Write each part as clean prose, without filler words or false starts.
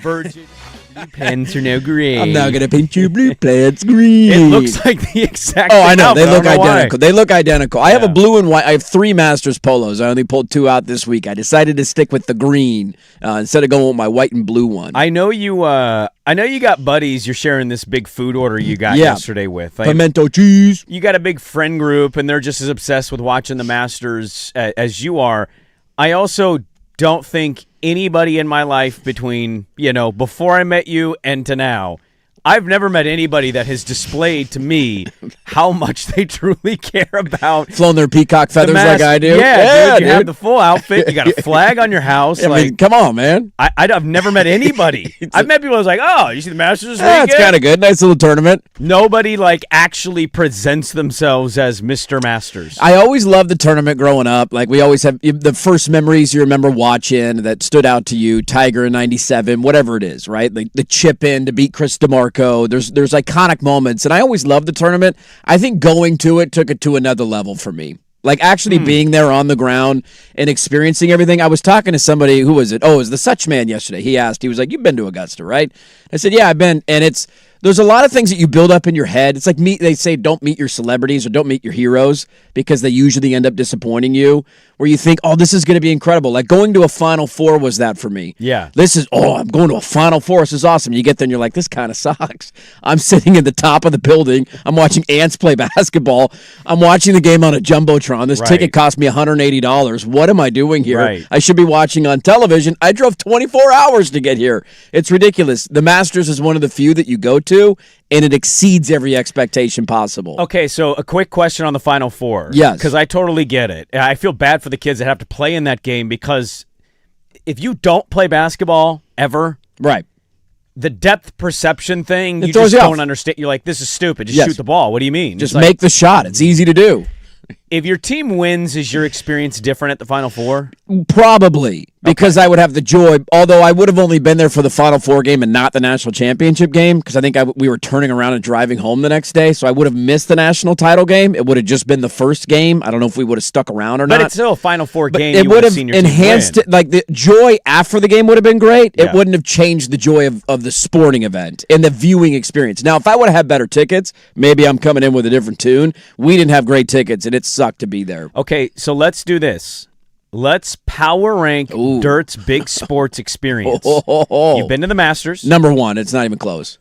Virgin blue pens are now green. I'm now going to paint your blue pants green. It looks like the exact I know. outfit. They look identical. Why. They look identical. I have a blue and white. I have 3 Masters polos. I only pulled 2 out this week. I decided to stick with the green instead of going with my white and blue one. I know you got buddies you're sharing this big food order you got yesterday with. Pimento cheese. You got a big friend group, and they're just as obsessed with watching the Masters as you are. I also don't think anybody in my life between, before I met you and to now, I've never met anybody that has displayed to me how much they truly care about. Flown their peacock feathers like I do. Yeah, dude, you have the full outfit. You got a flag on your house. I mean, come on, man. I've never met anybody. I've met people who's like, oh, you see the Masters this weekend? It's kind of good. Nice little tournament. Nobody, actually presents themselves as Mr. Masters. I always loved the tournament growing up. We always have the first memories you remember watching that stood out to you, Tiger in 97, whatever it is, right? The chip in to beat Chris DeMarco. There's iconic moments, and I always loved the tournament. I think going to it took it to another level for me. Actually being there on the ground and experiencing everything. I was talking to somebody, who was it? Oh, it was the Such man yesterday. He was like, you've been to Augusta, right? I said, yeah, I've been. And there's a lot of things that you build up in your head. It's like they say don't meet your celebrities or don't meet your heroes because they usually end up disappointing you, where you think, oh, this is going to be incredible. Going to a Final Four was that for me. Yeah. I'm going to a Final Four. This is awesome. You get there and you're like, this kind of sucks. I'm sitting at the top of the building. I'm watching ants play basketball. I'm watching the game on a Jumbotron. This ticket cost me $180. What am I doing here? Right. I should be watching on television. I drove 24 hours to get here. It's ridiculous. The Masters is one of the few that you go to, and it exceeds every expectation possible. Okay, so a quick question on the Final Four. Yes. Because I totally get it. I feel bad for the kids that have to play in that game, because if you don't play basketball ever, right, the depth perception thing, you throws just you don't off. understand. You're like, this is stupid. Just shoot the ball. What do you mean? Just make the shot. It's easy to do. If your team wins, is your experience different at the Final Four? Probably, because I would have the joy, although I would have only been there for the Final Four game and not the national championship game, because I think we were turning around and driving home the next day, so I would have missed the national title game. It would have just been the first game. I don't know if we would have stuck around or not. But it's still a Final Four game. It would have enhanced it. The joy after the game would have been great. It wouldn't have changed the joy of the sporting event and the viewing experience. Now, if I would have had better tickets, maybe I'm coming in with a different tune. We didn't have great tickets, and it sucked to be there. Okay, so let's do this. Let's power rank Dirt's big sports experience. You've been to the Masters. Number 1. It's not even close.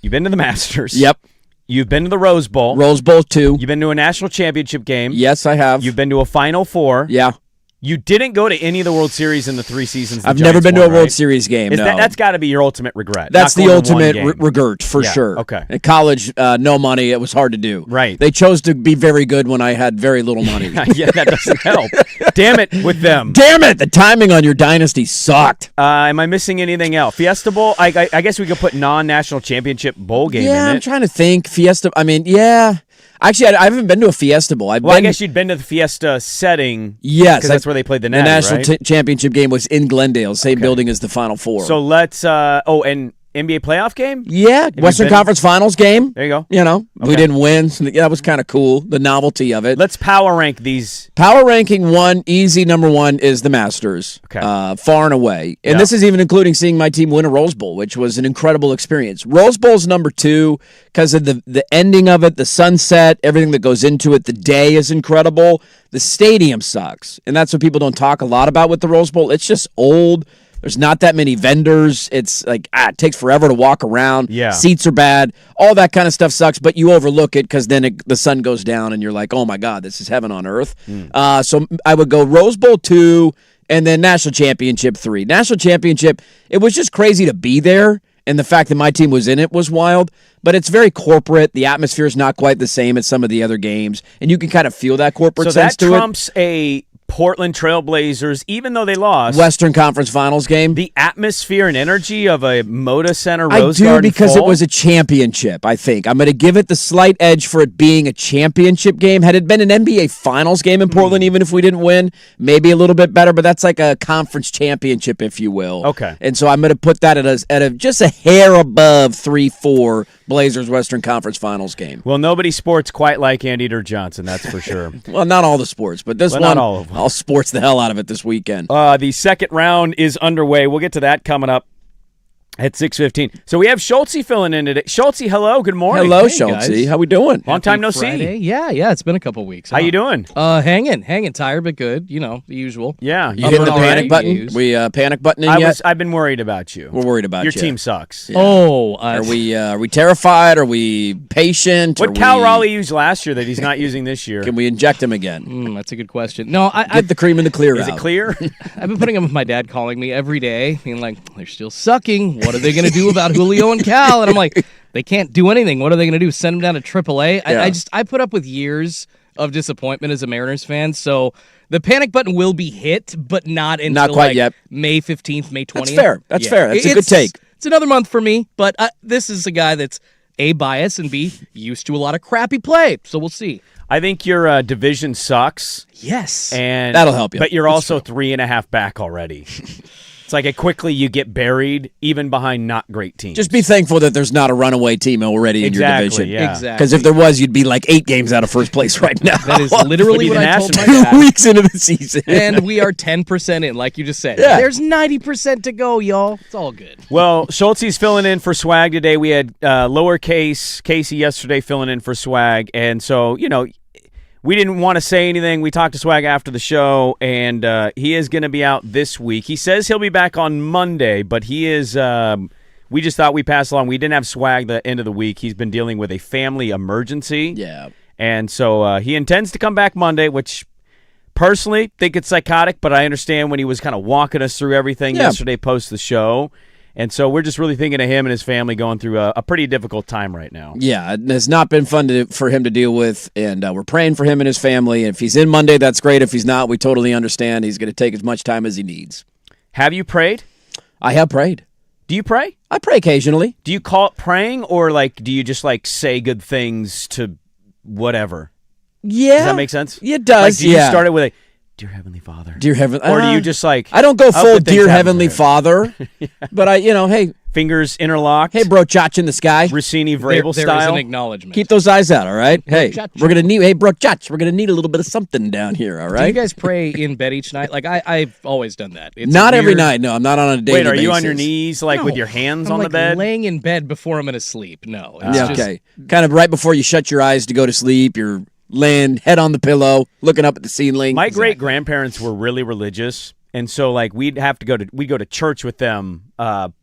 You've been to the Masters. Yep. You've been to the Rose Bowl. Rose Bowl 2. You've been to a national championship game. Yes, I have. You've been to a Final Four. Yeah. You didn't go to any of the World Series in the 3 seasons. I've never been to a World Series game. No. That's got to be your ultimate regret. That's the ultimate regret for sure. Okay. In college, no money. It was hard to do. Right. They chose to be very good when I had very little money. Yeah, that doesn't help. Damn it with them. Damn it! The timing on your dynasty sucked. Am I missing anything else? Fiesta Bowl. I guess we could put non-national championship bowl game in it. Yeah, I'm trying to think. Fiesta. I mean, yeah. Actually, I haven't been to a Fiesta Bowl. I guess you'd been to the Fiesta setting. Yes. Because that's where they played the Natty, national right? championship game was in Glendale, same building as the Final Four. So let's, and NBA playoff game? Yeah, Western Conference Finals game. There you go. We didn't win. So that was kind of cool, the novelty of it. Let's power rank these. Power ranking 1, easy number 1 is the Masters, far and away. And this is even including seeing my team win a Rose Bowl, which was an incredible experience. Rose Bowl's number 2 because of the ending of it, the sunset, everything that goes into it. The day is incredible. The stadium sucks, and that's what people don't talk a lot about with the Rose Bowl. It's just old. There's not that many vendors. It's like, it takes forever to walk around. Yeah. Seats are bad. All that kind of stuff sucks, but you overlook it because then the sun goes down and you're like, oh my God, this is heaven on earth. So I would go Rose Bowl 2 and then National Championship 3. National Championship, it was just crazy to be there, and the fact that my team was in it was wild, but it's very corporate. The atmosphere is not quite the same as some of the other games, and you can kind of feel that corporate sense to it. So that trumps a Portland Trailblazers, even though they lost. Western Conference Finals game. The atmosphere and energy of a Moda Center Rose Garden I do because full. it was a championship, I think. I'm going to give it the slight edge for it being a championship game. Had it been an NBA Finals game in Portland, even if we didn't win, maybe a little bit better, but that's like a conference championship, if you will. Okay. And so I'm going to put that at just a hair above 3-4 Blazers Western Conference Finals game. Well, nobody sports quite like Anteater Johnson, that's for sure. Well, not all the sports, but this one, not all of them. I'll sports the hell out of it this weekend. The second round is underway. We'll get to that coming up. At 6:15. So we have Schultzy filling in today. Schultzy, hello. Good morning. Hello, Hey, Schultzy. guys. How we doing? Long time no Friday. see. Yeah, it's been a couple weeks. How you doing? Hanging, tired but good. You know, the usual. Yeah. You hitting the doing all panic right? button? Use. We panic buttoning yet? I've been worried about you. We're worried about Your you. team sucks. Oh, Are we terrified? Are we patient? What Are Cal we- Raleigh used last year that he's not using this year? Can we inject him again? that's a good question. No, Get the cream and the clear Is out. it clear? I've been putting up with my dad calling me every day, being like, "They're still sucking. What are they going to do about Julio and Cal?" And I'm like, "They can't do anything. What are they going to do? Send them down to AAA?" Yeah. I put up with years of disappointment as a Mariners fan, so the panic button will be hit, but not until Not quite like, yet. May 15th, May 20th. That's fair. That's fair. That's a good take. It's another month for me, but this is a guy that's A, biased, and B, used to a lot of crappy play, so we'll see. I think your division sucks. Yes. And That'll help you. But you're also 3.5 back already. It's like quickly you get buried, even behind not great teams. Just be thankful that there's not a runaway team already in your Exactly, division. yeah. Exactly. Because if there was, you'd be like 8 games out of first place right now. That is literally Would be what the I told my Nationals. dad. 2 weeks into the season. And we are 10% in, like you just said. Yeah. There's 90% to go, y'all. It's all good. Well, Schultzy's filling in for Swag today. We had lowercase Casey yesterday filling in for Swag. And so, we didn't want to say anything. We talked to Swag after the show, and he is going to be out this week. He says he'll be back on Monday, but he is we just thought we'd pass along. We didn't have Swag the end of the week. He's been dealing with a family emergency. Yeah. And so he intends to come back Monday, which personally think it's psychotic, but I understand when he was kind of walking us through everything yesterday post the show. And so we're just really thinking of him and his family going through a pretty difficult time right now. Yeah, it has not been fun for him to deal with, and we're praying for him and his family. If he's in Monday, that's great. If he's not, we totally understand. He's going to take as much time as he needs. Have you prayed? I have prayed. Do you pray? I pray occasionally. Do you call it praying, or do you just say good things to whatever? Yeah. Does that make sense? It does, Do you start it with a Dear Heavenly Father? Dear Heavenly... Or do you just I don't go hope full good things Dear happen Heavenly for him. Father, but hey, Fingers interlocked? hey, bro, chach in the sky. Rossini There Vrabel is style? an acknowledgement. Keep those eyes out, all right? Hey, Chach. we're going to need... Hey, bro, chach, we're going to need a little bit of something down here, all Do you right? guys pray in bed each night? Like, I've always done that. It's Not a every weird- night. No, I'm not on a daily Wait, are basis. you on your knees, with No. your hands I'm on like the bed? laying in bed before I'm going to sleep. No. It's Yeah, just- okay. Kind of right before you shut your eyes to go to sleep, you're laying head on the pillow, looking up at the ceiling. My great-grandparents were really religious, and so we'd go to church with them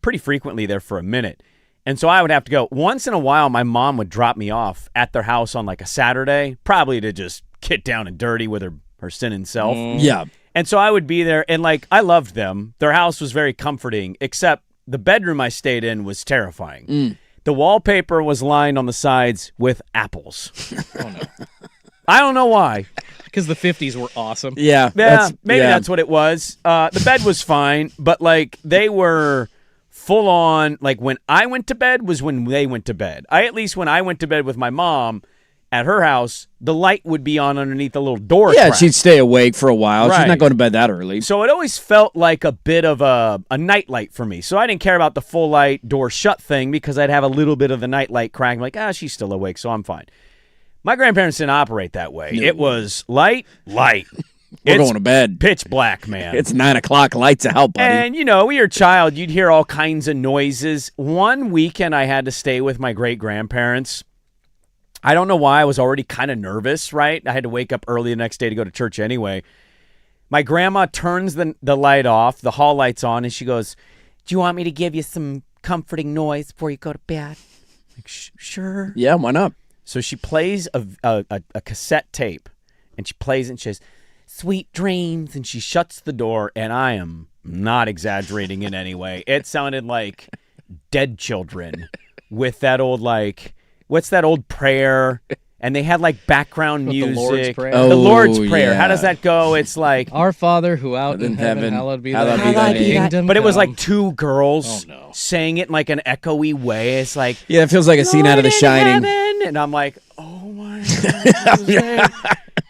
pretty frequently there for a minute. And so I would have to go. Once in a while, my mom would drop me off at their house on a Saturday, probably to just get down and dirty with her sinning self. Yeah. And so I would be there, and I loved them. Their house was very comforting, except the bedroom I stayed in was terrifying. The wallpaper was lined on the sides with apples. Oh, no. I don't know why. Because the 50s were awesome. Yeah. Maybe that's what it was. The bed was fine, but they were full on. When I went to bed was when they went to bed. When I went to bed with my mom at her house, the light would be on underneath the little door. Yeah, crack. she'd stay awake for a while. Right. She's not going to bed that early. So it always felt like a bit of a night light for me. So I didn't care about the full light door shut thing because I'd have a little bit of the night light crack. I'm she's still awake, so I'm fine. My grandparents didn't operate that way. No. It was light. We're It's going to bed. pitch black, man. It's 9 o'clock. Lights out, buddy. And, when you're a child, you'd hear all kinds of noises. One weekend I had to stay with my great-grandparents. I don't know why. I was already kind of nervous, right? I had to wake up early the next day to go to church anyway. My grandma turns the light off, the hall light's on, and she goes, "Do you want me to give you some comforting noise before you go to bed?" Sure. Yeah, why not? So she plays a cassette tape, and she plays it, and she says, "Sweet dreams," and she shuts the door, and I am not exaggerating in any way. It sounded like Dead Children with that old, what's that old prayer? And they had background With the music. Lord's Prayer? The Lord's Oh, Prayer. yeah. How does that go? It's Our Father who art in heaven, hallowed be thy kingdom. but it was come. two girls Oh, no. saying it in an echoey way. It's Yeah, it feels like a scene out of The Lord in Shining. heaven. And I'm like, oh my God.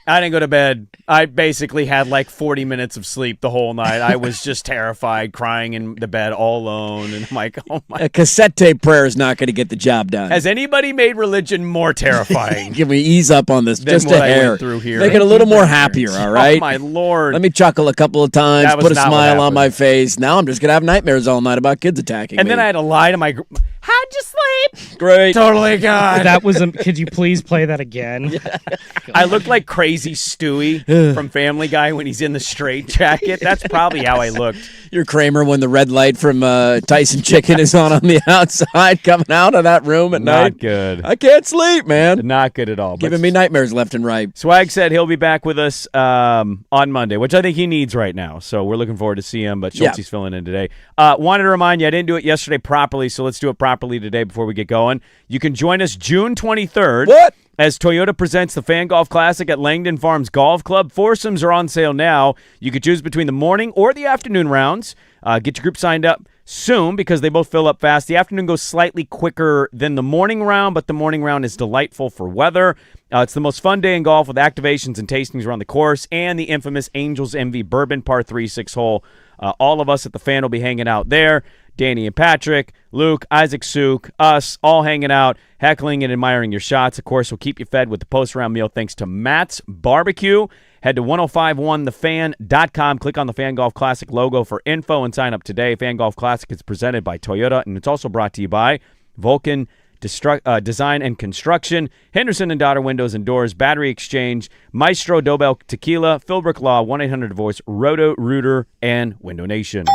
I didn't go to bed. I basically had like 40 minutes of sleep the whole night. I was just terrified, crying in the bed all alone. And I'm like, oh my. A cassette tape prayer is not going to get the job done. Has anybody made religion more terrifying? Can we ease up on this just what a I hair? went through here. Make it a little more happier, all right? Oh my Lord. Let me chuckle a couple of times, That was put a not what smile on happened. my face. Now I'm just going to have nightmares all night about kids attacking And me. then I had to lie to my how'd you sleep? Great. Totally God. That was. Could you please play that again? I looked like crazy Stewie from Family Guy when he's in the straight jacket. That's probably how I looked. You're Kramer when the red light from Tyson Chicken is on the outside coming out of that room at night. Not good. I can't sleep, man. Not good at all. Giving me nightmares left and right. Swag said he'll be back with us on Monday, which I think he needs right now. So we're looking forward to see him, but Schultzy's filling in today. Wanted to remind you, I didn't do it yesterday properly, so let's do it properly today before we get going. You can join us June 23rd. What? As Toyota presents the Fan Golf Classic at Langdon Farms Golf Club. Foursomes are on sale now. You could choose between the morning or the afternoon rounds. Get your group signed up soon because they both fill up fast. The afternoon goes slightly quicker than the morning round, but the morning round is delightful for weather. It's the most fun day in golf with activations and tastings around the course and the infamous Angels Envy Bourbon Par 3 6-hole. All of us at the Fan will be hanging out there. Danny and Patrick, Luke, Isaac Suk, us, all hanging out, heckling and admiring your shots. Of course, we'll keep you fed with the post-round meal thanks to Matt's Barbecue. Head to 1051thefan.com. Click on the Fan Golf Classic logo for info and sign up today. Fan Golf Classic is presented by Toyota, and it's also brought to you by Vulcan Design and Construction, Henderson and Daughter Windows and Doors, Battery Exchange, Maestro Dobel Tequila, Philbrook Law, 1-800-DIVORCE, Roto-Rooter, and Window Nation.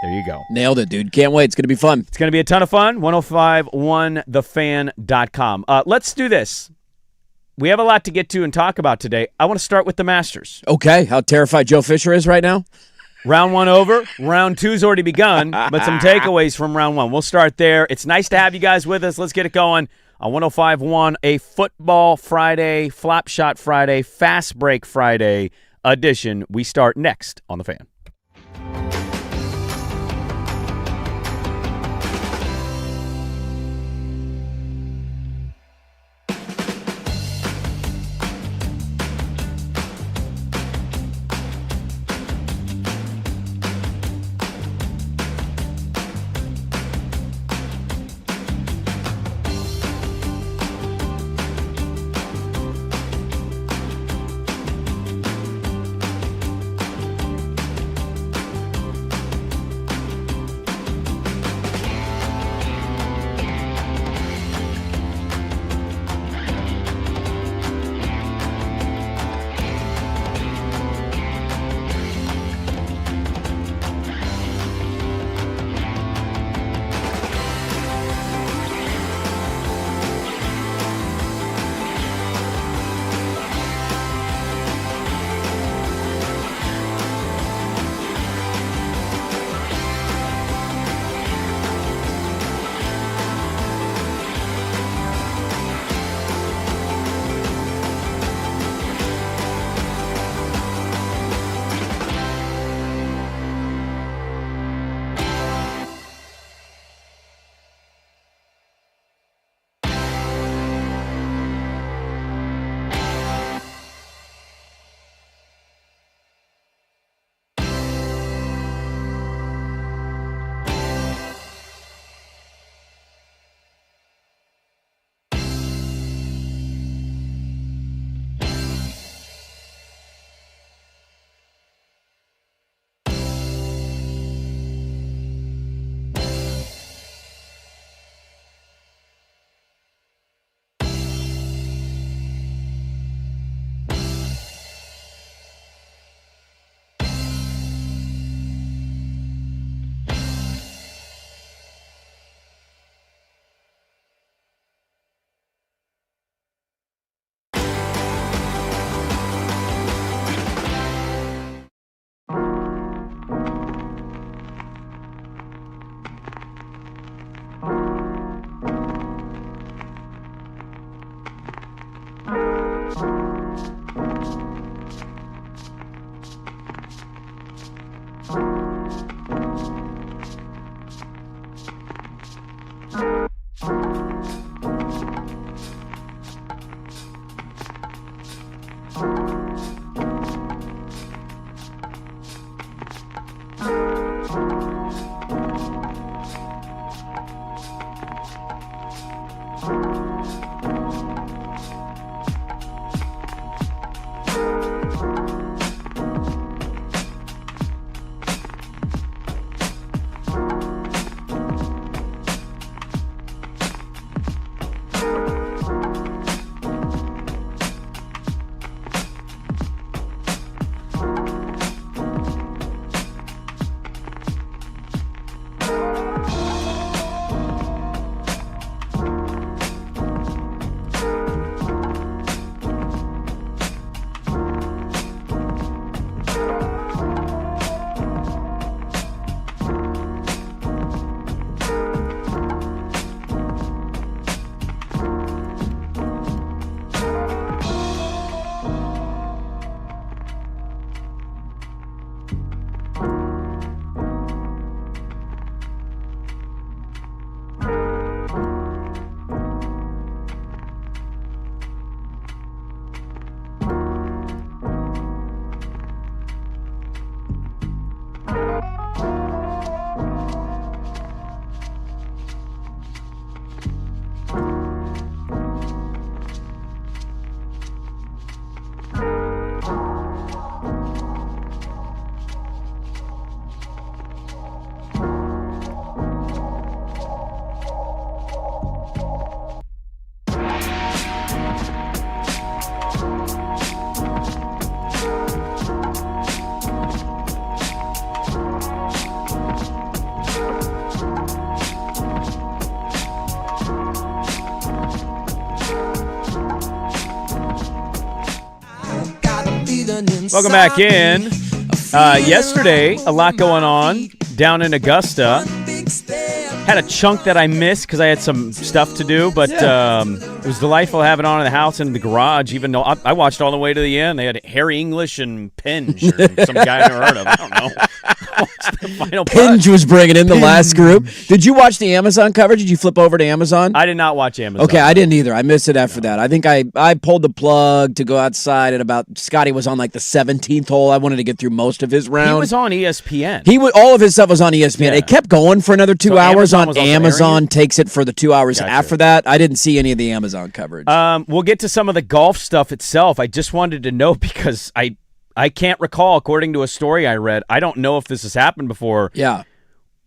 There you go. Nailed it, dude. Can't wait. It's going to be fun. It's going to be a ton of fun. 1051thefan.com. Let's do this. We have a lot to get to and talk about today. I want to start with the Masters. Okay. How terrified Joe Fisher is right now? Round one over. Round two's already begun, but some takeaways from round one. We'll start there. It's nice to have you guys with us. Let's get it going on 105.1, a Football Friday, Flop Shot Friday, Fast Break Friday edition. We start next on The Fan. Welcome back in. Yesterday, a lot going on down in Augusta. Had a chunk that I missed because I had some stuff to do, but it was delightful having it on in the house and in the garage, even though I watched all the way to the end. They had Harry English and Penge, or some guy I never heard of. I don't know. I watched the final Penge was bringing in the last group. Did you watch the Amazon coverage? Did you flip over to Amazon? I did not watch Amazon. Okay, I didn't either. I missed it after that. I think I pulled the plug to go outside at about, Scotty was on like the 17th hole. I wanted to get through most of his round. He was on ESPN. All of his stuff was on ESPN. Yeah. It kept going for another 2 hours on Amazon. Takes it for the 2 hours Gotcha. After that. I didn't see any of the Amazon coverage. We'll get to some of the golf stuff itself. I just wanted to know because I can't recall, according to a story I read, I don't know if this has happened before. Yeah.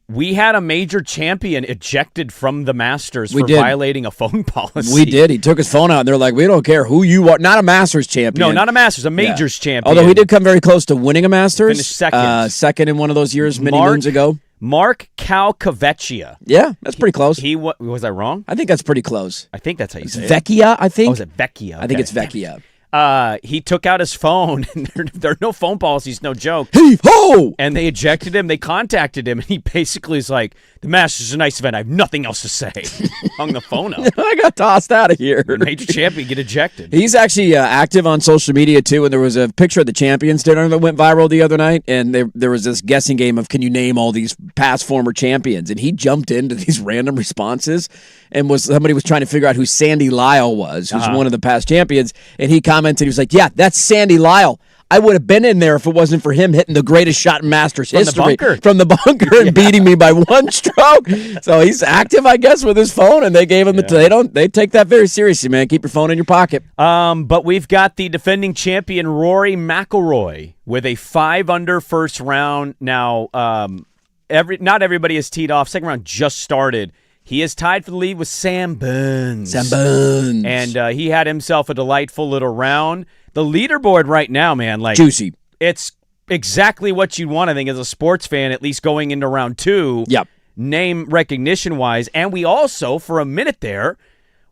We had a major champion ejected from the Masters for violating a phone policy. We did. He took his phone out, and they're like, we don't care who you are. Not a Masters champion. No, not a Masters, a Majors champion. Although he did come very close to winning a Masters. Finished second. Second in one of those years many moons ago. Mark Calcavecchia. Yeah, that's pretty close. Was I wrong? I think that's pretty close. I think that's how you say it. Vecchia, I think. Oh, is it Vecchia? Okay. I think it's Vecchia. He took out his phone, and there are no phone policies, no joke. Hey-ho! And they ejected him. They contacted him, and he basically is like, the Masters is a nice event. I have nothing else to say. Hung the phone up. I got tossed out of here. Major champion get ejected. He's actually active on social media, too, and there was a picture of the Champions Dinner that went viral the other night, and there was this guessing game of, can you name all these past former champions? And he jumped into these random responses, and somebody was trying to figure out who Sandy Lyle was, who's one of the past champions, and he commented, he was like, yeah, that's Sandy Lyle. I would have been in there if it wasn't for him hitting the greatest shot in Masters history from the bunker and beating me by one stroke. So he's active, I guess, with his phone, and they gave him they take that very seriously, man. Keep your phone in your pocket. But we've got the defending champion Rory McIlroy with a 5-under first round. Now, not everybody is teed off. Second round just started. He is tied for the lead with Sam Burns. And he had himself a delightful little round. The leaderboard right now, man, like juicy. It's exactly what you'd want, I think, as a sports fan, at least going into round 2. Yep. Name recognition-wise. And we also, for a minute there,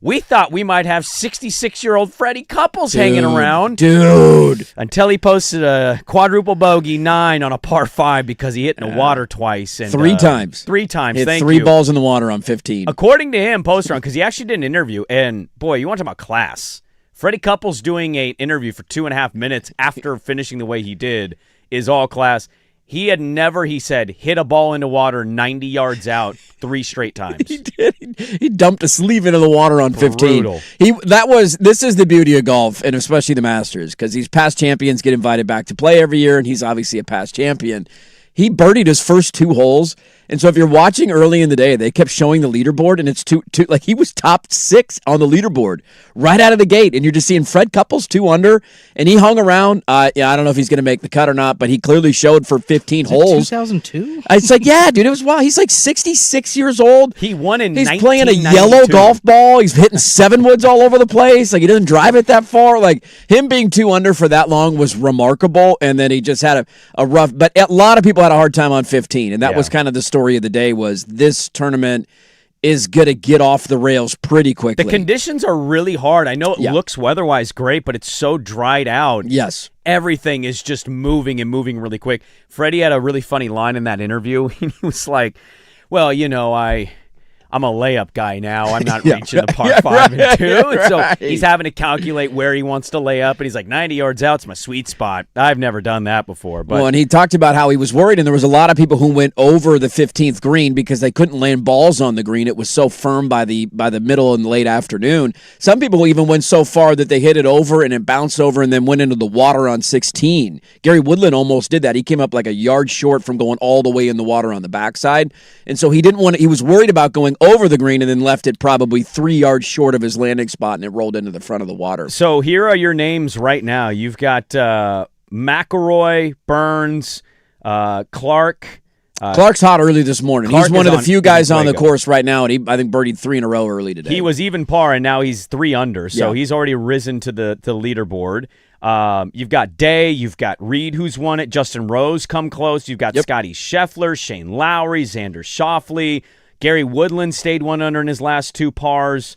we thought we might have 66-year-old Freddie Couples hanging around. Dude. Until he posted a quadruple bogey 9 on a par 5 because he hit in the water twice. And, 3 times. 3 times, hit thank 3 you. balls in the water on 15. According to him, post-round, because he actually did an interview, and boy, you want to talk about class. Freddie Couples doing an interview for 2.5 minutes after finishing the way he did is all class. He had never, he said, hit a ball into water 90 yards out 3 straight times. He did. He dumped a sleeve into the water on 15. Brutal. This is the beauty of golf, and especially the Masters, because these past champions get invited back to play every year, and he's obviously a past champion. He birdied his first 2 holes. And so if you're watching early in the day, they kept showing the leaderboard, and it's two like he was top 6 on the leaderboard right out of the gate. And you're just seeing Fred Couples 2 under, and he hung around. I don't know if he's going to make the cut or not, but he clearly showed for 15 holes. 2002? It's like, yeah, dude, it was wild. He's like 66 years old. He won in He's 1992. playing a yellow golf ball. He's hitting 7-woods all over the place. Like, he doesn't drive it that far. Like, him being 2 under for that long was remarkable. And then he just had a rough, but a lot of people had a hard time on 15. And that was kind of the story of the day, was this tournament is going to get off the rails pretty quickly. The conditions are really hard. I know it looks weather-wise great, but it's so dried out. Yes. Everything is just moving and moving really quick. Freddie had a really funny line in that interview. He was like, well, you know, I'm a layup guy now. I'm not reaching the par 5 and 2. And so he's having to calculate where he wants to lay up. And he's like, 90 yards out's my sweet spot. I've never done that before. But and he talked about how he was worried, and there was a lot of people who went over the 15th green because they couldn't land balls on the green. It was so firm by the middle and late afternoon. Some people even went so far that they hit it over and it bounced over and then went into the water on 16. Gary Woodland almost did that. He came up like a yard short from going all the way in the water on the backside. And so he was worried about going over the green and then left it probably 3 yards short of his landing spot, and it rolled into the front of the water. So here are your names right now. You've got McIlroy, Burns, Clark. Clark's hot early this morning. He's one of the few guys on the course right now, and he, I think, birdied 3 in a row early today. He was even par, and now he's 3 under, so he's already risen to the leaderboard. You've got Day, you've got Reed, who's won it. Justin Rose come close. You've got Scotty Scheffler, Shane Lowry, Xander Schauffele. Gary Woodland stayed 1 under in his last 2 pars.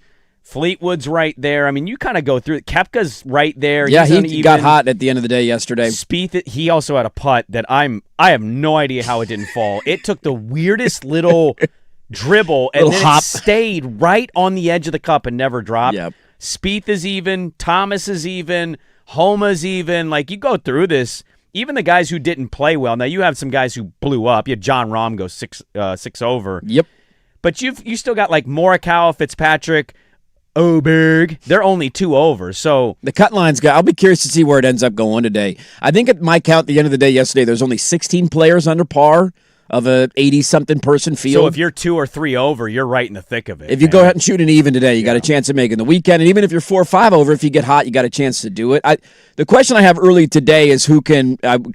Fleetwood's right there. I mean, you kind of go through it. Koepka's right there. Yeah, He's he uneven. got hot at the end of the day yesterday. Spieth, he also had a putt that I have no idea how it didn't fall. It took the weirdest little dribble, and then hop. it stayed right on the edge of the cup and never dropped. Yep. Spieth is even. Thomas is even. Homa's even. Like, you go through this. Even the guys who didn't play well. Now, you have some guys who blew up. You had John Rahm go six over. Yep. But you still got, like, Morikawa, Fitzpatrick, Oberg. They're only 2 over, so the cut line's got. I'll be curious to see where it ends up going today. I think at my count, at the end of the day yesterday, there's only 16 players under par of a 80-something person field. So if you're 2 or 3 over, you're right in the thick of it. If you go ahead and shoot an even today, you got a chance of making the weekend. And even if you're 4 or 5 over, if you get hot, you got a chance to do it. The question I have early today is who can kind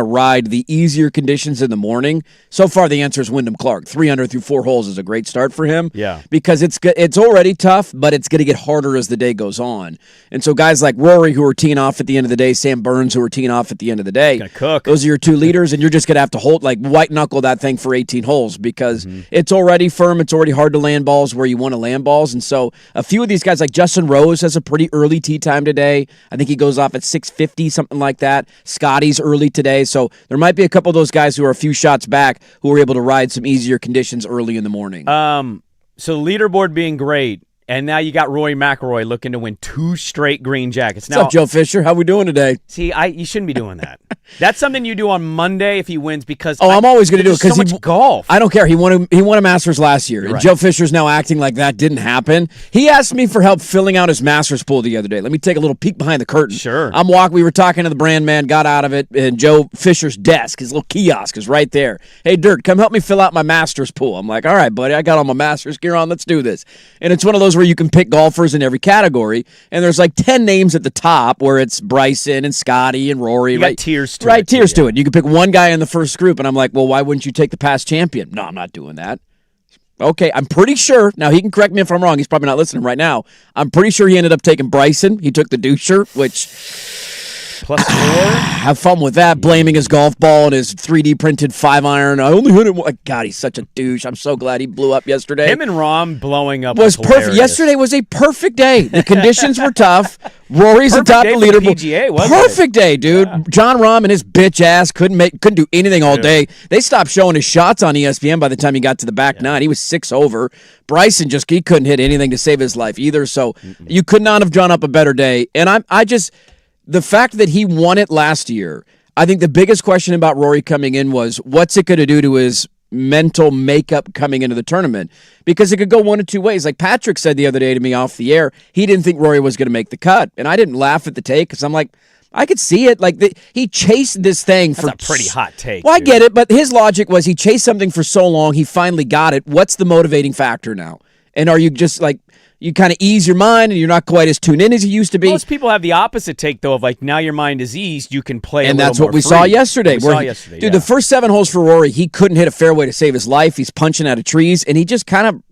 of ride the easier conditions in the morning. So far, the answer is Wyndham Clark. 300 through 4 holes is a great start for him. Yeah, because it's already tough, but it's going to get harder as the day goes on. And so guys like Rory, who are teeing off at the end of the day, Sam Burns, who are teeing off at the end of the day, gonna cook. Those are your 2 leaders, and you're just going to have to hold, like, white knuckle that thing for 18 holes because it's already firm. It's already hard to land balls where you want to land balls. And so a few of these guys, like Justin Rose, has a pretty early tee time today. I think he goes off at 6:50, something like that. Scotty's early today. So there might be a couple of those guys who are a few shots back who are able to ride some easier conditions early in the morning. So leaderboard being great, and now you got Rory McIlroy looking to win 2 straight green jackets. What's up, Joe Fisher? How we doing today? See, you shouldn't be doing that. That's something you do on Monday if he wins because I'm always going to do it because because so much golf. I don't care. He won a Masters last year. Right. And Joe Fisher's now acting like that didn't happen. He asked me for help filling out his Masters pool the other day. Let me take a little peek behind the curtain. Sure. We were talking to the brand man, got out of it, and Joe Fisher's desk, his little kiosk, is right there. Hey, Dirt, come help me fill out my Masters pool. I'm like, all right, buddy, I got all my Masters gear on. Let's do this. And it's one of those where you can pick golfers in every category, and there's like 10 names at the top where it's Bryson and Scotty and Rory. You got tiers to it. Right, tiers to it. You can pick one guy in the first group, and I'm like, well, why wouldn't you take the past champion? No, I'm not doing that. Okay, I'm pretty sure. Now, he can correct me if I'm wrong. He's probably not listening right now. I'm pretty sure he ended up taking Bryson. He took the doucher, which... +4. Have fun with that, blaming his golf ball and his 3D printed 5-iron. I only hit it. God, he's such a douche. I'm so glad he blew up yesterday. Him and Rahm blowing up was perfect. hilarious. Yesterday was a perfect day. The conditions were tough. Rory's atop the leaderboard. PGA, wasn't Perfect day, dude. Yeah. John Rahm and his bitch ass couldn't do anything all day. They stopped showing his shots on ESPN by the time he got to the back 9. He was 6 over. Bryson he couldn't hit anything to save his life either. So you could not have drawn up a better day. And the fact that he won it last year, I think the biggest question about Rory coming in was, what's it going to do to his mental makeup coming into the tournament? Because it could go one of 2 ways. Like Patrick said the other day to me off the air, he didn't think Rory was going to make the cut. And I didn't laugh at the take because I'm like, I could see it. Like he chased this thing That's a pretty hot take. Well, I get it, but his logic was he chased something for so long, he finally got it. What's the motivating factor now? And are you just like... You kind of ease your mind, and you're not quite as tuned in as you used to be. Most people have the opposite take, though, of like, now your mind is eased, you can play and a little that's what more we free. saw yesterday. Dude, the first 7 holes for Rory, he couldn't hit a fairway to save his life. He's punching out of trees, and he just kind of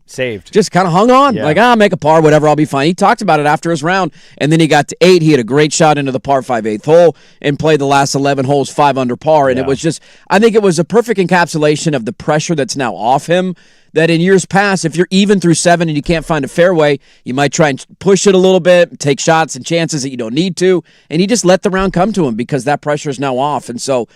hung on. Yeah. Like, I'll make a par, whatever, I'll be fine. He talked about it after his round, and then he got to 8. He had a great shot into the par 5 8th hole and played the last 11 holes 5 under par, and it was just, I think it was a perfect encapsulation of the pressure that's now off him. That in years past, if you're even through 7 and you can't find a fairway, you might try and push it a little bit, take shots and chances that you don't need to, and he just let the round come to him because that pressure is now off. And so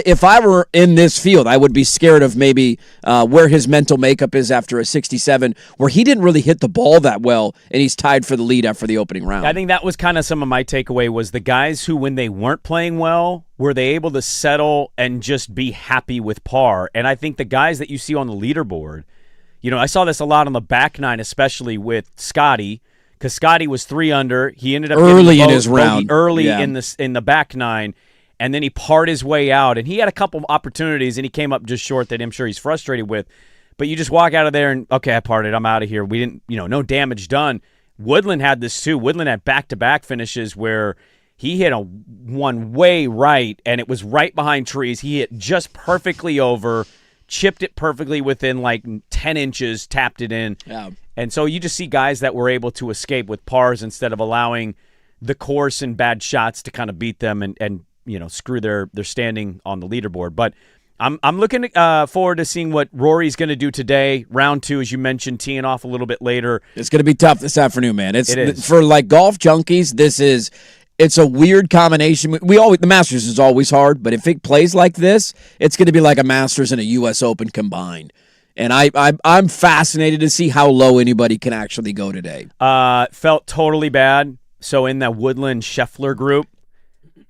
if I were in this field, I would be scared of maybe where his mental makeup is after a 67, where he didn't really hit the ball that well, and he's tied for the lead after the opening round. I think that was kind of some of my takeaway was the guys who, when they weren't playing well, were they able to settle and just be happy with par. And I think the guys that you see on the leaderboard, you know, I saw this a lot on the back 9, especially with Scotty, because Scotty was 3 under. He ended up early in his round, in the back 9, and then he parred his way out. And he had a couple of opportunities, and he came up just short that I'm sure he's frustrated with. But you just walk out of there and, okay, I parred it. I'm out of here. We didn't, no damage done. Woodland had this too. Woodland had back-to-back finishes where he hit one way right, and it was right behind trees. He hit just perfectly over, chipped it perfectly within like 10 inches, tapped it in. Yeah. And so you just see guys that were able to escape with pars instead of allowing the course and bad shots to kind of beat them and screw their standing on the leaderboard. But I'm looking forward to seeing what Rory's going to do today. Round 2, as you mentioned, teeing off a little bit later. It's going to be tough this afternoon, man. It is. For like golf junkies. It's a weird combination. The Masters is always hard, but if it plays like this, it's going to be like a Masters and a U.S. Open combined. And I'm fascinated to see how low anybody can actually go today. Felt totally bad. So in that Woodland Scheffler group,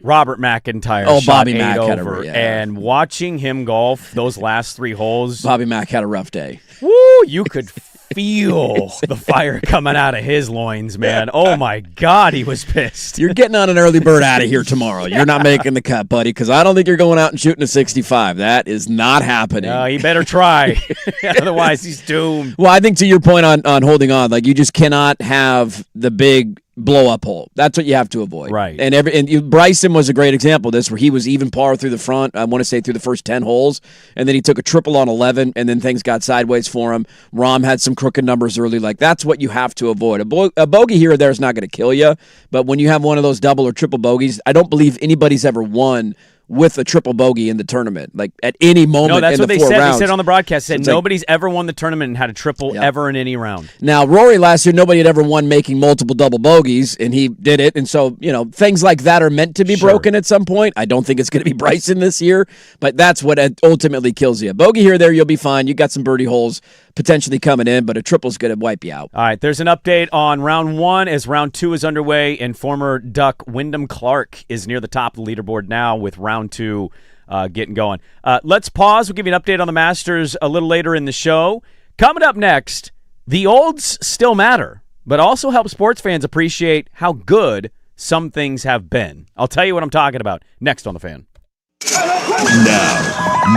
Robert McIntyre shot Bobby 8 Mack had over. yeah. And watching him golf those last 3 holes. Bobby Mack had a rough day. Woo, you could feel the fire coming out of his loins, man. Oh, my God, he was pissed. You're getting on an early bird out of here tomorrow. You're not making the cut, buddy, because I don't think you're going out and shooting a 65. That is not happening. No, he better try. Otherwise, he's doomed. Well, I think to your point on holding on, like you just cannot have the big blow up hole. That's what you have to avoid. Right. And Bryson was a great example of this, where he was even par through the front, I want to say through the first 10 holes, and then he took a triple on 11, and then things got sideways for him. Rahm had some crooked numbers early. Like, that's what you have to avoid. A bogey here or there is not going to kill you, but when you have one of those double or triple bogeys, I don't believe anybody's ever won with a triple bogey in the tournament, like at any moment. No, that's in what the they 4 said. rounds. They said on the broadcast, It's nobody's ever won the tournament and had a triple ever in any round. Now, Rory last year, nobody had ever won making multiple double bogeys, and he did it. And so, things like that are meant to be broken at some point. I don't think it's going to be Bryson this year, but that's what ultimately kills you. A bogey here or there, you'll be fine. You got some birdie holes potentially coming in, but a triple's going to wipe you out. All right, there's an update on round 1 as round 2 is underway, and former Duck Wyndham Clark is near the top of the leaderboard now with round 2 getting going. Let's pause. We'll give you an update on the Masters a little later in the show. Coming up next, the olds still matter, but also help sports fans appreciate how good some things have been. I'll tell you what I'm talking about next on The Fan.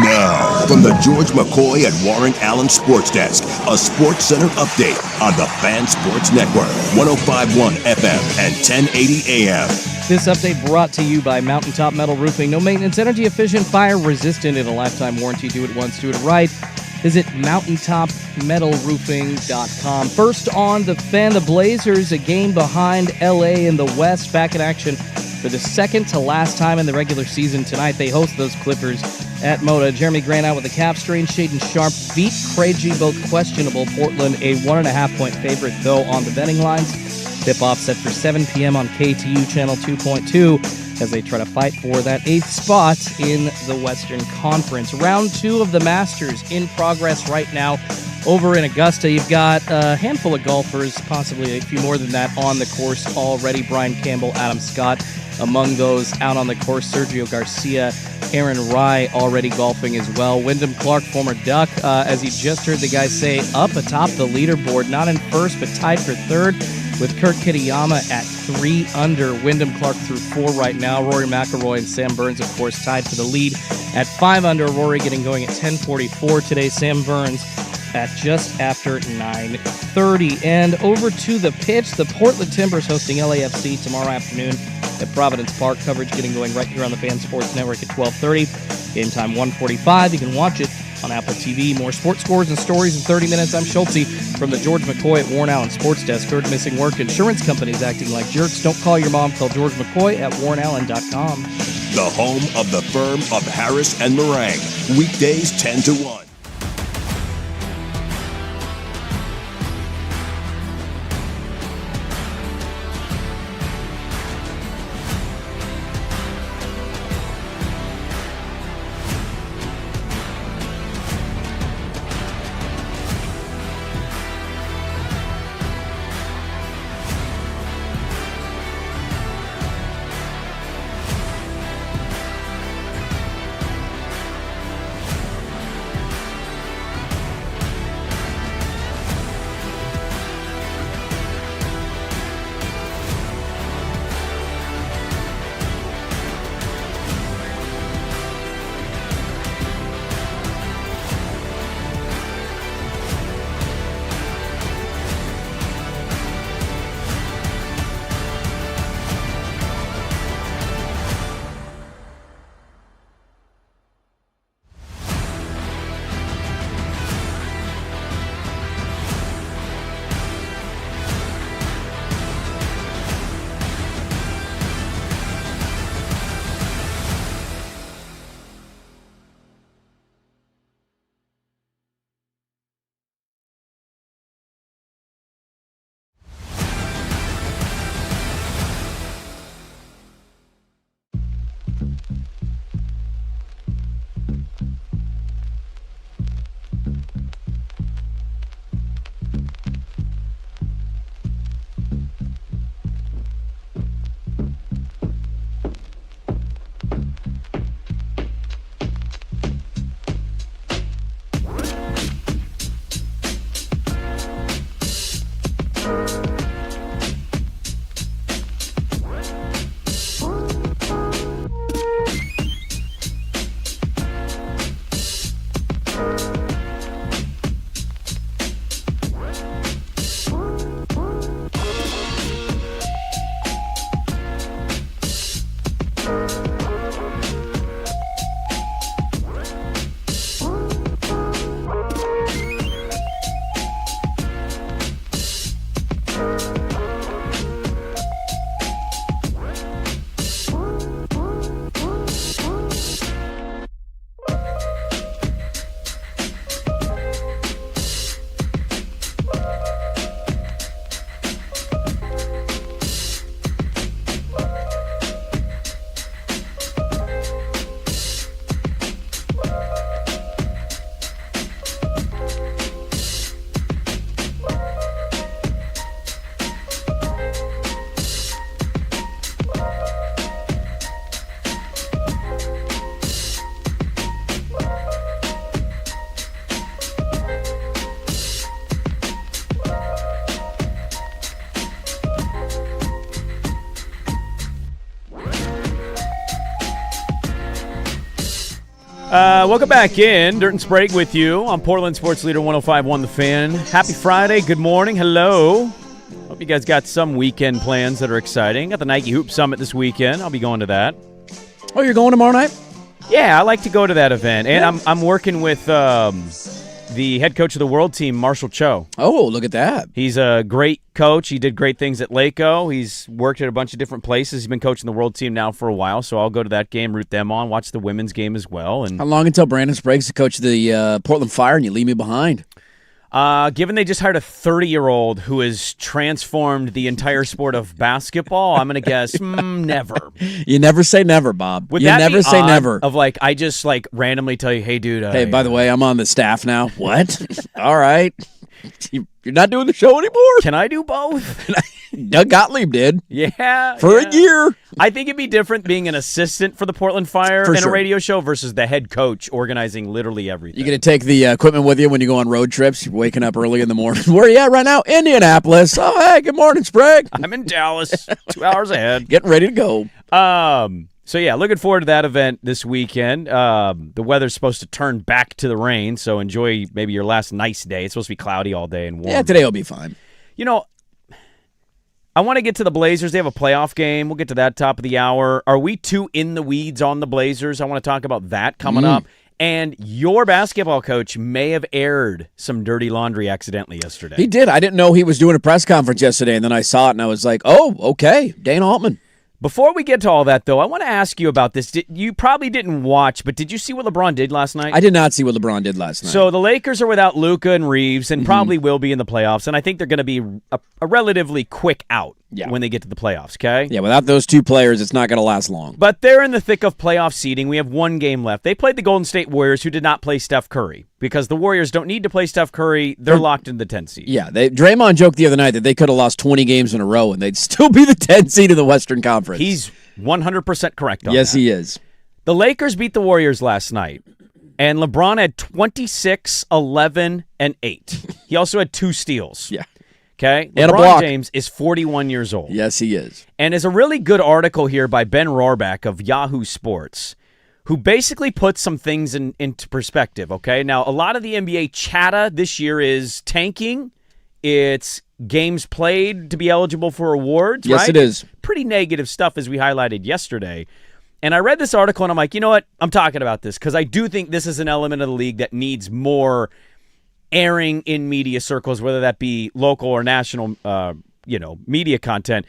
Now, from the George McCoy and Warren Allen Sports Desk, a Sports Center update on the Fan Sports Network, 105.1 FM and 1080 AM. This update brought to you by Mountaintop Metal Roofing. No maintenance, energy efficient, fire resistant, and a lifetime warranty. Do it once, do it right. Visit mountaintopmetalroofing.com. First on The Fan, the Blazers, a game behind LA in the West, back in action for the second to last time in the regular season tonight. They host those Clippers at Moda. Jeremy Grant out with the cap strain. Shaden Sharp beat Craigie, both questionable. Portland a 1.5-point favorite, though, on the betting lines. Tip-off set for 7 p.m. on KTU Channel 2.2 as they try to fight for that 8th spot in the Western Conference. Round 2 of the Masters in progress right now over in Augusta. You've got a handful of golfers, possibly a few more than that, on the course already. Brian Campbell, Adam Scott, among those out on the course. Sergio Garcia, Aaron Rai already golfing as well. Wyndham Clark, former Duck, as you just heard the guys say, up atop the leaderboard, not in first, but tied for third, with Kurt Kitayama at 3 under. Wyndham Clark through 4 right now. Rory McIlroy and Sam Burns, of course, tied for the lead at 5 under. Rory getting going at 10:44 today. Sam Burns at just after 9:30. And over to the pitch, the Portland Timbers hosting LAFC tomorrow afternoon at Providence Park. Coverage getting going right here on the Fan Sports Network at 12:30. Game time 1:45. You can watch it on Apple TV. More sports scores and stories in 30 minutes. I'm Schultzy from the George McCoy at Warren Allen Sports Desk. Heard missing work. Insurance companies acting like jerks. Don't call your mom. Call George McCoy at warrenallen.com. The home of the firm of Harris and Meringue. Weekdays 10 to 1. Welcome back in. Dirt and Sprague with you on Portland Sports Leader 105.1 The Fan. Happy Friday. Good morning. Hello. Hope you guys got some weekend plans that are exciting. Got the Nike Hoop Summit this weekend. I'll be going to that. Oh, you're going tomorrow night? Yeah, I like to go to that event. And I'm working with the head coach of the world team, Marshall Cho. Oh, look at that. He's a great coach. He did great things at Laco. He's worked at a bunch of different places. He's been coaching the world team now for a while, so I'll go to that game, root them on, watch the women's game as well. And how long until Brandon Sprague's the coach of the Portland Fire and you leave me behind? Given they just hired a 30-year-old who has transformed the entire sport of basketball, I'm going to guess never. You never say never, Bob. Would you that never be say odd never. Of like, I just like randomly tell you, hey, dude. Hey, by the way, I'm on the staff now. What? All right. You're not doing the show anymore? Can I do both? Doug Gottlieb did. Yeah. For a year. I think it'd be different being an assistant for the Portland Fire For in sure. a radio show versus the head coach organizing literally everything. You're going to take the equipment with you when you go on road trips. You're waking up early in the morning. Where are you at right now? Indianapolis. Oh, hey, good morning, Sprague. I'm in Dallas, 2 hours ahead. Getting ready to go. So, yeah, looking forward to that event this weekend. The weather's supposed to turn back to the rain, so enjoy maybe your last nice day. It's supposed to be cloudy all day and warm. Yeah, today will be fine. You know, I want to get to the Blazers. They have a playoff game. We'll get to that top of the hour. Are we too in the weeds on the Blazers? I want to talk about that coming up. And your basketball coach may have aired some dirty laundry accidentally yesterday. He did. I didn't know he was doing a press conference yesterday, and then I saw it, and I was like, oh, okay, Dane Altman. Before we get to all that, though, I want to ask you about this. You probably didn't watch, but did you see what LeBron did last night? I did not see what LeBron did last night. So the Lakers are without Luka and Reeves and probably will be in the playoffs, and I think they're going to be a relatively quick out when they get to the playoffs, okay? Yeah, without those two players, it's not going to last long. But they're in the thick of playoff seeding. We have one game left. They played the Golden State Warriors, who did not play Steph Curry, because the Warriors don't need to play Steph Curry. They're locked in the 10 seed. Yeah, Draymond joked the other night that they could have lost 20 games in a row, and they'd still be the 10 seed in the Western Conference. He's 100% correct on Yes, that. he is. The Lakers beat the Warriors last night, and LeBron had 26, 11, and 8. He also had 2 steals. Yeah. Okay? And a LeBron block. James is 41 years old. Yes, he is. And there's a really good article here by Ben Rohrbach of Yahoo Sports, who basically puts some things into perspective, okay? Now, a lot of the NBA chatter this year is tanking. It's games played to be eligible for awards, Yes, right? it is. Pretty negative stuff, as we highlighted yesterday. And I read this article, and I'm like, you know what? I'm talking about this because I do think this is an element of the league that needs more airing in media circles, whether that be local or national, media content.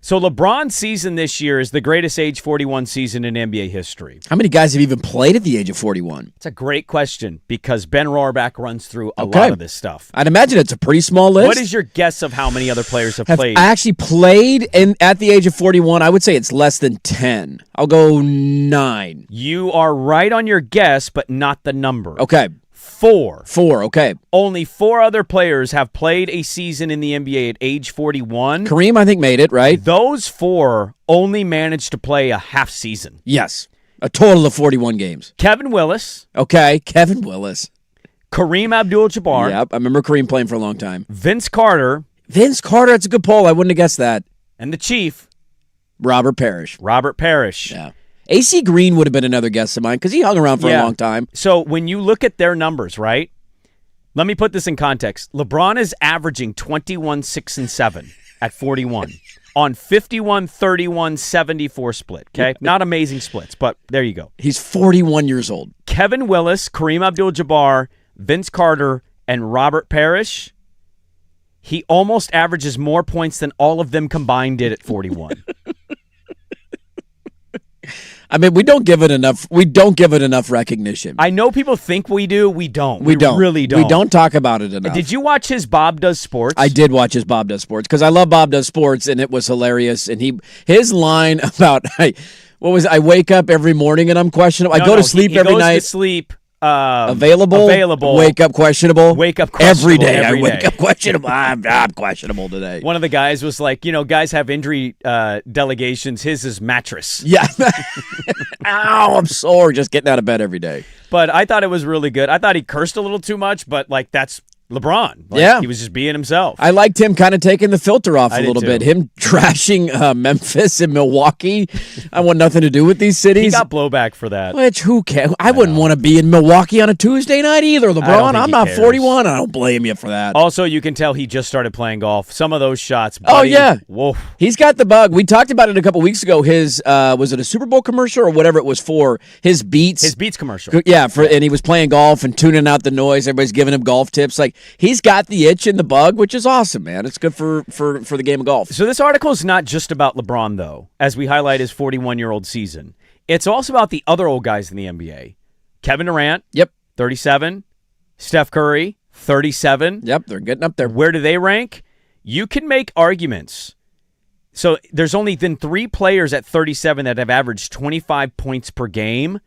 So LeBron's season this year is the greatest age 41 season in NBA history. How many guys have even played at the age of 41? It's a great question because Ben Rohrbach runs through a lot of this stuff. I'd imagine it's a pretty small list. What is your guess of how many other players have played? I actually played at the age of 41. I would say it's less than 10. I'll go 9. You are right on your guess, but not the number. Okay. 4. 4, okay. Only 4 other players have played a season in the NBA at age 41. Kareem, I think, made it, right? Those 4 only managed to play a half season. Yes. A total of 41 games. Kevin Willis. Okay, Kevin Willis. Kareem Abdul-Jabbar. Yep, I remember Kareem playing for a long time. Vince Carter. Vince Carter, that's a good poll. I wouldn't have guessed that. And the Chief. Robert Parrish. Robert Parrish. Yeah. AC Green would have been another guess of mine because he hung around for a long time. So when you look at their numbers, right? Let me put this in context. LeBron is averaging 21, 6, and 7 at 41 on 51, 31, 74 split. Okay? Not amazing splits, but there you go. He's 41 years old. Kevin Willis, Kareem Abdul-Jabbar, Vince Carter, and Robert Parrish. He almost averages more points than all of them combined did at 41. I mean, we don't give it enough. We don't give it enough recognition. I know people think we do. We don't. We don't. Really don't. We don't talk about it enough. Did you watch his Bob Does Sports? I did watch his Bob Does Sports because I love Bob Does Sports, and it was hilarious. And his line about I wake up every morning and I'm questionable. I go to sleep every night. He goes to sleep. Available. Wake up questionable. Wake up questionable every day. Every I wake day. up questionable. I'm questionable today. One of the guys was like, guys have injury delegations. His is mattress. Yeah. Ow, I'm sore just getting out of bed every day. But I thought it was really good. I thought he cursed a little too much, but like that's LeBron. Yeah. He was just being himself. I liked him kind of taking the filter off I a did little too. bit. Him trashing Memphis and Milwaukee. I want nothing to do with these He cities. got blowback for that. Which, who cares? I wouldn't want to be in Milwaukee on a Tuesday night either, LeBron. think I'm he not cares. 41. I don't blame you for that. Also, you can tell he just started playing golf. Some of those shots, Oh, buddy, yeah. woof. He's got the bug. We talked about it a couple weeks ago. His, was it a Super Bowl commercial or whatever it was for? His Beats. His Beats commercial. Yeah, and he was playing golf and tuning out the noise. Everybody's giving him golf tips. Like, he's got the itch and the bug, which is awesome, man. It's good for the game of golf. So this article is not just about LeBron, though, as we highlight his 41-year-old season. It's also about the other old guys in the NBA. Kevin Durant, Yep. 37. Steph Curry, 37. Yep, they're getting up there. Where do they rank? You can make arguments. So there's only been 3 players at 37 that have averaged 25 points per game.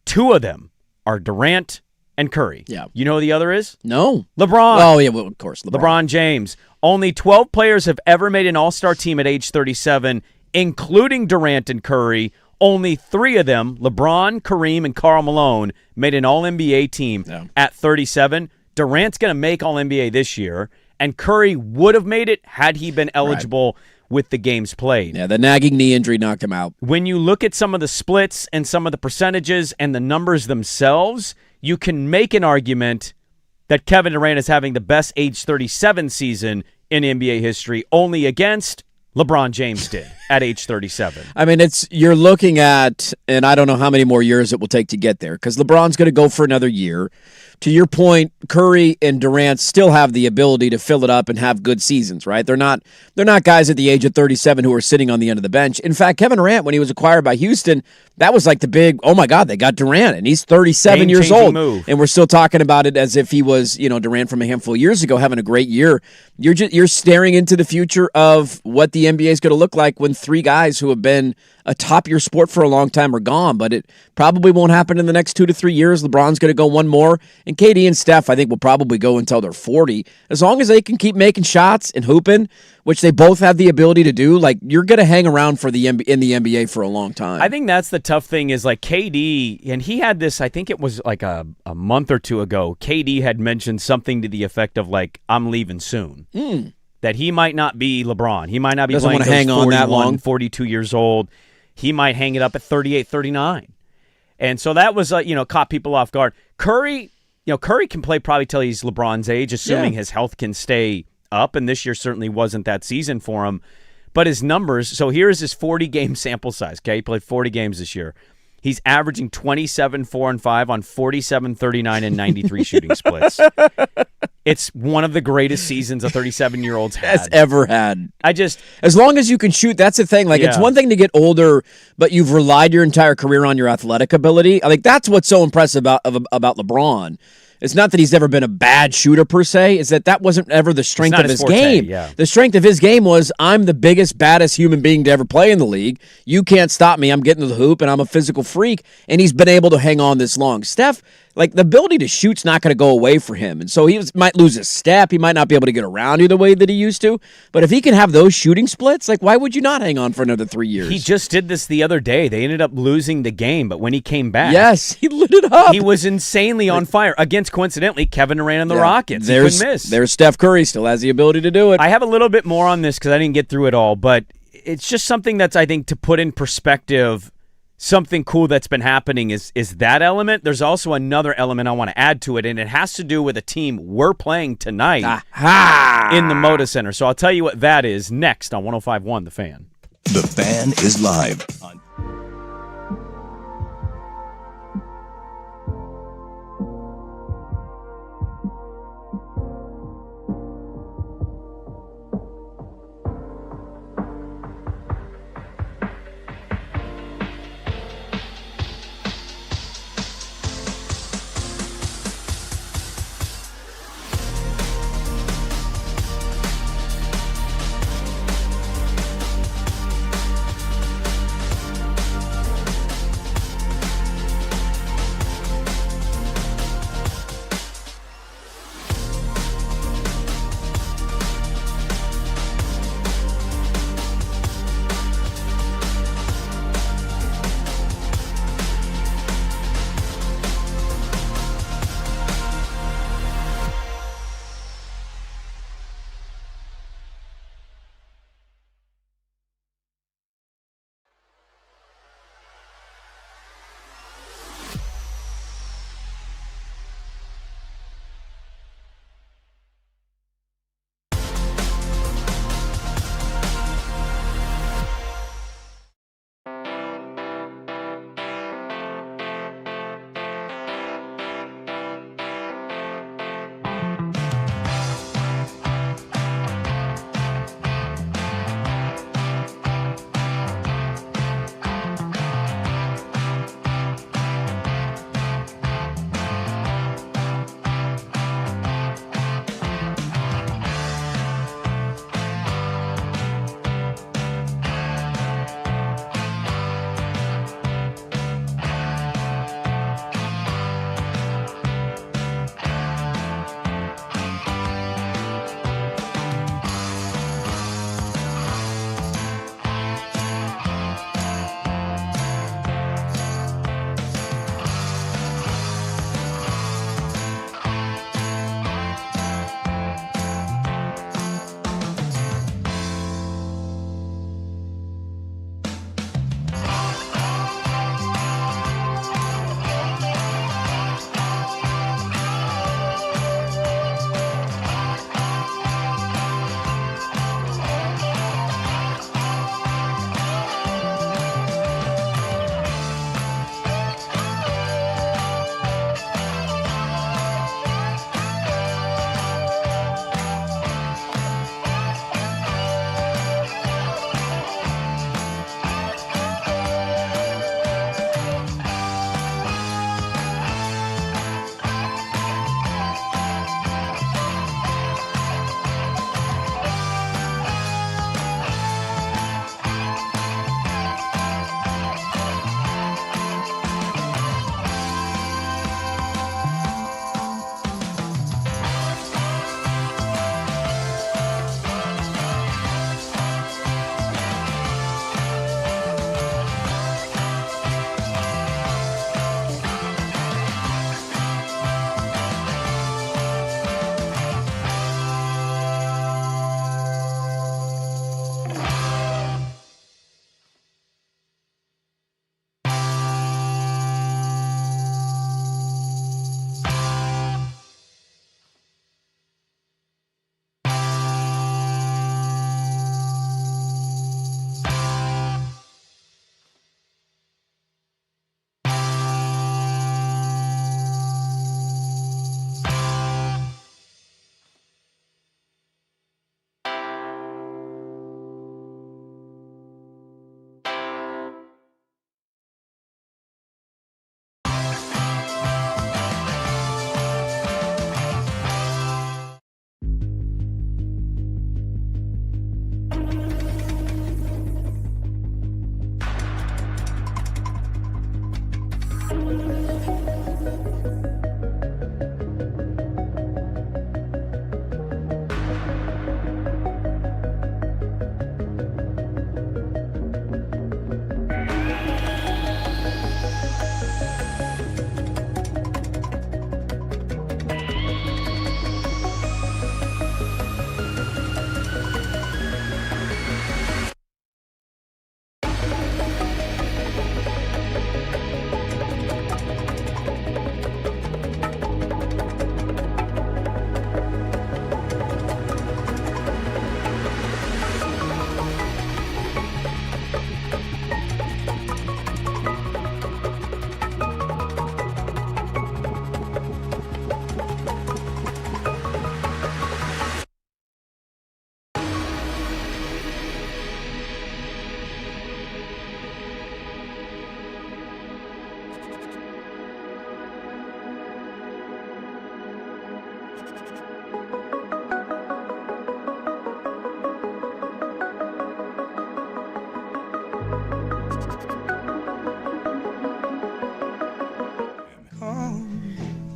2 of them are Durant and Curry. Yeah. You know who the other is? No. LeBron. Oh, yeah, well, of course. LeBron James. Only 12 players have ever made an all-star team at age 37, including Durant and Curry. Only 3 of them, LeBron, Kareem, and Karl Malone, made an all-NBA team at 37. Durant's going to make all-NBA this year, and Curry would have made it had he been eligible with the games played. Yeah, the nagging knee injury knocked him out. When you look at some of the splits and some of the percentages and the numbers themselves, you can make an argument that Kevin Durant is having the best age 37 season in NBA history, only against LeBron James did at age 37. I mean, you're looking at, and I don't know how many more years it will take to get there, because LeBron's going to go for another year. To your point, Curry and Durant still have the ability to fill it up and have good seasons, right? They're not guys at the age of 37 who are sitting on the end of the bench. In fact, Kevin Durant, when he was acquired by Houston, that was like the big, oh my God, they got Durant, and he's 37 years old. Move. And we're still talking about it as if he was, Durant from a handful of years ago having a great year. You're staring into the future of what the NBA is going to look like when 3 guys who have been atop your sport for a long time are gone, but it probably won't happen in the next 2 to 3 years. LeBron's going to go one more, and KD and Steph, I think, will probably go until they're 40. As long as they can keep making shots and hooping, which they both have the ability to do, like, you're going to hang around in the NBA for a long time. I think that's the tough thing is, like, KD, and he had this, I think it was like a month or 2 ago, KD had mentioned something to the effect of, like, I'm leaving soon. That he might not be LeBron. He might not be Doesn't playing want to hang on that long. 42 years old. He might hang it up at 38, 39. And so that was, caught people off guard. Curry can play probably till he's LeBron's age, assuming his health can stay up, and this year certainly wasn't that season for him. But his numbers, so here's his 40-game sample size, okay? He played 40 games this year. He's averaging 27, 4, and 5 on 47, 39, and 93 shooting splits. It's one of the greatest seasons a 37-year-old's had. Has ever had. As long as you can shoot, that's the thing. Like, it's one thing to get older, but you've relied your entire career on your athletic ability. Like, that's what's so impressive about LeBron. It's not that he's never been a bad shooter per se. It's that wasn't ever the strength of his forte, game. yeah. The strength of his game was, I'm the biggest, baddest human being to ever play in the league. You can't stop me. I'm getting to the hoop, and I'm a physical freak. And he's been able to hang on this long. Steph, like, the ability to shoot's not going to go away for him. And so he might lose his step. He might not be able to get around you the way that he used to. But if he can have those shooting splits, like, why would you not hang on for another 3 years? He just did this the other day. They ended up losing the game, but when he came back, yes, he lit it up. he was insanely on fire against, coincidentally, Kevin Durant and the Rockets. He couldn't miss. There's Steph Curry, still has the ability to do it. I have a little bit more on this because I didn't get through it all, but it's just something that's, I think, to put in perspective, something cool that's been happening is that element. There's also another element I want to add to it, and it has to do with a team we're playing tonight in the Moda Center. So I'll tell you what that is next on 105.1 The Fan. The Fan is live on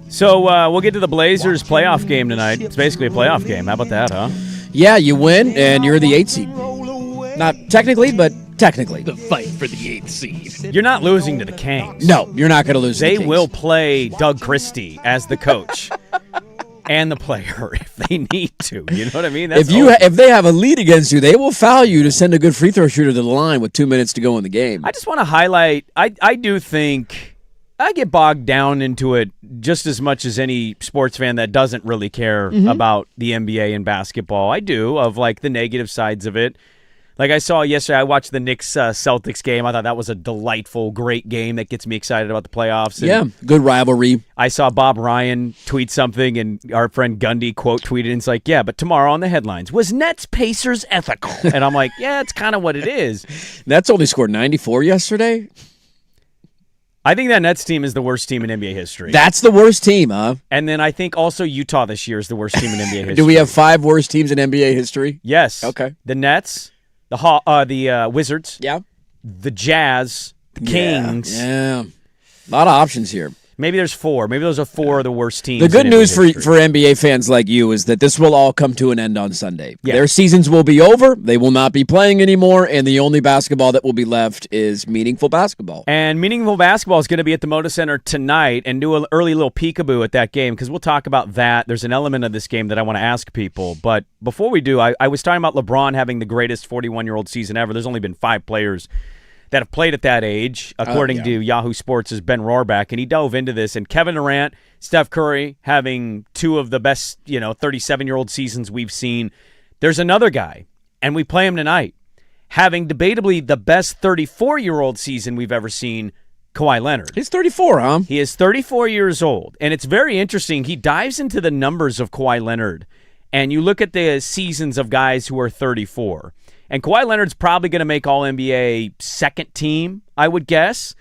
So we'll get to the Blazers playoff game tonight. It's basically a playoff game. How about that, huh? Yeah, you win, and you're the 8th seed. Not technically, but technically. The fight for the 8th seed. You're not losing to the Kings. No, you're not going to lose to the They Kings. will play Doug Christie as the coach and the player if they need to. You know what I mean? That's If they have a lead against you, they will foul you to send a good free throw shooter to the line with 2 minutes to go in the game. I just want to highlight, I do think I get bogged down into it just as much as any sports fan that doesn't really care about the NBA and basketball. I do, of like the negative sides of it. Like I saw yesterday, I watched the Knicks-Celtics game. I thought that was a delightful, great game that gets me excited about the playoffs. And yeah, good rivalry. I saw Bob Ryan tweet something, and our friend Gundy quote tweeted, and it's like, yeah, but tomorrow on the headlines, was Nets-Pacers ethical? And I'm like, yeah, it's kind of what it is. Nets only scored 94 yesterday. I think that Nets team is the worst team in NBA history. That's the worst team, huh? And then I think also Utah this year is the worst team in NBA history. Do we have 5 worst teams in NBA history? Yes. Okay. The Nets, the Wizards, Yeah. the Jazz, the Kings. Yeah. A lot of options here. Maybe there's 4. Maybe those are 4 of the worst teams. The good in news NBA for history. NBA fans like you is that this will all come to an end on Sunday. Yeah. Their seasons will be over. They will not be playing anymore, and the only basketball that will be left is meaningful basketball. And meaningful basketball is going to be at the Moda Center tonight, and do an early little peekaboo at that game because we'll talk about that. There's an element of this game that I want to ask people. But before we do, I was talking about LeBron having the greatest 41-year-old season ever. There's only been 5 players that have played at that age, according to Yahoo Sports' Ben Rohrback, and he dove into this. And Kevin Durant, Steph Curry having 2 of the best, 37-year-old seasons we've seen. There's another guy, and we play him tonight, having debatably the best 34-year-old season we've ever seen, Kawhi Leonard. He's 34, huh? He is 34 years old, and it's very interesting. He dives into the numbers of Kawhi Leonard, and you look at the seasons of guys who are 34. And Kawhi Leonard's probably going to make All-NBA second team, I would guess.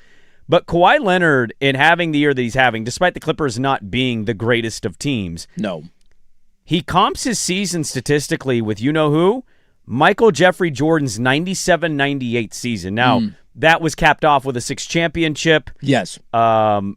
But Kawhi Leonard, in having the year that he's having, despite the Clippers not being the greatest of teams, No. he comps his season statistically with you-know-who? Michael Jeffrey Jordan's 97-98 season. Now, that was capped off with a 6th championship. Yes.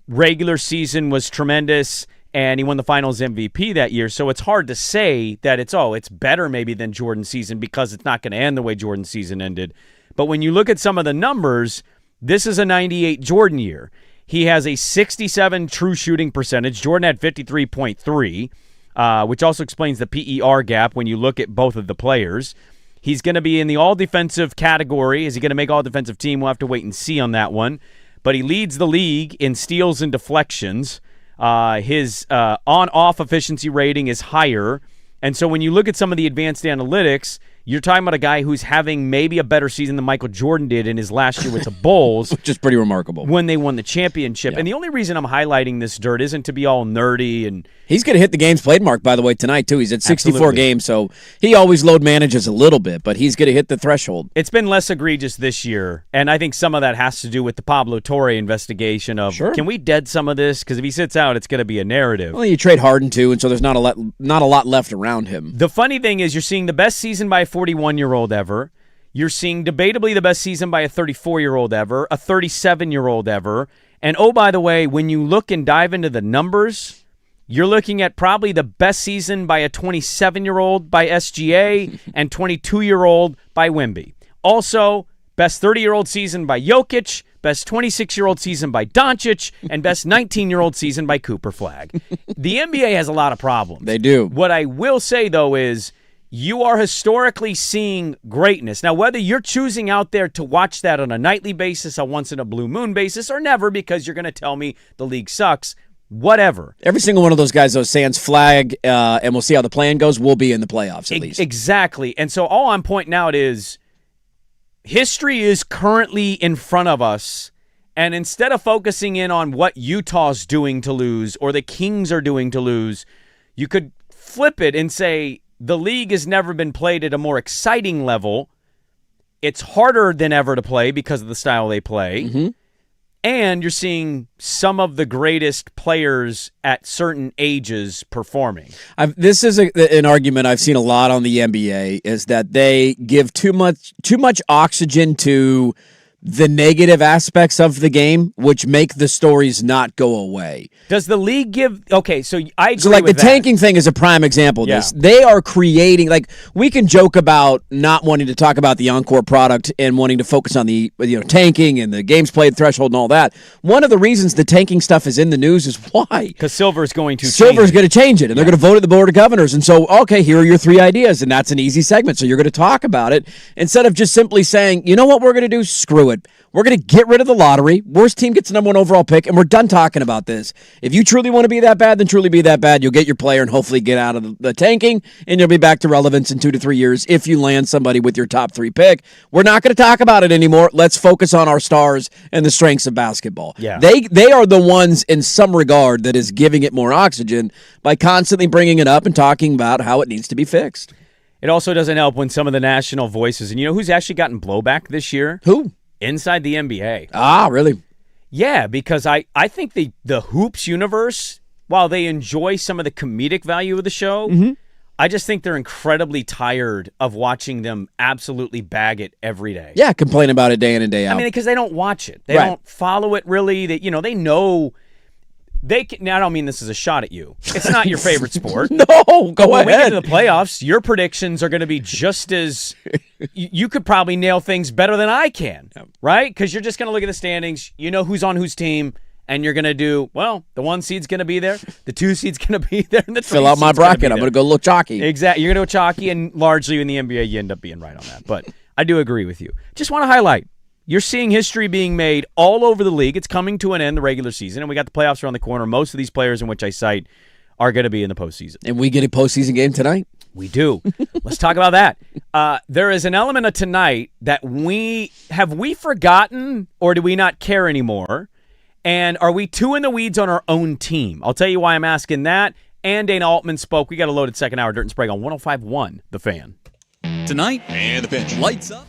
Regular season was tremendous, and he won the Finals MVP that year. So it's hard to say that it's better maybe than Jordan's season because it's not going to end the way Jordan's season ended. But when you look at some of the numbers, this is a 98 Jordan year. He has a 67 true shooting percentage. Jordan had 53.3, which also explains the PER gap when you look at both of the players. He's going to be in the all-defensive category. Is he going to make all-defensive team? We'll have to wait and see on that one. But he leads the league in steals and deflections. His on-off efficiency rating is higher. And so when you look at some of the advanced analytics, you're talking about a guy who's having maybe a better season than Michael Jordan did in his last year with the Bulls. Which is pretty remarkable. When they won the championship. Yeah. And the only reason I'm highlighting this dirt isn't to be all nerdy and He's going to hit the games played mark, by the way, tonight, too. He's at 64 Absolutely. games, so he always load manages a little bit, but he's going to hit the threshold. it's been less egregious this year. And I think some of that has to do with the Pablo Torre investigation of, Sure. can we dead some of this? Because if he sits out, it's going to be a narrative. Well, you trade Harden, too, and so there's not a lot left around him. The funny thing is you're seeing the best season by a 41-year-old ever. You're seeing debatably the best season by a 34-year-old ever, a 37-year-old ever. And oh, by the way, when you look and dive into the numbers, you're looking at probably the best season by a 27-year-old by SGA and 22-year-old by Wemby. Also, best 30-year-old season by Jokic, best 26-year-old season by Doncic, and best 19-year-old season by Cooper Flag. The NBA has a lot of problems. They do. What I will say, though, is you are historically seeing greatness. Now, whether you're choosing out there to watch that on a nightly basis, a once-in-a-blue-moon basis, or never because you're going to tell me the league sucks, whatever. Every single one of those guys, though, sans Flag, and we'll see how the plan goes, will be in the playoffs at least. Exactly. And so all I'm pointing out is history is currently in front of us, and instead of focusing in on what Utah's doing to lose or the Kings are doing to lose, you could flip it and say the league has never been played at a more exciting level. It's harder than ever to play because of the style they play. and you're seeing some of the greatest players at certain ages performing. This is an argument I've seen a lot on the NBA, is that they give too much oxygen to the negative aspects of the game, which make the stories not go away. Does the league give... Okay, so I agree So, like, with the that. tanking thing is a prime example of this. Yeah. They are creating... Like, we can joke about not wanting to talk about the Encore product and wanting to focus on the tanking and the games played threshold and all that. One of the reasons the tanking stuff is in the news is why? Because Silver's going to Silver's change it. going to change it, and they're going to vote at the Board of Governors. And so, okay, here are your 3 ideas, and that's an easy segment. So you're going to talk about it instead of just simply saying, you know what we're going to do? Screw it. We're going to get rid of the lottery. Worst team gets the number 1 overall pick, and we're done talking about this. If you truly want to be that bad, then truly be that bad. You'll get your player and hopefully get out of the tanking, and you'll be back to relevance in 2 to 3 years if you land somebody with your top 3 pick. We're not going to talk about it anymore. Let's focus on our stars and the strengths of basketball. Yeah. They are the ones in some regard that is giving it more oxygen by constantly bringing it up and talking about how it needs to be fixed. It also doesn't help when some of the national voices, and you know who's actually gotten blowback this year? Who? Inside the NBA. Ah, really? Yeah, because I think the Hoops universe, while they enjoy some of the comedic value of the show, I just think they're incredibly tired of watching them absolutely bag it every day. Yeah, complain about it day in and day out. I mean, because they don't watch it. They Right. don't follow it really. They know they can. Now, I don't mean this as a shot at you. It's not your favorite sport. No, go When we get ahead. to the playoffs, your predictions are going to be just as you could probably nail things better than I can, right? Because you're just going to look at the standings, you know who's on whose team, and you're going to do, well, the 1 seed's going to be there, the 2 seed's going to be there, and the 3 Fill out my seed's gonna be bracket. I'm there. going to go look chalky. Exactly. You're going to go chalky, and largely in the NBA, you end up being right on that. But I do agree with you. Just want to highlight, you're seeing history being made all over the league. It's coming to an end, the regular season, and we got the playoffs around the corner. Most of these players in which I cite are going to be in the postseason. And we get a postseason game tonight? We do. Let's talk about that. There is an element of tonight that we forgotten, or do we not care anymore? And are we too in the weeds on our own team? I'll tell you why I'm asking that. And Dana Altman spoke. We got a loaded second hour Dirt and Sprague on 105.1 The Fan. Tonight, And the pitch. lights up.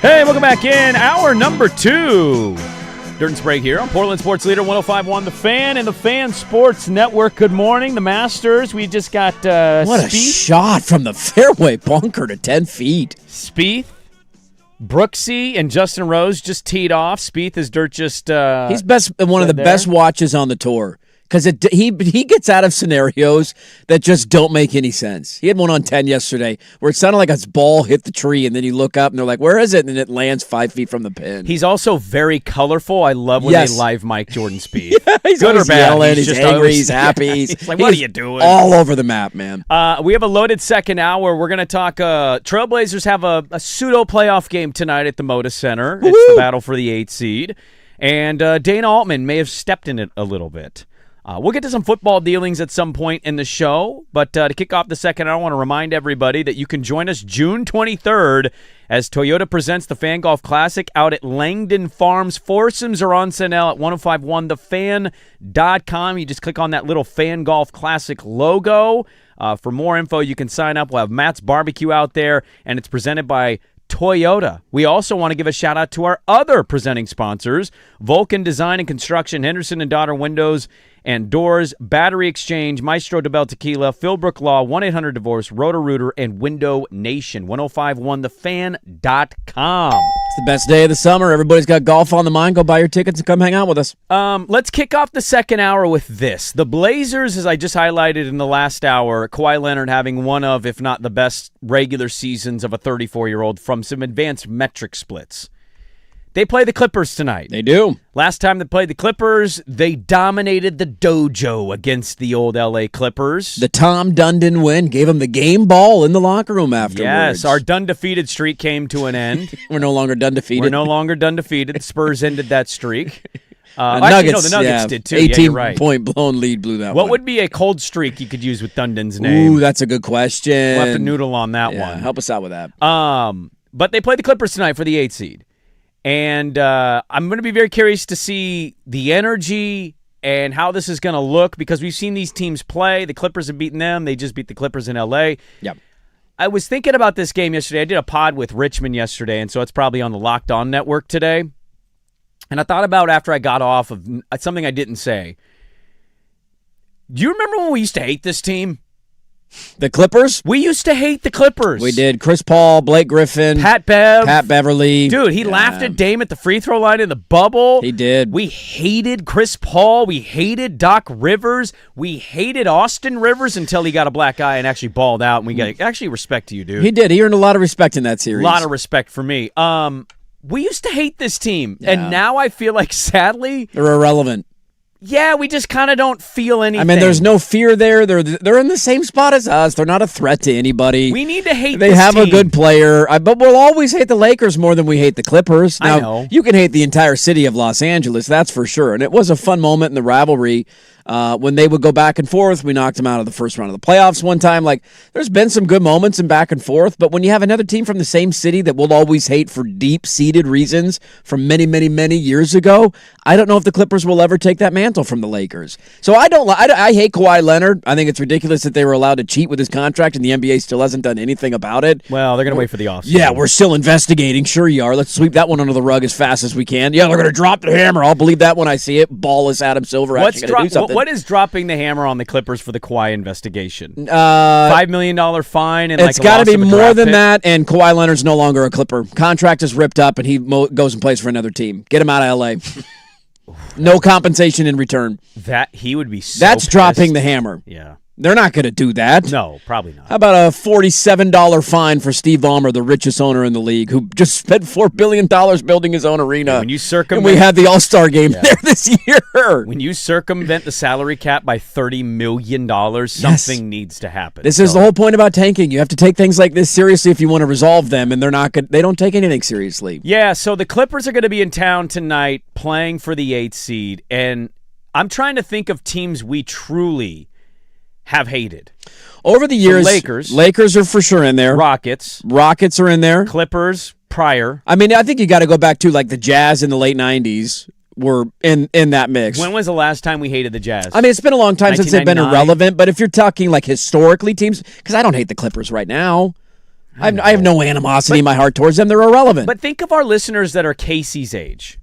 Hey, welcome back in. Hour number 2. Dirt and Sprague here on Portland Sports Leader 105.1 The Fan and the Fan Sports Network. Good morning. The Masters. We just got What a shot from the fairway bunker to 10 feet. Spieth, Brooksy, and Justin Rose just teed off. Spieth is Dirt just... He's one of the best watches on the tour. Because he gets out of scenarios that just don't make any sense. He had one on 10 yesterday where it sounded like his ball hit the tree, and then you look up and they're like, "Where is it?" And it lands 5 feet from the pin. He's also very colorful. I love when they live mic Jordan Spieth. Yeah, he's good or bad. Yelling, he's angry, he's happy. He's like, "What are you doing?" All over the map, man. We have a loaded second hour. We're going to talk. Trailblazers have a pseudo playoff game tonight at the Moda Center. Woo-hoo! It's the battle for the 8th seed, and Dana Altman may have stepped in it a little bit. We'll get to some football dealings at some point in the show, but to kick off the second hour, I want to remind everybody that you can join us June 23rd as Toyota presents the Fan Golf Classic out at Langdon Farms. Foursomes are on sale at 1051thefan.com. You just click on that little Fan Golf Classic logo. For more info, you can sign up. We'll have Matt's Barbecue out there, and it's presented by Toyota. We also want to give a shout out to our other presenting sponsors, Vulcan Design and Construction, Henderson and Daughter Windows and Doors, Battery Exchange, Maestro de Bell Tequila, Philbrook Law, 1-800-DIVORCE, Roto-Rooter, and Window Nation. 1051thefan.com. It's the best day of the summer. Everybody's got golf on the mind. Go buy your tickets and come hang out with us. Let's kick off the second hour with this. The Blazers, as I just highlighted in the last hour, Kawhi Leonard having one of, if not the best regular seasons of a 34-year-old from some advanced metric splits. They play the Clippers tonight. They do. Last time they played the Clippers, they dominated the dojo against the old L.A. Clippers. The Tom Dundon win gave him the game ball in the locker room afterwards. Yes, our done defeated streak came to an end. We're no longer done defeated. We're no longer done defeated. The Spurs ended that streak. The Nuggets did too. 18-point blown lead blew that one. What would be a cold streak you could use with Dundon's name? Ooh, that's a good question. We'll have to noodle on that one. Help us out with that. But they play the Clippers tonight for the 8th seed. And I'm going to be very curious to see the energy and how this is going to look because we've seen these teams play. The Clippers have beaten them. They just beat the Clippers in L.A. Yep. I was thinking about this game yesterday. I did a pod with Richmond yesterday, and so it's probably on the Locked On Network today. And I thought about after I got off of something I didn't say. Do you remember when we used to hate this team? The Clippers? We used to hate the Clippers. We did. Chris Paul, Blake Griffin, Pat Beverly. Dude, he laughed at Dame at the free throw line in the bubble. He did. We hated Chris Paul. We hated Doc Rivers. We hated Austin Rivers until he got a black eye and actually balled out. And we got actually respect to you, dude. He did. He earned a lot of respect in that series. A lot of respect for me. We used to hate this team, and now I feel like, sadly, they're irrelevant. Yeah, we just kind of don't feel anything. I mean, there's no fear there. They're in the same spot as us. They're not a threat to anybody. We need to hate They this have team. a good player, but we'll always hate the Lakers more than we hate the Clippers. Now, I know. You can hate the entire city of Los Angeles, that's for sure. And it was a fun moment in the rivalry when they would go back and forth. We knocked them out of the first round of the playoffs one time. Like, there's been some good moments in back and forth, but when you have another team from the same city that we'll always hate for deep-seated reasons from many, many, many years ago, I don't know if the Clippers will ever take that mantle from the Lakers. So I hate Kawhi Leonard. I think it's ridiculous that they were allowed to cheat with his contract and the NBA still hasn't done anything about it. Well, they're going to wait for the offseason. Yeah, we're still investigating. Sure you are. Let's sweep that one under the rug as fast as we can. Yeah, they're going to drop the hammer. I'll believe that when I see it. Ballless Adam Silver actually going to do something. What is dropping the hammer on the Clippers for the Kawhi investigation? $5 million fine and it's got to be more than that, and Kawhi Leonard's no longer a Clipper. Contract is ripped up, and he goes and plays for another team. Get him out of L.A. No compensation in return. That he would be so That's pissed. Dropping the hammer. Yeah. They're not going to do that. No, probably not. How about a $47 fine for Steve Ballmer, the richest owner in the league, who just spent $4 billion building his own arena? When you circumvent, and we had the All-Star game there this year. When you circumvent the salary cap by $30 million, something needs to happen. This is the whole point about tanking. You have to take things like this seriously if you want to resolve them, and they're not good. They don't take anything seriously. Yeah, so the Clippers are going to be in town tonight playing for the 8th seed, and I'm trying to think of teams we truly have hated. Over the years, Lakers are for sure in there. Rockets are in there. Clippers prior. I mean, I think you got to go back to like the Jazz in the late 90s were in that mix. When was the last time we hated the Jazz? I mean, it's been a long time since they've been irrelevant, but if you're talking like historically teams, because I don't hate the Clippers right now. I have no animosity in my heart towards them. They're irrelevant. But think of our listeners that are Casey's age.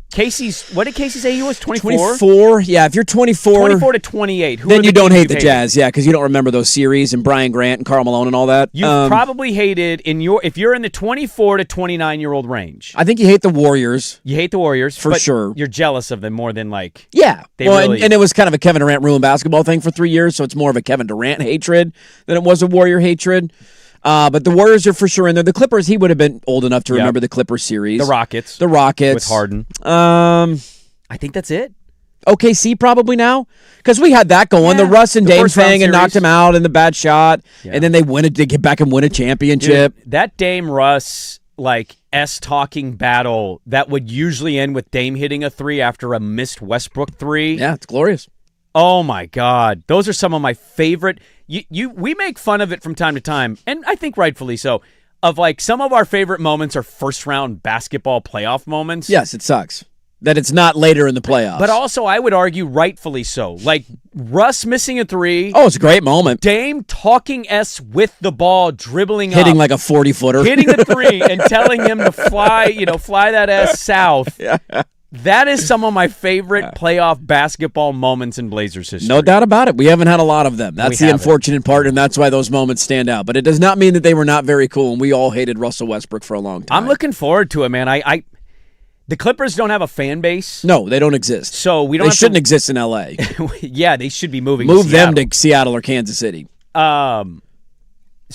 What did Casey say he was, 24? 24, yeah, if you're 24... 24 to 28. Then you don't hate the Jazz, yeah, because you don't remember those series and Brian Grant and Karl Malone and all that. You've probably hated, if you're in the 24 to 29-year-old range. I think you hate the Warriors. You hate the Warriors. For sure. You're jealous of them more than, Yeah. And it was kind of a Kevin Durant ruined basketball thing for 3 years, so it's more of a Kevin Durant hatred than it was a Warrior hatred. But the Warriors are for sure in there. The Clippers, he would have been old enough to remember the Clippers series. The Rockets. With Harden. I think that's it. OKC probably now, because we had that going. The Russ and Dame thing and knocked him out in the bad shot, and then they get back and win a championship. Dude, that Dame Russ talking battle that would usually end with Dame hitting a 3 after a missed Westbrook 3. Yeah, it's glorious. Oh my God, those are some of my favorite. We make fun of it from time to time, and I think rightfully so. Of some of our favorite moments are first round basketball playoff moments. Yes, it sucks that it's not later in the playoffs. But also, I would argue rightfully so. Russ missing a 3. Oh, it's a great moment. Dame talking with the ball, dribbling hitting up, like a 40-footer, hitting a 3, and telling him to fly that ass south. Yeah. That is some of my favorite playoff basketball moments in Blazers history. No doubt about it. We haven't had a lot of them. That's the unfortunate part, and that's why those moments stand out. But it does not mean that they were not very cool, and we all hated Russell Westbrook for a long time. I'm looking forward to it, man. The Clippers don't have a fan base. No, they don't exist. So we don't. They shouldn't exist in L.A. Yeah, they should be moving. Move them to Seattle or Kansas City. So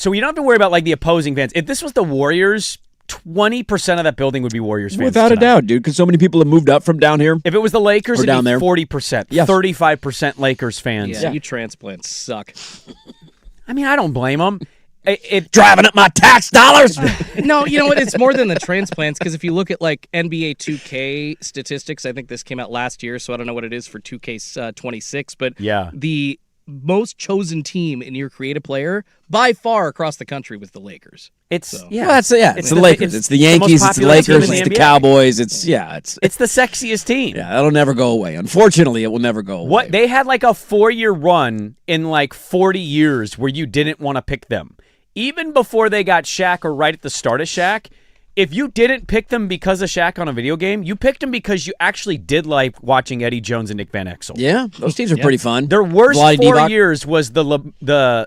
you don't have to worry about the opposing fans. If this was the Warriors, 20% of that building would be Warriors fans. Without a doubt, dude, because so many people have moved up from down here. If it was the Lakers, it'd down be there. 40%. Yes. 35% Lakers fans. Yeah, you transplants suck. I mean, I don't blame them. Driving up my tax dollars. No, you know what? It's more than the transplants, because if you look at NBA 2K statistics, I think this came out last year, so I don't know what it is for 2K26, but the most chosen team in your creative player by far across the country was the Lakers. It's the Lakers. It's the Yankees. It's the Lakers. It's the Cowboys. It's the sexiest team. Yeah, that'll never go away. Unfortunately, it will never go away. What they had a 4-year run in 40 years where you didn't want to pick them. Even before they got Shaq or right at the start of Shaq, if you didn't pick them because of Shaq on a video game, you picked them because you actually did like watching Eddie Jones and Nick Van Exel. Yeah, those teams are pretty fun. Their worst 4 years was what's the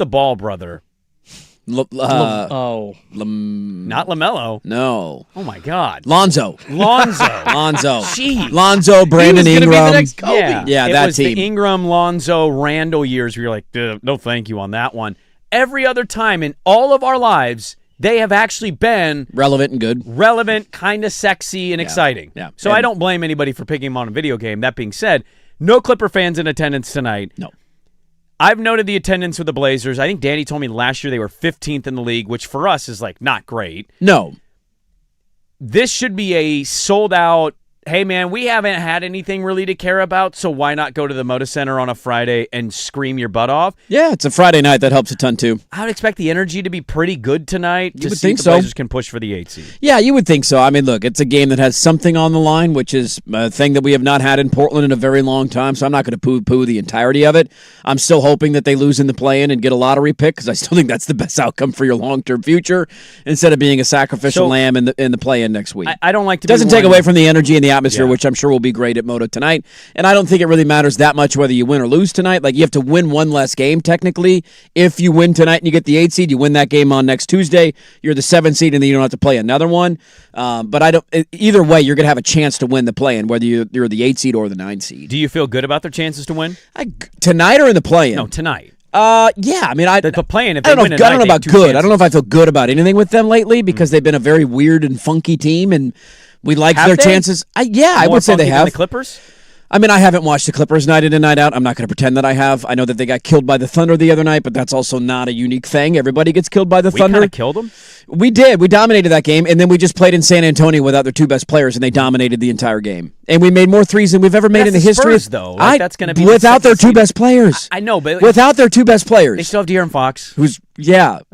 Ball brother? Not LaMelo. No. Oh my God. Lonzo. Jeez. Lonzo, Brandon Ingram. Be the next Kobe. Yeah, that team. The Ingram, Lonzo, Randall years where you're like, no thank you on that one. Every other time in all of our lives, they have actually been relevant and good. Relevant, kind of sexy and exciting. Yeah. So I don't blame anybody for picking them on a video game. That being said, no Clipper fans in attendance tonight. No. I've noted the attendance with the Blazers. I think Danny told me last year they were 15th in the league, which for us is not great. No. This should be a sold-out, hey, man, we haven't had anything really to care about, so why not go to the Moda Center on a Friday and scream your butt off? Yeah, it's a Friday night. That helps a ton, too. I would expect the energy to be pretty good tonight to see if the Blazers can push for the 8 seed. Yeah, you would think so. I mean, look, it's a game that has something on the line, which is a thing that we have not had in Portland in a very long time, so I'm not going to poo-poo the entirety of it. I'm still hoping that they lose in the play-in and get a lottery pick, because I still think that's the best outcome for your long-term future, instead of being a sacrificial lamb in the play-in next week. I don't like to doesn't take away from the energy and the atmosphere, which I'm sure will be great at Moda tonight. And I don't think it really matters that much whether you win or lose tonight. You have to win one less game, technically. If you win tonight and you get the 8 seed, you win that game on next Tuesday. You're the 7 seed, and then you don't have to play another one. But either way, you're going to have a chance to win the play-in, whether you're the 8 seed or the 9 seed. Do you feel good about their chances to win? Tonight or in the play-in? No, tonight. Yeah, I mean, the play-in, if I they don't win know, tonight, I don't know about good. Chances. I don't know if I feel good about anything with them lately, because they've been a very weird and funky team, and we like their chances. I would say they have. The Clippers? I mean, I haven't watched the Clippers night in and night out. I'm not going to pretend that I have. I know that they got killed by the Thunder the other night, but that's also not a unique thing. Everybody gets killed by the Thunder. We kind of killed them? We did. We dominated that game, and then we just played in San Antonio without their 2 best players, and they dominated the entire game. And we made more threes than we've ever made in the history. Spurs, though. That's going to be without their 2 best players. I know, but without their 2 best players. They still have De'Aaron Fox. Who's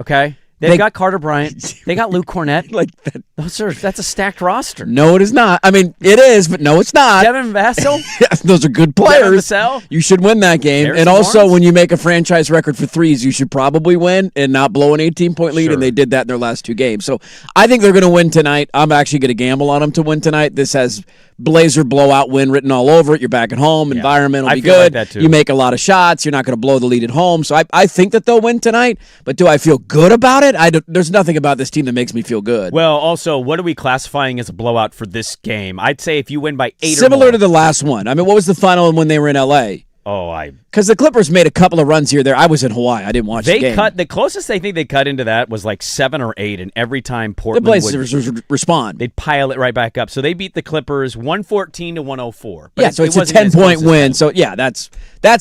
okay. They've got Carter Bryant. They got Luke Cornett. Like that. That's a stacked roster. No, it is not. I mean, it is, but no, it's not. Devin Vassell. Those are good players. Devin Vassell. You should win that game. Harrison And also, Barnes. when you make a franchise record for threes, you should probably win and not blow an 18-point lead, Sure. and they did that in their last 2 games. So I think they're going to win tonight. I'm actually going to gamble on them to win tonight. This has Blazer blowout win written all over it. You're back at home. Yeah. Environment will I be feel like good. that too. You make a lot of shots. You're not going to blow the lead at home. So I think that they'll win tonight. But do I feel good about it? There's nothing about this team that makes me feel good. Well, also, what are we classifying as a blowout for this game? I'd say if you win by 8 Similar or more. to the last one. I mean, what was the final when they were in L.A.? Because the Clippers made a couple of runs here there. I was in Hawaii. I didn't watch the game. The closest they think they cut into that was like 7 or 8, and every time The Portland Blazers respond. they'd pile it right back up. So they beat the Clippers 114 to 104. But Yeah, so it's a wasn't as 10-point close as win. that. So, yeah, that's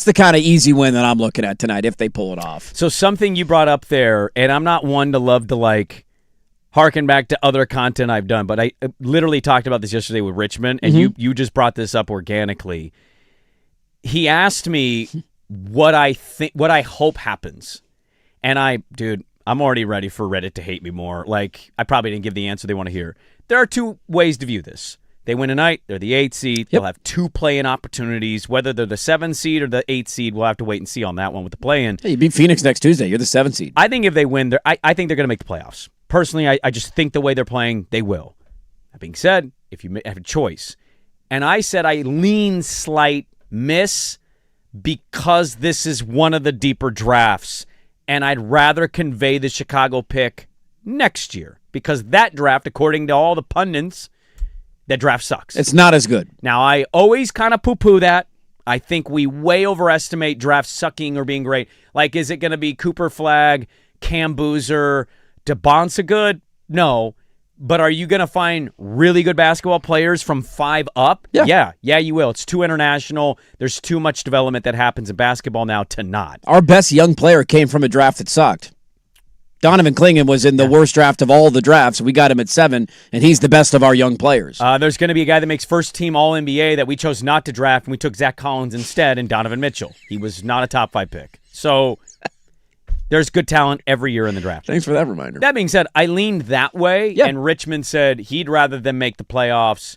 the kind of easy win that I'm looking at tonight if they pull it off. So something you brought up there, and I'm not one to love to like harken back to other content I've done, but I literally talked about this yesterday with Richmond, and you just brought this up organically. He asked me what I hope happens, and I'm already ready for Reddit to hate me more. Like, I probably didn't give the answer they want to hear. There are 2 ways to view this. They win tonight, they're the 8th seed. They'll have 2 play-in opportunities. Whether they're the 7th seed or the 8th seed, we'll have to wait and see on that one with the play-in. Hey, you beat Phoenix next Tuesday. You're the 7th seed. I think if they win, I think they're going to make the playoffs. Personally, I just think the way they're playing, they will. That being said, if you have a choice, and I said I lean slight miss because this is one of the deeper drafts, and I'd rather convey the Chicago pick next year because that draft, according to all the pundits, that draft sucks. It's not as good. Now, I always kind of poo-poo that. I think we way overestimate drafts sucking or being great. Like, is it going to be Cooper Flagg, Cam Boozer, DeBonsa good? No. But are you going to find really good basketball players from 5 up? Yeah. Yeah, you will. It's too international. There's too much development that happens in basketball now to not. Our best young player came from a draft that sucked. Donovan Clingan was in the worst draft of all the drafts. We got him at 7, and he's the best of our young players. There's going to be a guy that makes first-team All-NBA that we chose not to draft, and we took Zach Collins instead and Donovan Mitchell. He was not a top 5 pick. So there's good talent every year in the draft. Thanks for that reminder. That being said, I leaned that way, and Richmond said he'd rather them make the playoffs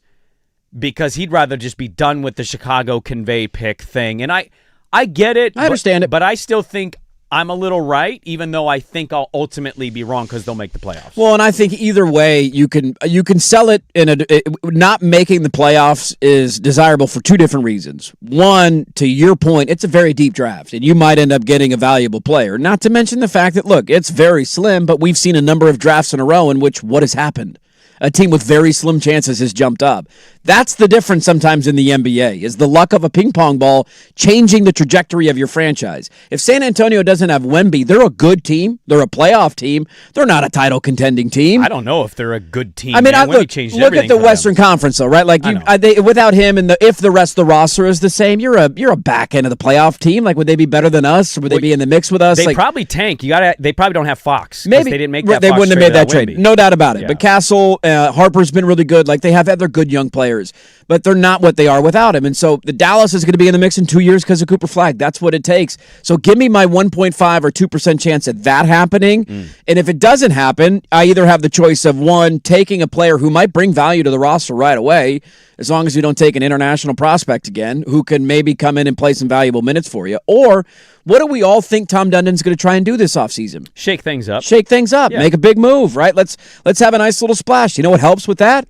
because he'd rather just be done with the Chicago convey pick thing. And I get it. I understand it. But I still think I'm a little right, even though I think I'll ultimately be wrong because they'll make the playoffs. Well, and I think either way, you can sell it not making the playoffs is desirable for 2 different reasons. One, to your point, it's a very deep draft, and you might end up getting a valuable player. Not to mention the fact that, look, it's very slim, but we've seen a number of drafts in a row in which what has happened? A team with very slim chances has jumped up. That's the difference sometimes in the NBA, is the luck of a ping pong ball changing the trajectory of your franchise. If San Antonio doesn't have Wemby, they're a good team. They're a playoff team. They're not a title contending team. I don't know if they're a good team. I mean, man. look at the Western Conference, though, right? Like, without him, and if the rest of the roster is the same, you're a back end of the playoff team. Like, would they be better than us? Or would they be in the mix with us? They probably tank. They probably don't have Fox. Maybe they didn't make that. They Fox wouldn't have made that without trade. Wemby. No doubt about it. Yeah. But Castle, Harper's been really good. Like, they have other good young players, but they're not what they are without him. And so the Dallas is going to be in the mix in 2 years because of Cooper Flagg. That's what it takes. So give me my 1.5 or 2% chance at that happening. And if it doesn't happen, I either have the choice of, one, taking a player who might bring value to the roster right away, as long as we don't take an international prospect again, who can maybe come in and play some valuable minutes for you. Or what do we all think Tom Dundon's going to try and do this offseason? Shake things up. Yeah. Make a big move, right? Let's have a nice little splash. You know what helps with that?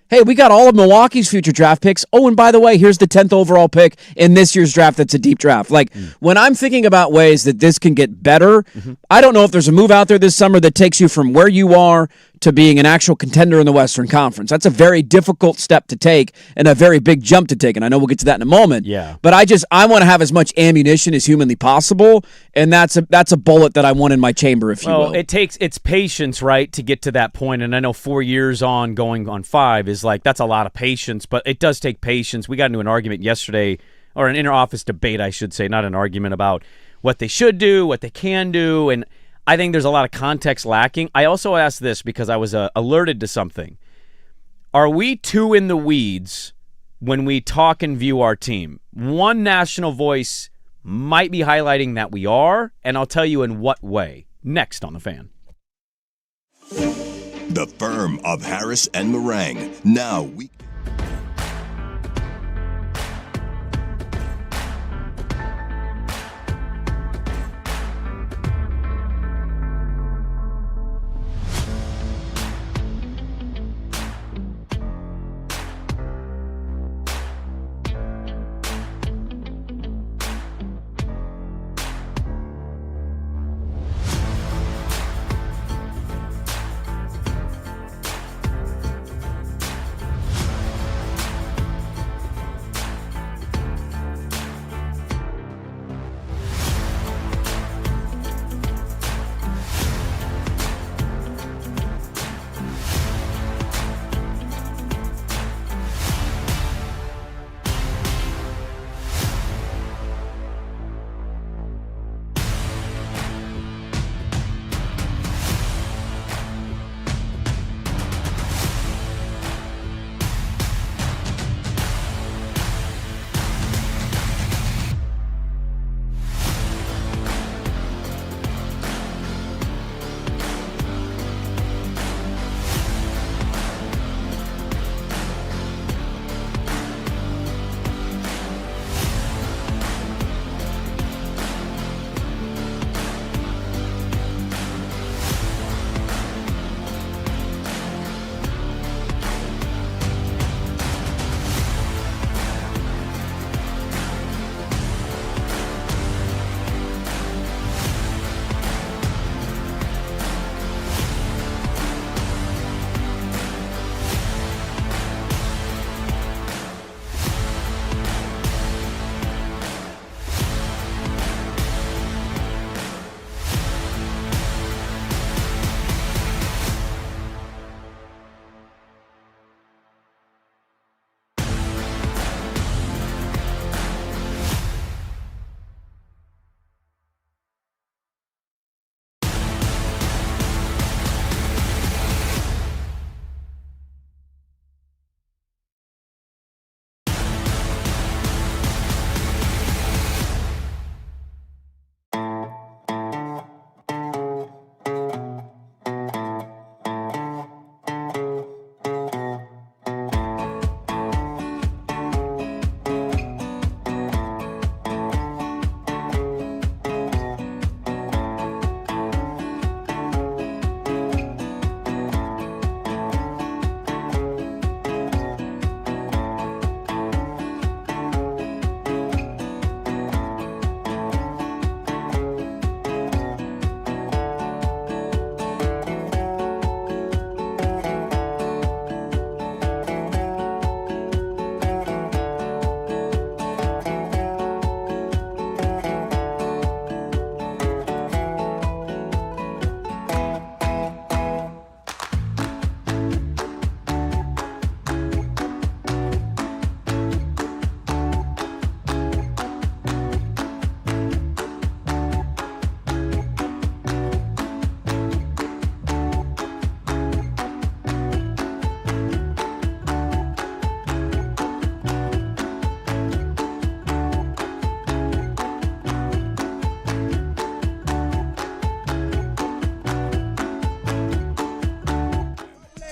Hey, we got all of Milwaukee's future draft picks. Oh, and by the way, here's the 10th overall pick in this year's draft that's a deep draft. Like, when I'm thinking about ways that this can get better, I don't know if there's a move out there this summer that takes you from where you are to being an actual contender in the Western Conference. That's a very difficult step to take and a very big jump to take, and I know we'll get to that in a moment. Yeah. But I want to have as much ammunition as humanly possible, and that's a bullet that I want in my chamber, if you will. It's patience, right, to get to that point, and I know 4 years on, going on 5 is like, that's a lot of patience, but it does take patience. We got into an argument yesterday, or an inter-office debate, I should say, not an argument about what they should do, what they can do, and I think there's a lot of context lacking. I also asked this because I was alerted to something. Are we too in the weeds when we talk and view our team? One national voice might be highlighting that we are, and I'll tell you in what way. Next on The Fan. The firm of Harris and Meringue. Now we.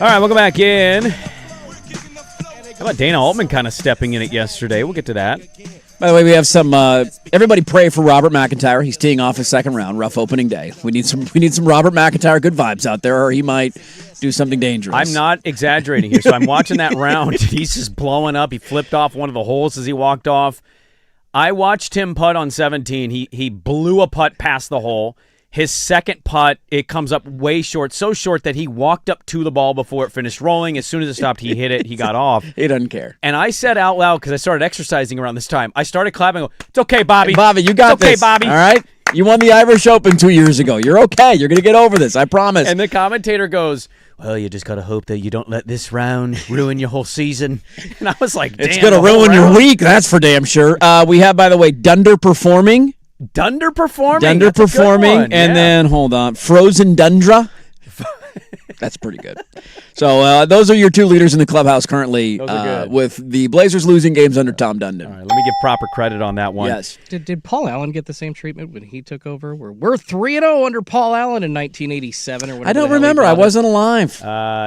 All right, welcome back in. How about Dana Altman kind of stepping in it yesterday? We'll get to that. By the way, we have some. Everybody pray for Robert McIntyre. He's teeing off his second round. Rough opening day. We need some Robert McIntyre good vibes out there, or he might do something dangerous. I'm not exaggerating here. So I'm watching that round. He's just blowing up. He flipped off one of the holes as he walked off. I watched him putt on 17. He blew a putt past the hole. His second putt, it comes up way short, so short that he walked up to the ball before it finished rolling. As soon as it stopped, he hit it. He got off. He doesn't care. And I said out loud, because I started exercising around this time, I started clapping. It's okay, Bobby. Hey, Bobby, you got this. It's okay, Bobby. All right? You won the Irish Open 2 years ago. You're okay. You're going to get over this. I promise. And the commentator goes, well, you just got to hope that you don't let this round ruin your whole season. And I was like, damn. It's going to ruin your week. That's for damn sure. We have, by the way, Dunder performing. Dunder performing? And then, hold on, Frozen Dundra. That's pretty good. So those are your two leaders in the clubhouse currently Those are good. with the Blazers losing games under Tom Dundon. All right, let me give proper credit on that one. Yes. Did Paul Allen get the same treatment when he took over? We're 3-0 under Paul Allen in 1987 or whatever. I don't remember. I wasn't alive.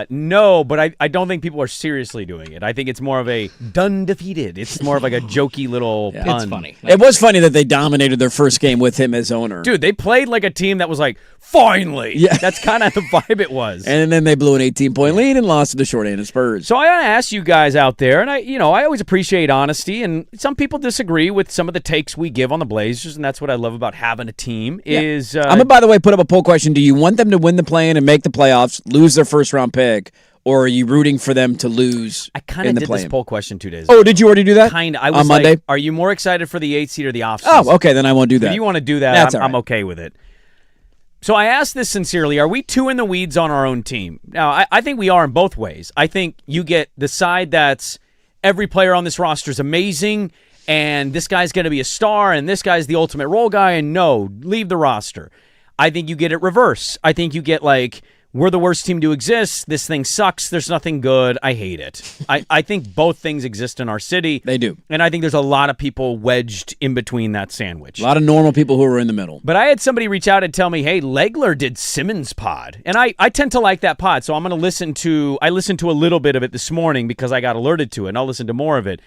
No, but I don't think people are seriously doing it. I think it's more of a done defeated. It's more of like a jokey little pun. It's funny. It was funny that they dominated their first game with him as owner. Dude, they played like a team that was like, finally. Yeah. That's kind of the vibe it was. And then they blew an 18-point lead and lost to the short-handed Spurs. So I want to ask you guys out there, and I always appreciate honesty, and some people disagree with some of the takes we give on the Blazers, and that's what I love about having a team. Is I'm going to, by the way, put up a poll question. Do you want them to win the play-in and make the playoffs, lose their first-round pick, or are you rooting for them to lose I kind of did play-in? this poll question 2 days ago. Oh, did you already do that? Kind of. I was on Monday? like, are you more excited for the 8th seed or the off season? Oh, okay, then I won't do that. If you want to do that, That's all I'm right. okay with it. So I asked this sincerely. Are we too in the weeds on our own team? Now, I think we are in both ways. I think you get the side that's every player on this roster is amazing, and this guy's going to be a star, and this guy's the ultimate role guy, and no, leave the roster. I think you get it reverse. I think you get like, we're the worst team to exist. This thing sucks. There's nothing good. I hate it. I think both things exist in our city. They do. And I think there's a lot of people wedged in between that sandwich. A lot of normal people who are in the middle. But I had somebody reach out and tell me, hey, Legler did Simmons pod. And I tend to like that pod, so I'm going to listen to a little bit of it this morning because I got alerted to it, and I'll listen to more of it.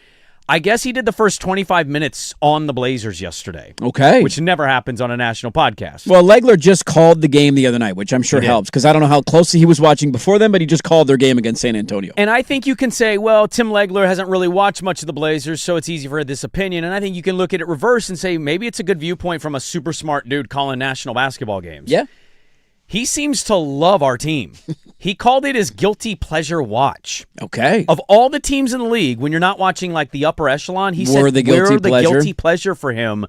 I guess he did the first 25 minutes on the Blazers yesterday. Okay. Which never happens on a national podcast. Well, Legler just called the game the other night, which I'm sure helps, because I don't know how closely he was watching before then, but he just called their game against San Antonio. And I think you can say, well, Tim Legler hasn't really watched much of the Blazers, so it's easy for this opinion. And I think you can look at it reverse and say maybe it's a good viewpoint from a super smart dude calling national basketball games. Yeah. He seems to love our team. He called it his guilty pleasure watch. Okay. Of all the teams in the league, when you're not watching like the upper echelon, he said We're the guilty pleasure for him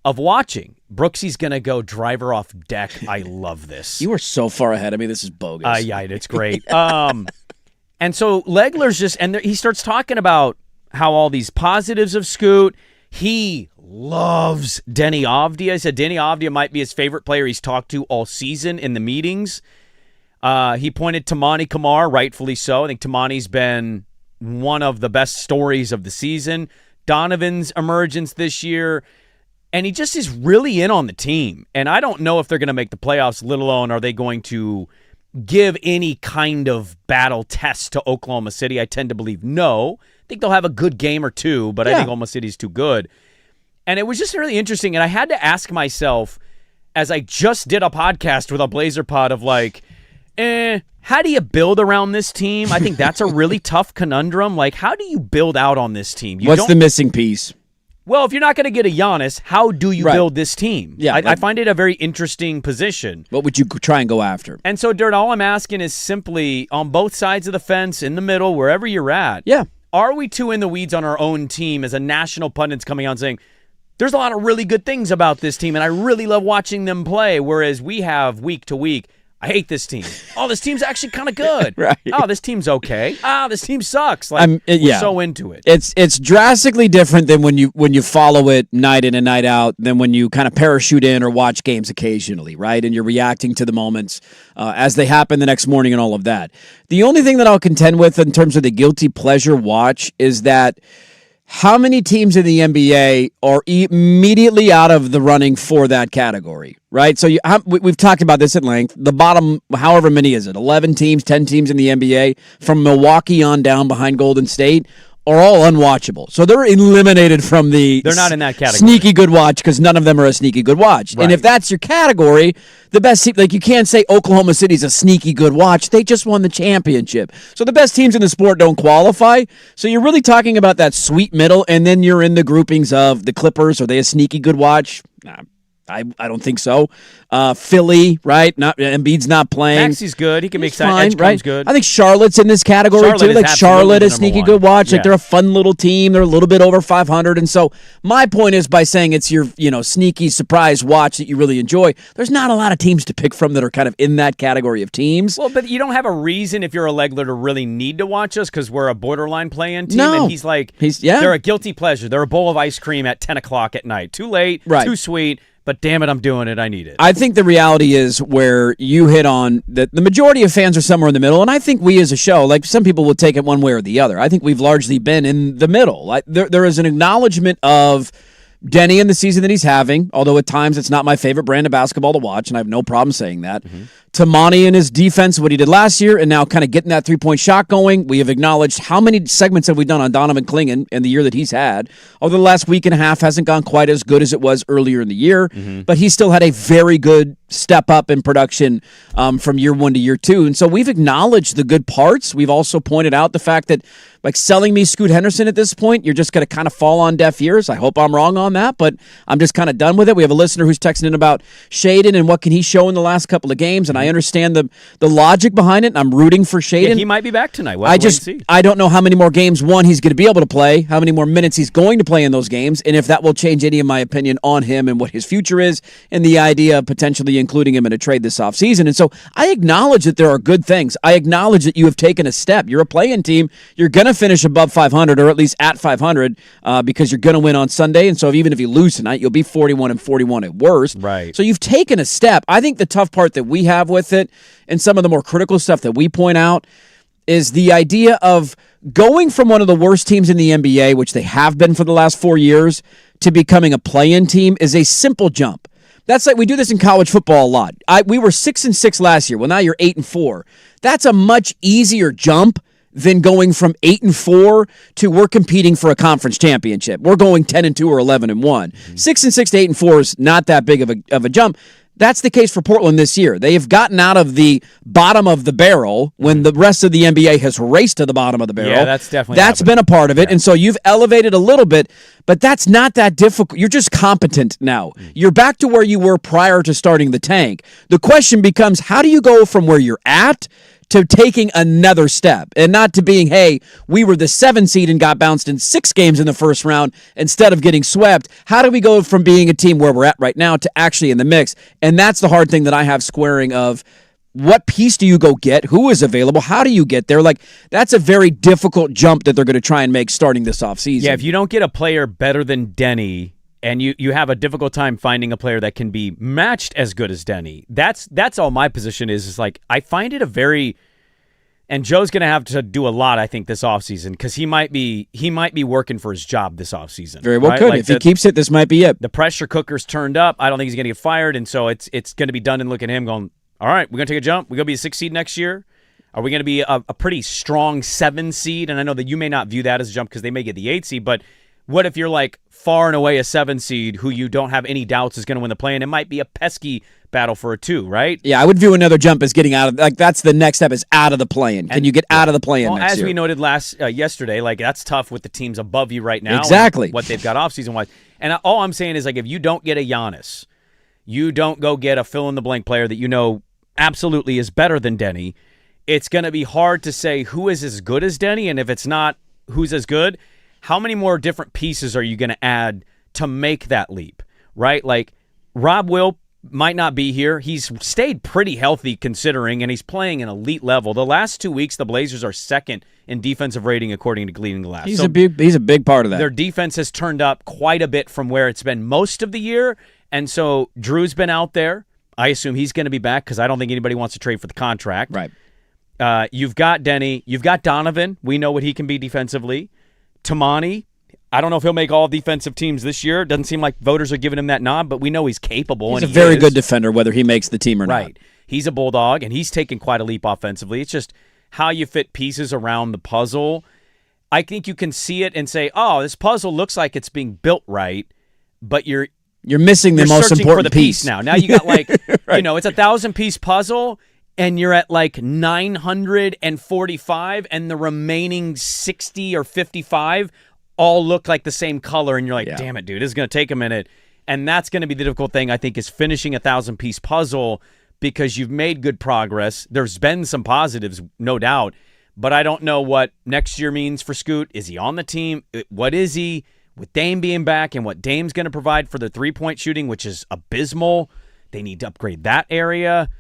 of watching. Brooksy's going to go driver off deck. I love this. You are so far ahead of me. This is bogus. Yeah, it's great. And so Legler's he starts talking about how all these positives of Scoot. He loves Denny Avdia. I said Denny Avdia might be his favorite player he's talked to all season in the meetings. He pointed to Tamani Kamar, rightfully so. I think Tamani's been one of the best stories of the season. Donovan's emergence this year. And he just is really in on the team. And I don't know if they're going to make the playoffs, let alone are they going to give any kind of battle test to Oklahoma City. I tend to believe no. I think they'll have a good game or two, but I think Oklahoma City's too good. And it was just really interesting. And I had to ask myself, as I just did a podcast with a Blazer pod of like, how do you build around this team? I think that's a really tough conundrum. Like, how do you build out on this team? What's the missing piece? Well, if you're not going to get a Giannis, how do you build this team? Yeah, I find it a very interesting position. What would you try and go after? And so, Dirt, all I'm asking is simply on both sides of the fence, in the middle, wherever you're at, are we too in the weeds on our own team as a national pundit's coming out and saying, there's a lot of really good things about this team, and I really love watching them play, whereas we have week to week, I hate this team. Oh, this team's actually kind of good. Right. Oh, this team's okay. This team sucks. Like, we're so into it. It's drastically different than when you follow it night in and night out than when you kind of parachute in or watch games occasionally, right? And you're reacting to the moments as they happen the next morning and all of that. The only thing that I'll contend with in terms of the guilty pleasure watch is that how many teams in the NBA are immediately out of the running for that category, right? So we've talked about this at length. The bottom, however many is it, 11 teams, 10 teams in the NBA, from Milwaukee on down behind Golden State, are all unwatchable. So they're eliminated from the They're not in that category. Sneaky good watch because none of them are a sneaky good watch. Right. And if that's your category, the best team, like you can't say Oklahoma City's a sneaky good watch. They just won the championship. So the best teams in the sport don't qualify. So you're really talking about that sweet middle, and then you're in the groupings of the Clippers. Are they a sneaky good watch? Nah, I don't think so. Philly, right? Embiid's not playing. Maxey's good. He can make fine, Edgecombe's right? good. I think Charlotte's in this category Charlotte too. is Like absolutely Charlotte the is number sneaky one. good watch. Yeah. Like they're a fun little team. They're a little bit over 500. And so my point is by saying it's your sneaky surprise watch that you really enjoy. There's not a lot of teams to pick from that are kind of in that category of teams. Well, but you don't have a reason if you're a Legler to really need to watch us because we're a borderline play-in team. No. And he's Yeah. they're a guilty pleasure. They're a bowl of ice cream at 10 o'clock at night. Too late, Right. too sweet. but damn it, I'm doing it. I need it. I think the reality is where you hit on that the majority of fans are somewhere in the middle, and I think we as a show, like some people will take it one way or the other. I think we've largely been in the middle. Like there is an acknowledgement of Denny and the season that he's having, although at times it's not my favorite brand of basketball to watch, and I have no problem saying that. Tamani and his defense, what he did last year, and now kind of getting that three-point shot going. We have acknowledged how many segments have we done on Donovan Clingan in the year that he's had. Although the last week and a half hasn't gone quite as good as it was earlier in the year, but he still had a very good step up in production from year one to year two. And so we've acknowledged the good parts. We've also pointed out the fact that, like, selling me Scoot Henderson at this point, you're just going to kind of fall on deaf ears. I hope I'm wrong on that, but I'm just kind of done with it. We have a listener who's texting in about Shaden and what can he show in the last couple of games, and I understand the logic behind it, and I'm rooting for Shaden. Yeah, he might be back tonight. We'll have to wait and see. I don't know how many more games, one, he's going to be able to play, how many more minutes he's going to play in those games, and if that will change any of my opinion on him and what his future is, and the idea of potentially including him in a trade this offseason. And so I acknowledge that there are good things. I acknowledge that you have taken a step. You're a play-in team. You're going to finish above 500, or at least at 500, because you're going to win on Sunday, and so even if you lose tonight, you'll be 41-41 at worst. Right. So you've taken a step. I think the tough part that we have with it, and some of the more critical stuff that we point out, is the idea of going from one of the worst teams in the NBA, which they have been for the last 4 years, to becoming a play-in team is a simple jump. That's like, we do this in college football a lot. We were 6-6 last year. Well, now you're 8-4. That's a much easier jump than going from 8-4 to we're competing for a conference championship. We're going 10-2 or 11-1. 6-6 to 8-4 is not that big of a jump. That's the case for Portland this year. They have gotten out of the bottom of the barrel when the rest of the NBA has raced to the bottom of the barrel. Yeah, that's definitely been a part of it. Yeah. And so you've elevated a little bit, but that's not that difficult. You're just competent now. You're back to where you were prior to starting the tank. The question becomes, how do you go from where you're at to taking another step, and not to being, hey, we were the 7 seed and got bounced in 6 games in the first round instead of getting swept. How do we go from being a team where we're at right now to actually in the mix? And that's the hard thing that I have squaring of what piece do you go get? Who is available? How do you get there? Like, that's a very difficult jump that they're going to try and make starting this offseason. Yeah, if you don't get a player better than Denny, and you have a difficult time finding a player that can be matched as good as Denny. That's all my position is like, I find it a very, and Joe's going to have to do a lot, I think, this offseason, because he might be working for his job this offseason. Very well, right? Could. Like if he keeps it, this might be it. The pressure cooker's turned up. I don't think he's going to get fired, and so it's going to be done and look at him going, all right, we're going to take a jump. We're going to be a 6 seed next year. Are we going to be a pretty strong 7 seed? And I know that you may not view that as a jump because they may get the 8 seed, but what if you're like far and away a 7 seed who you don't have any doubts is going to win the play, and it might be a pesky battle for a 2, right? Yeah, I would view another jump as getting out of, like, that's the next step, is out of the play-in. Can you get out of the play-in next year? As we noted yesterday, like, that's tough with the teams above you right now. Exactly. What they've got offseason-wise. And all I'm saying is, like, if you don't get a Giannis, you don't go get a fill-in-the-blank player that you know absolutely is better than Denny, it's going to be hard to say who is as good as Denny, and if it's not who's as good, how many more different pieces are you going to add to make that leap, right? Like, Rob Will might not be here. He's stayed pretty healthy considering, and he's playing an elite level. The last 2 weeks, the Blazers are second in defensive rating according to Gleaning Glass. He's a big part of that. Their defense has turned up quite a bit from where it's been most of the year, and so Drew's been out there. I assume he's going to be back because I don't think anybody wants to trade for the contract. Right. You've got Denny. You've got Donovan. We know what he can be defensively. Tamani, I don't know if he'll make all defensive teams this year. It doesn't seem like voters are giving him that nod, but we know he's capable. He's a very good defender, whether he makes the team or not. Right. He's a bulldog, and he's taken quite a leap offensively. It's just how you fit pieces around the puzzle. I think you can see it and say, oh, this puzzle looks like it's being built right, but you're missing the most important for the piece now. Now you got like, right. It's a 1,000-piece puzzle, and you're at like 945, and the remaining 60 or 55 all look like the same color, and you're like, damn it, dude, this is going to take a minute. And that's going to be the difficult thing, I think, is finishing a 1,000-piece puzzle because you've made good progress. There's been some positives, no doubt, but I don't know what next year means for Scoot. Is he on the team? What is he? With Dame being back and what Dame's going to provide for the three-point shooting, which is abysmal, they need to upgrade that area.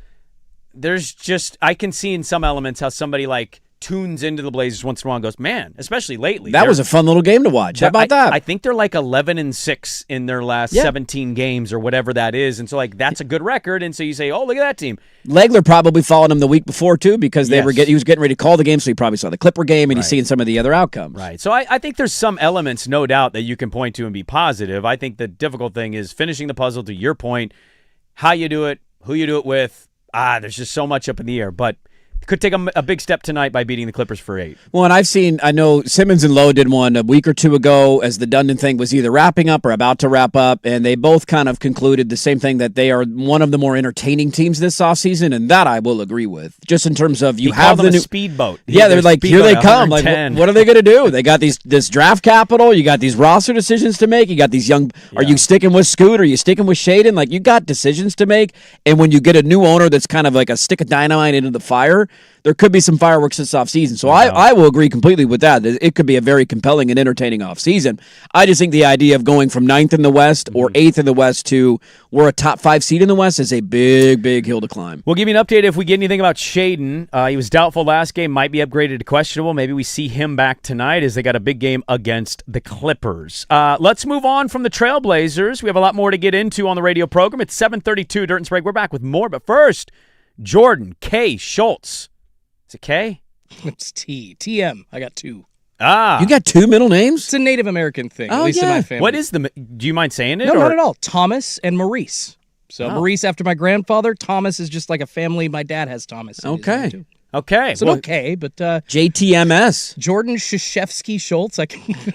There's just, I can see in some elements how somebody like tunes into the Blazers once in a while and goes, man, especially lately. That was a fun little game to watch. How about that? I think they're like 11-6 in their last 17 games or whatever that is. And so, like, that's a good record. And so you say, oh, look at that team. Legler probably followed him the week before, too, because he was getting ready to call the game, so he probably saw the Clipper game, and he's seeing some of the other outcomes. Right. So I think there's some elements, no doubt, that you can point to and be positive. I think the difficult thing is finishing the puzzle, to your point, how you do it, who you do it with. There's just so much up in the air. But could take a big step tonight by beating the Clippers for 8. Well, and I know Simmons and Lowe did one a week or two ago as the Dundon thing was either wrapping up or about to wrap up, and they both kind of concluded the same thing, that they are one of the more entertaining teams this offseason, and that I will agree with. Just in terms of have the new speedboat. They're like, here they come. Like, what are they going to do? They got this draft capital. You got these roster decisions to make. You got these young. Are you sticking with Scoot? Are you sticking with Shaden? Like, you got decisions to make, and when you get a new owner that's kind of like a stick of dynamite into the fire, there could be some fireworks this offseason. So I will agree completely with that. It could be a very compelling and entertaining offseason. I just think the idea of going from 9th in the West or 8th in the West to we're a top 5 seed in the West is a big, big hill to climb. We'll give you an update if we get anything about Shaden. He was doubtful last game, might be upgraded to questionable. Maybe we see him back tonight as they got a big game against the Clippers. Let's move on from the Trailblazers. We have a lot more to get into on the radio program. It's 7:32, Dirt and Sprague. We're back with more, but first, Jordan K. Schultz. Is it K? It's T. TM. I got 2. You got 2 middle names? It's a Native American thing, at least in my family. What is do you mind saying it? No, not at all. Thomas and Maurice. So Maurice after my grandfather. Thomas is just like a family. My dad has Thomas. Okay. Okay. It's okay, but JTMS. Jordan Krzyzewski Schultz.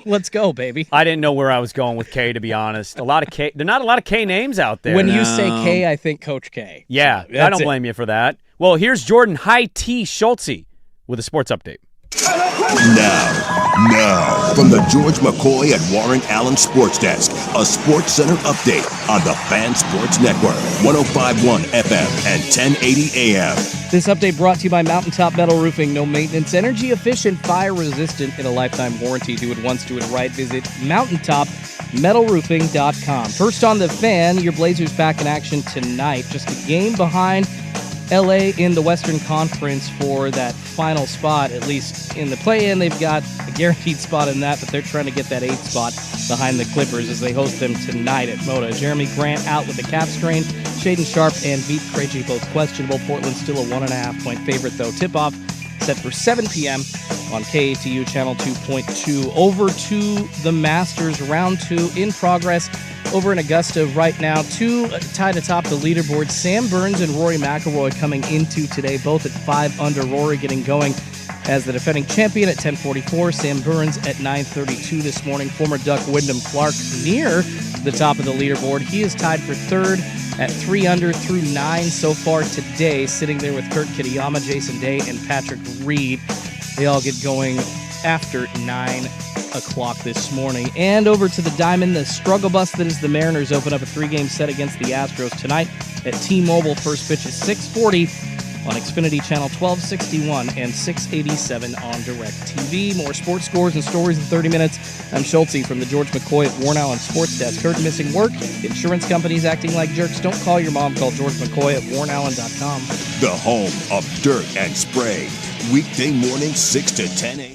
Let's go, baby. I didn't know where I was going with K, to be honest. A lot of K. There are not a lot of K names out there. When you say K, I think Coach K. Yeah, so I don't blame you for that. Well, here's Jordan High-T Schultzy with a sports update. Now, from the George McCoy at Warren Allen Sports Desk, a Sports Center update on the Fan Sports Network, 105.1 FM and 1080 AM. This update brought to you by Mountaintop Metal Roofing. No maintenance, energy efficient, fire resistant, and a lifetime warranty. Do it once, do it right. Visit mountaintopmetalroofing.com. First on the Fan, your Blazers back in action tonight. Just a game behind LA in the Western Conference for that final spot, at least in the play-in. They've got a guaranteed spot in that, but they're trying to get that 8th spot behind the Clippers as they host them tonight at Moda. Jeremy Grant out with a calf strain. Shaden Sharp and Veet Krejci both questionable. Portland still a 1.5-point favorite, though. Tip-off set for 7 p.m. on KATU Channel 2.2. Over to the Masters, round 2 in progress over in Augusta right now. 2 tied atop the leaderboard. Sam Burns and Rory McIlroy coming into today, both at 5 under. Rory getting going as the defending champion at 10:44. Sam Burns at 9:32 this morning. Former Duck Wyndham Clark near the top of the leaderboard. He is tied for 3rd at 3 under through 9 so far today, sitting there with Kurt Kitayama, Jason Day, and Patrick Reed. They all get going after 9 o'clock this morning. And over to the Diamond, the struggle bus that is the Mariners open up a 3-game set against the Astros tonight at T-Mobile. First pitch is 6:40 on Xfinity Channel 1261 and 687 on DirecTV. More sports scores and stories in 30 minutes. I'm Schultzy from the George McCoy at Warren Allen Sports Desk. Heard missing work? Insurance companies acting like jerks? Don't call your mom. Call George McCoy at warrenallen.com. The home of Dirt and Sprague. Weekday morning, 6 to 10 a.m.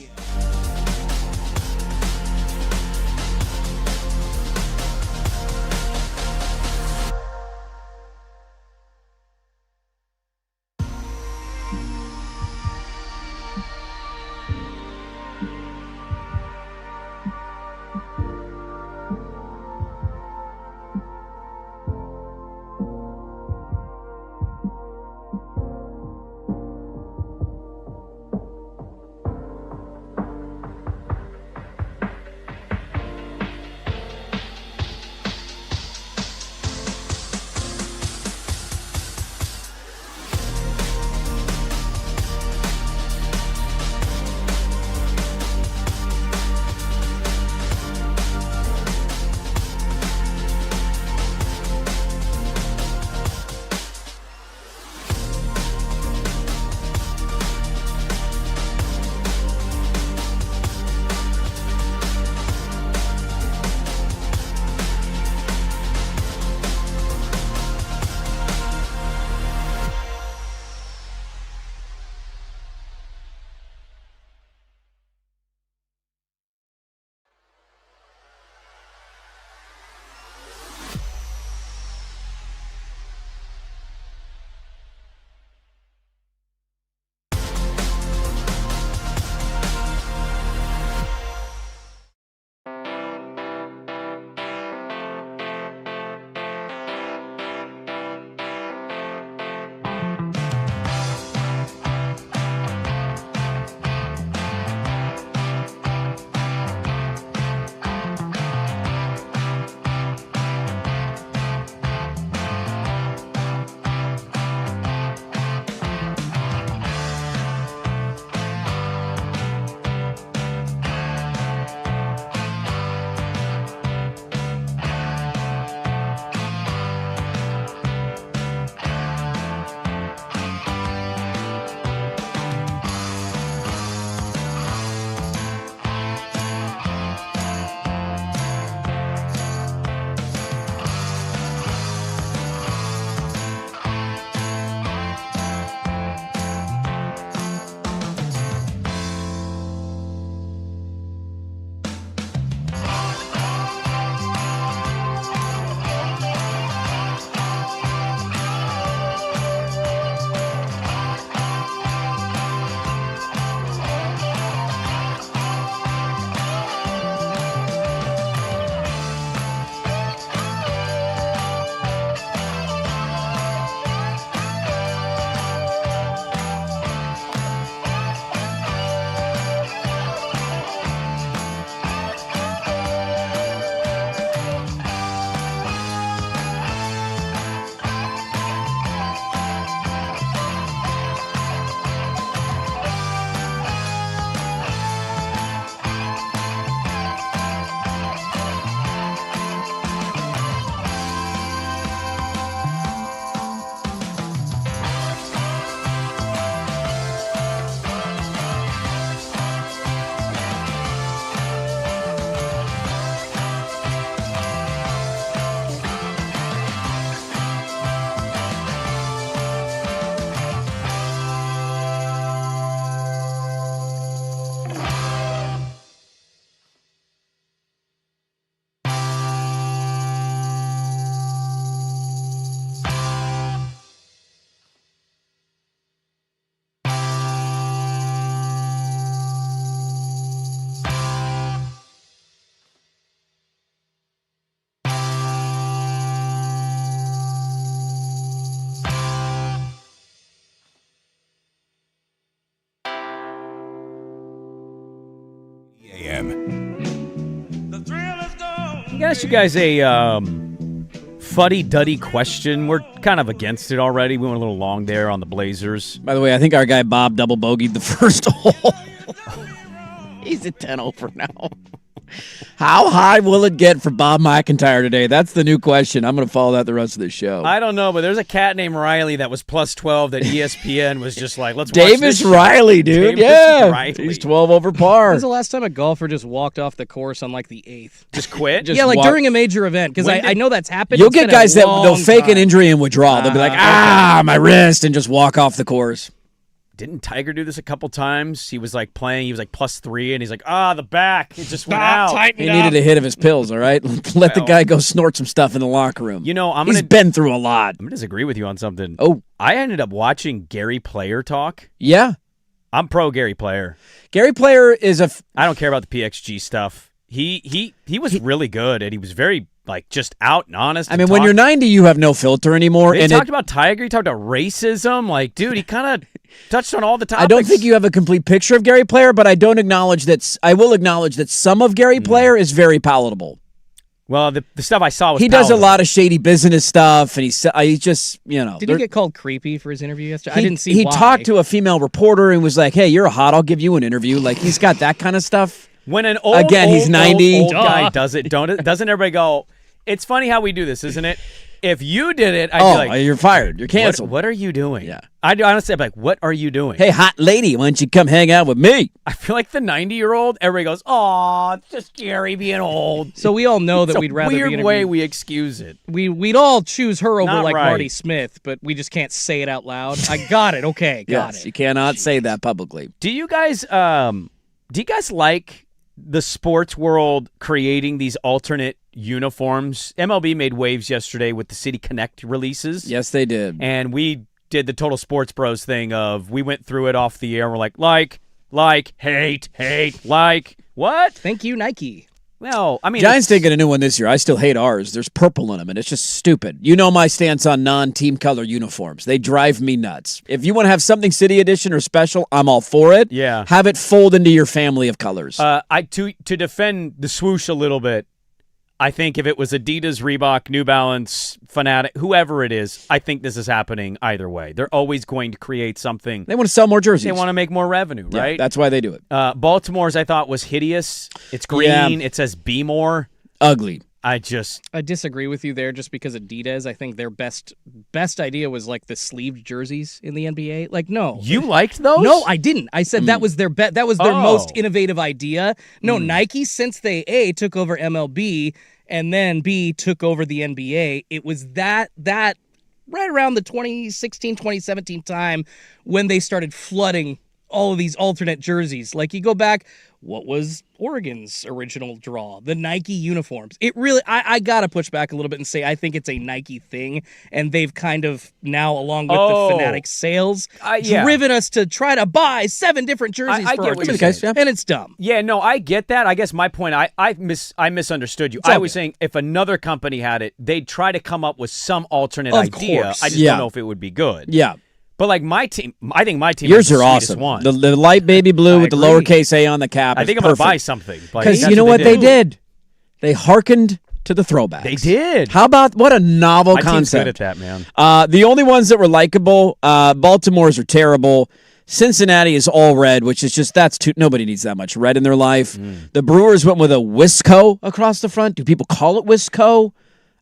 ask you guys a fuddy-duddy question. We're kind of against it already. We went a little long there on the Blazers. By the way, I think our guy Bob double bogeyed the first hole. He's a 10 over now. How high will it get for Bob McIntyre today? That's the new question. I'm going to follow that the rest of the show. I don't know, but there's a cat named Riley that was plus 12 that ESPN was just like, let's watch Davis this Riley, dude. Davis Yeah. Riley. He's 12 over par. When's the last time a golfer just walked off the course on like the 8th? Just quit? Just Yeah, like walk- during a major event, because I know that's happened. You'll It's get been a guys that they'll long fake an time. injury and withdraw. They'll be like, my wrist, and just walk off the course. Didn't Tiger do this a couple times? He was like playing, he was like plus 3, and he's like, the back. It just went out. He needed a hit of his pills, all right? Let the Well. guy go snort some stuff in the locker room. You know, He's been through a lot. I'm going to disagree with you on something. Oh. I ended up watching Gary Player talk. Yeah. I'm pro Gary Player. Gary Player is I don't care about the PXG stuff. He was really good, and he was very just out and honest. I mean, when you're 90, you have no filter anymore. He And talked about Tiger. He talked about racism. Like, dude, he kind of touched on all the topics. I don't think you have a complete picture of Gary Player, but I will acknowledge that some of Gary Player is very palatable. Well, the stuff I saw was He does a palatable. lot of shady business stuff, and he's just, Did he get called creepy for his interview yesterday? I didn't see He why. talked to a female reporter and was like, hey, you're hot, I'll give you an interview. Like, he's got that kind of stuff. When an old, Again, he's 90. old guy does it, doesn't everybody go, it's funny how we do this, isn't it? If you did it, I'd be like, you're fired. You're canceled. What are you doing? Yeah. I'd honestly be like, what are you doing? Hey, hot lady, why don't you come hang out with me? I feel like the 90-year-old, everybody goes, "Aw, it's just Gary being old." So we all know that It's we'd a rather be weird interviewed. way we excuse it. We'd all choose her over Not like right. Marty Smith, but we just can't say it out loud. I got it. Okay, got Yes, it. you cannot say that publicly. Do you guys like the sports world creating these alternate uniforms? MLB made waves yesterday with the City Connect releases. Yes, they did. And we did the Total Sports Bros thing of we went through it off the air and we're like, hate, like, what? Thank you, Nike. Well, I mean, Giants didn't get a new one this year. I still hate ours. There's purple in them, and it's just stupid. You know my stance on non-team color uniforms. They drive me nuts. If you want to have something City Edition or special, I'm all for it. Yeah. Have it fold into your family of colors. To defend the swoosh a little bit, I think if it was Adidas, Reebok, New Balance, Fanatic, whoever it is, I think this is happening either way. They're always going to create something. They want to sell more jerseys. They want to make more revenue, Yeah, right? that's why they do it. Baltimore's, I thought, was hideous. It's green. Yeah. It says Be More. Ugly. I disagree with you there just because Adidas, I think their best idea was like the sleeved jerseys in the NBA. Like, no. You liked those? No, I didn't. I said that was their that was their Oh. most innovative idea. No, Nike, since they A, took over MLB and then B, took over the NBA, it was that right around the 2016, 2017 time when they started flooding all of these alternate jerseys. Like, you go back, what was Oregon's original draw? The Nike uniforms. It really, I got to push back a little bit and say I think it's a Nike thing, and they've kind of now, along with the Fanatic sales, yeah. driven us to try to buy 7 different jerseys I for get our what you're team. saying. And it's dumb. Yeah, no, I get that. I guess my point, I misunderstood you. I was saying if another company had it, they'd try to come up with some alternate Of idea. course. I just Yeah. don't know if it would be good. Yeah. But like my team, I think my team Yours is the are sweetest awesome. one. The light baby blue with the agree. lowercase a on the cap. I is think I'm going to buy perfect. something. Like, Because that's you know what they do. did? They hearkened to the throwbacks. They did. How about what a novel My team's concept? good at that, man. The only ones that were likable, Baltimore's are terrible. Cincinnati is all red, which is just nobody needs that much red in their life. The Brewers went with a Wisco across the front. Do people call it Wisco?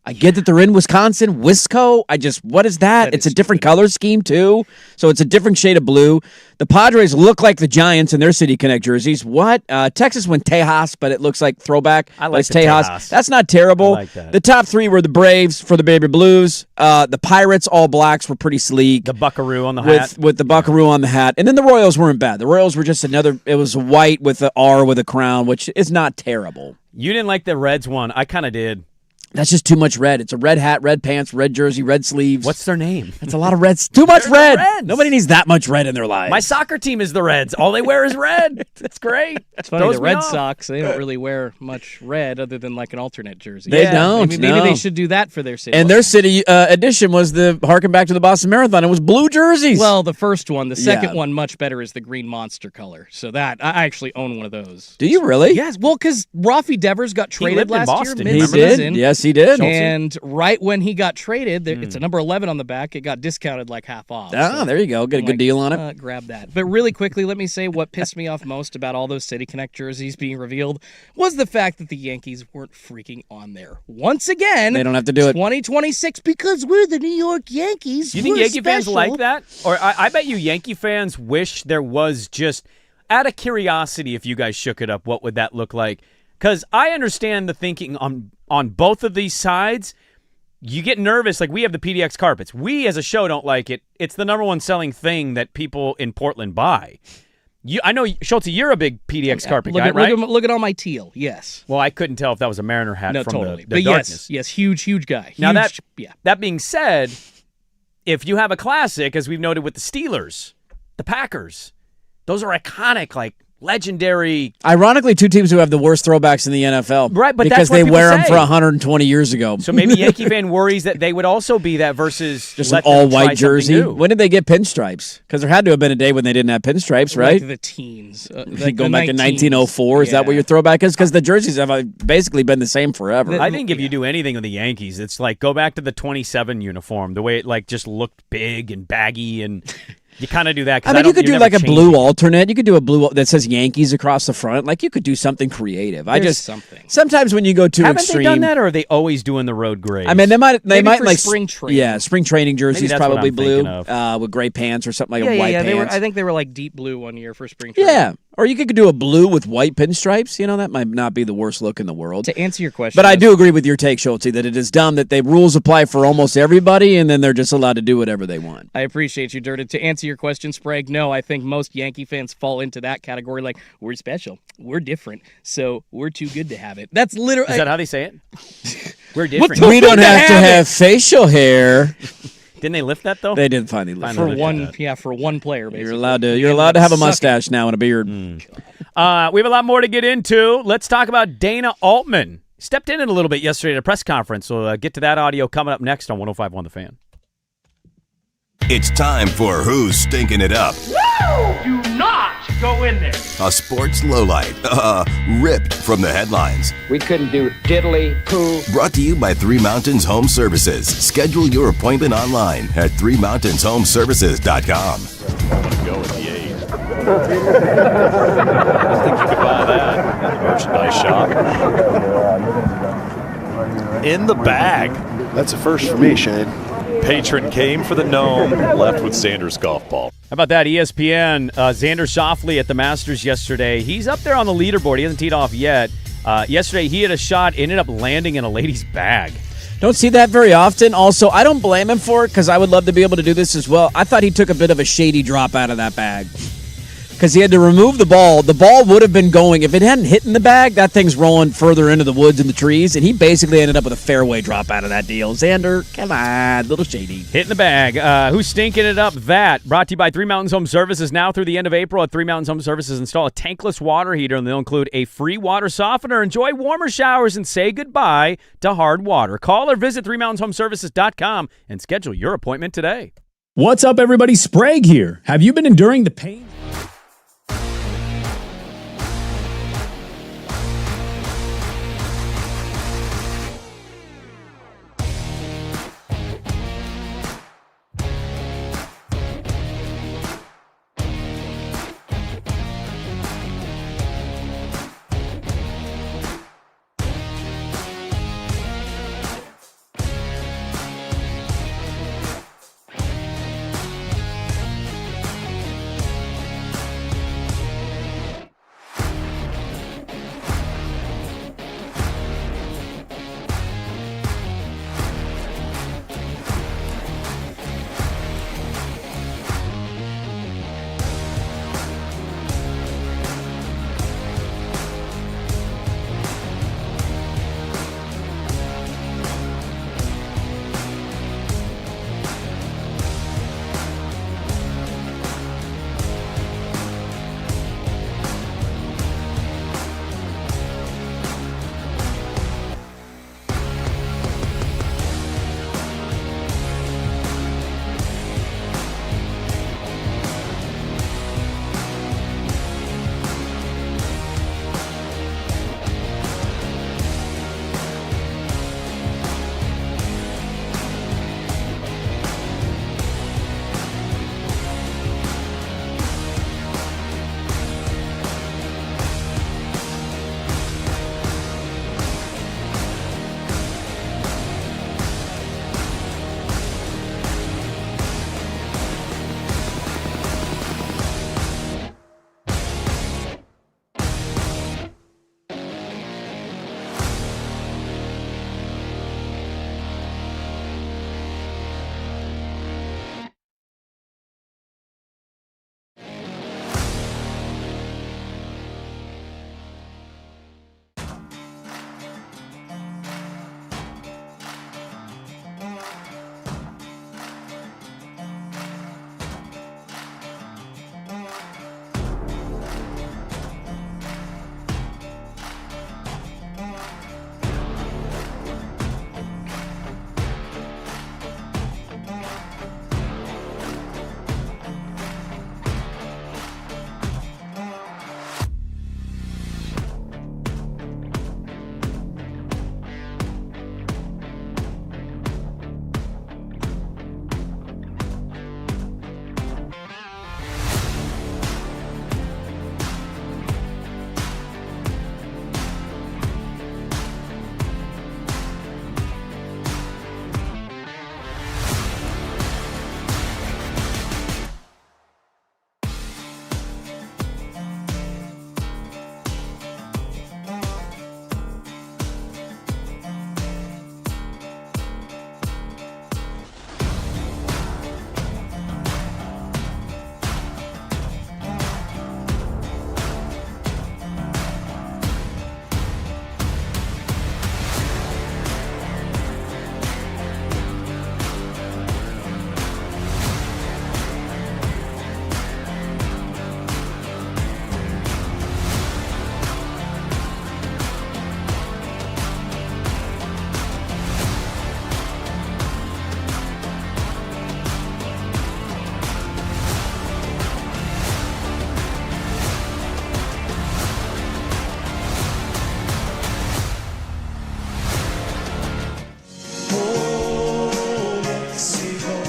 I get that they're in Wisconsin. Wisco? What is that? It's a different color scheme, too. So it's a different shade of blue. The Padres look like the Giants in their City Connect jerseys. What? Texas went Tejas, but it looks like throwback. I like It's the Tejas. Tejas. That's not terrible. I like that. The top 3 were the Braves for the Baby Blues. The Pirates, all blacks, were pretty sleek. The Buckaroo on the hat. With the Buckaroo on the hat. And then the Royals weren't bad. The Royals were just it was white with the R with a crown, which is not terrible. You didn't like the Reds one. I kind of did. That's just too much red. It's a red hat, red pants, red jersey, red sleeves. What's their name? That's a lot of reds. Too much They're red. the Reds. Nobody needs that much red in their lives. My soccer team is the Reds. All they wear is red. That's great. It's funny, Throws the me Red off. Sox, they don't really wear much red other than like an alternate jersey. They don't, Maybe no. they should do that for their city. And their city edition was harken back to the Boston Marathon. It was blue jerseys. Well, the first one. The second Yeah. one, much better, is the green monster color. So that, I actually own one of those. do you really? Yes, well, because Rafi Devers got traded lived in last Boston. year He He mid-season. did. Yes, he did. And right when he got traded, it's a number 11 on the back. It got discounted like half off. Ah, So there you go. Get a I'm good like, deal on it. Grab that. But really quickly, let me say what pissed me off most about all those City Connect jerseys being revealed was the fact that the Yankees weren't freaking on there. Once again, They don't have to do it. 2026 because we're the New York Yankees. Do you think We're Yankee fans special. like that? Or I bet you Yankee fans wish there was just, out of curiosity, if you guys shook it up, what would that look like? Because I understand the thinking on both of these sides. You get nervous, like we have the PDX carpets. We as a show don't like it. It's the number one selling thing that people in Portland buy. I know, Schultzy, you're a big PDX carpet guy, right? Look at all my teal. Yes. Well, I couldn't tell if that was a Mariner hat No, from totally. the But darkness. yes, huge guy. Now Huge, that being said, if you have a classic, as we've noted with the Steelers, the Packers, those are iconic, like legendary. Ironically, two teams who have the worst throwbacks in the NFL. Right, but because that's what they people wear them say. for 120 years ago. So maybe Yankee fan worries that they would also be that versus just let an them try all-white something jersey. new. When did they get pinstripes? Because there had to have been a day when they didn't have pinstripes, right? Like the teens. Going back to 1904, is that what your throwback is? Because the jerseys have basically been the same forever. I think if you do anything with the Yankees, it's like go back to the 27 uniform, the way it like just looked big and baggy, and you kind of do that. 'Cause I mean, you could you're do never like a changing. blue alternate. You could do a blue that says Yankees across the front. Like you could do something creative. Something. Sometimes when you go too Haven't extreme, they done that, or are they always doing the road gray? I mean, they might for like spring training. Yeah, spring training jerseys that's what probably I'm blue thinking of. with gray pants or something like a white Yeah. pants. I think they were like deep blue one year for spring training. Yeah, or you could do a blue with white pinstripes. You know, that might not be the worst look in the world. To answer your question, But I do agree with your take, Schultzy, that it is dumb that the rules apply for almost everybody, and then they're just allowed to do whatever they want. I appreciate you, Dirted. To answer your question, Sprague, no, I think most Yankee fans fall into that category. Like, we're special, we're different, so we're too good to have it. That's literally. Is that how they say it? We're different. We don't have to have facial hair. Didn't they lift that though? They did finally lift for it. one? Yeah, for one player. Basically, You're allowed to have a Suck it. mustache now and a beard. We have a lot more to get into. Let's talk about Dana Altman. Stepped in it a little bit yesterday at a press conference, so get to that audio coming up next on 105.1 The Fan. It's time for Who's Stinking It Up? Do not go in there. A sports lowlight, ripped from the headlines. We couldn't do diddly poo. Brought to you by Three Mountains Home Services. Schedule your appointment online at threemountainshomservices.com. Go with the 8. I think you could buy that at the merchandise shop. In the bag. That's a first for me, Shane. Patron came for the gnome, left with Sanders' golf ball. How about that? ESPN, Xander Schauffele at the Masters yesterday. He's up there on the leaderboard. He hasn't teed off yet. Yesterday, he had a shot, ended up landing in a lady's bag. Don't see that very often. Also, I don't blame him for it because I would love to be able to do this as well. I thought he took a bit of a shady drop out of that bag because he had to remove the ball. The ball would have been going. If it hadn't hit in the bag, that thing's rolling further into the woods and the trees, and he basically ended up with a fairway drop out of that deal. Xander, come on, little shady. Hit in the bag. Who's stinking it up? That brought to you by Three Mountains Home Services. Now through the end of April at Three Mountains Home Services, install a tankless water heater, and they'll include a free water softener. Enjoy warmer showers and say goodbye to hard water. Call or visit threemountainshomservices.com and schedule your appointment today. What's up, everybody? Sprague here. Have you been enduring the pain?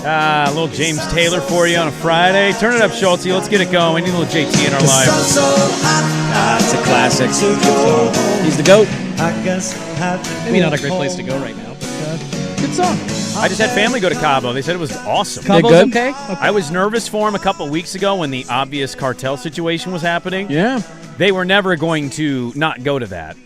A little James Taylor for you on a Friday. Turn it up, Schultzy. Let's get it going. We need a little JT in our life. It's a classic. He's the GOAT. Maybe not a great place to go right now, but good song. I just had family go to Cabo. They said it was awesome. Cabo's good? okay? I was nervous for him a couple of weeks ago when the obvious cartel situation was happening. Yeah. They were never going to not go to that.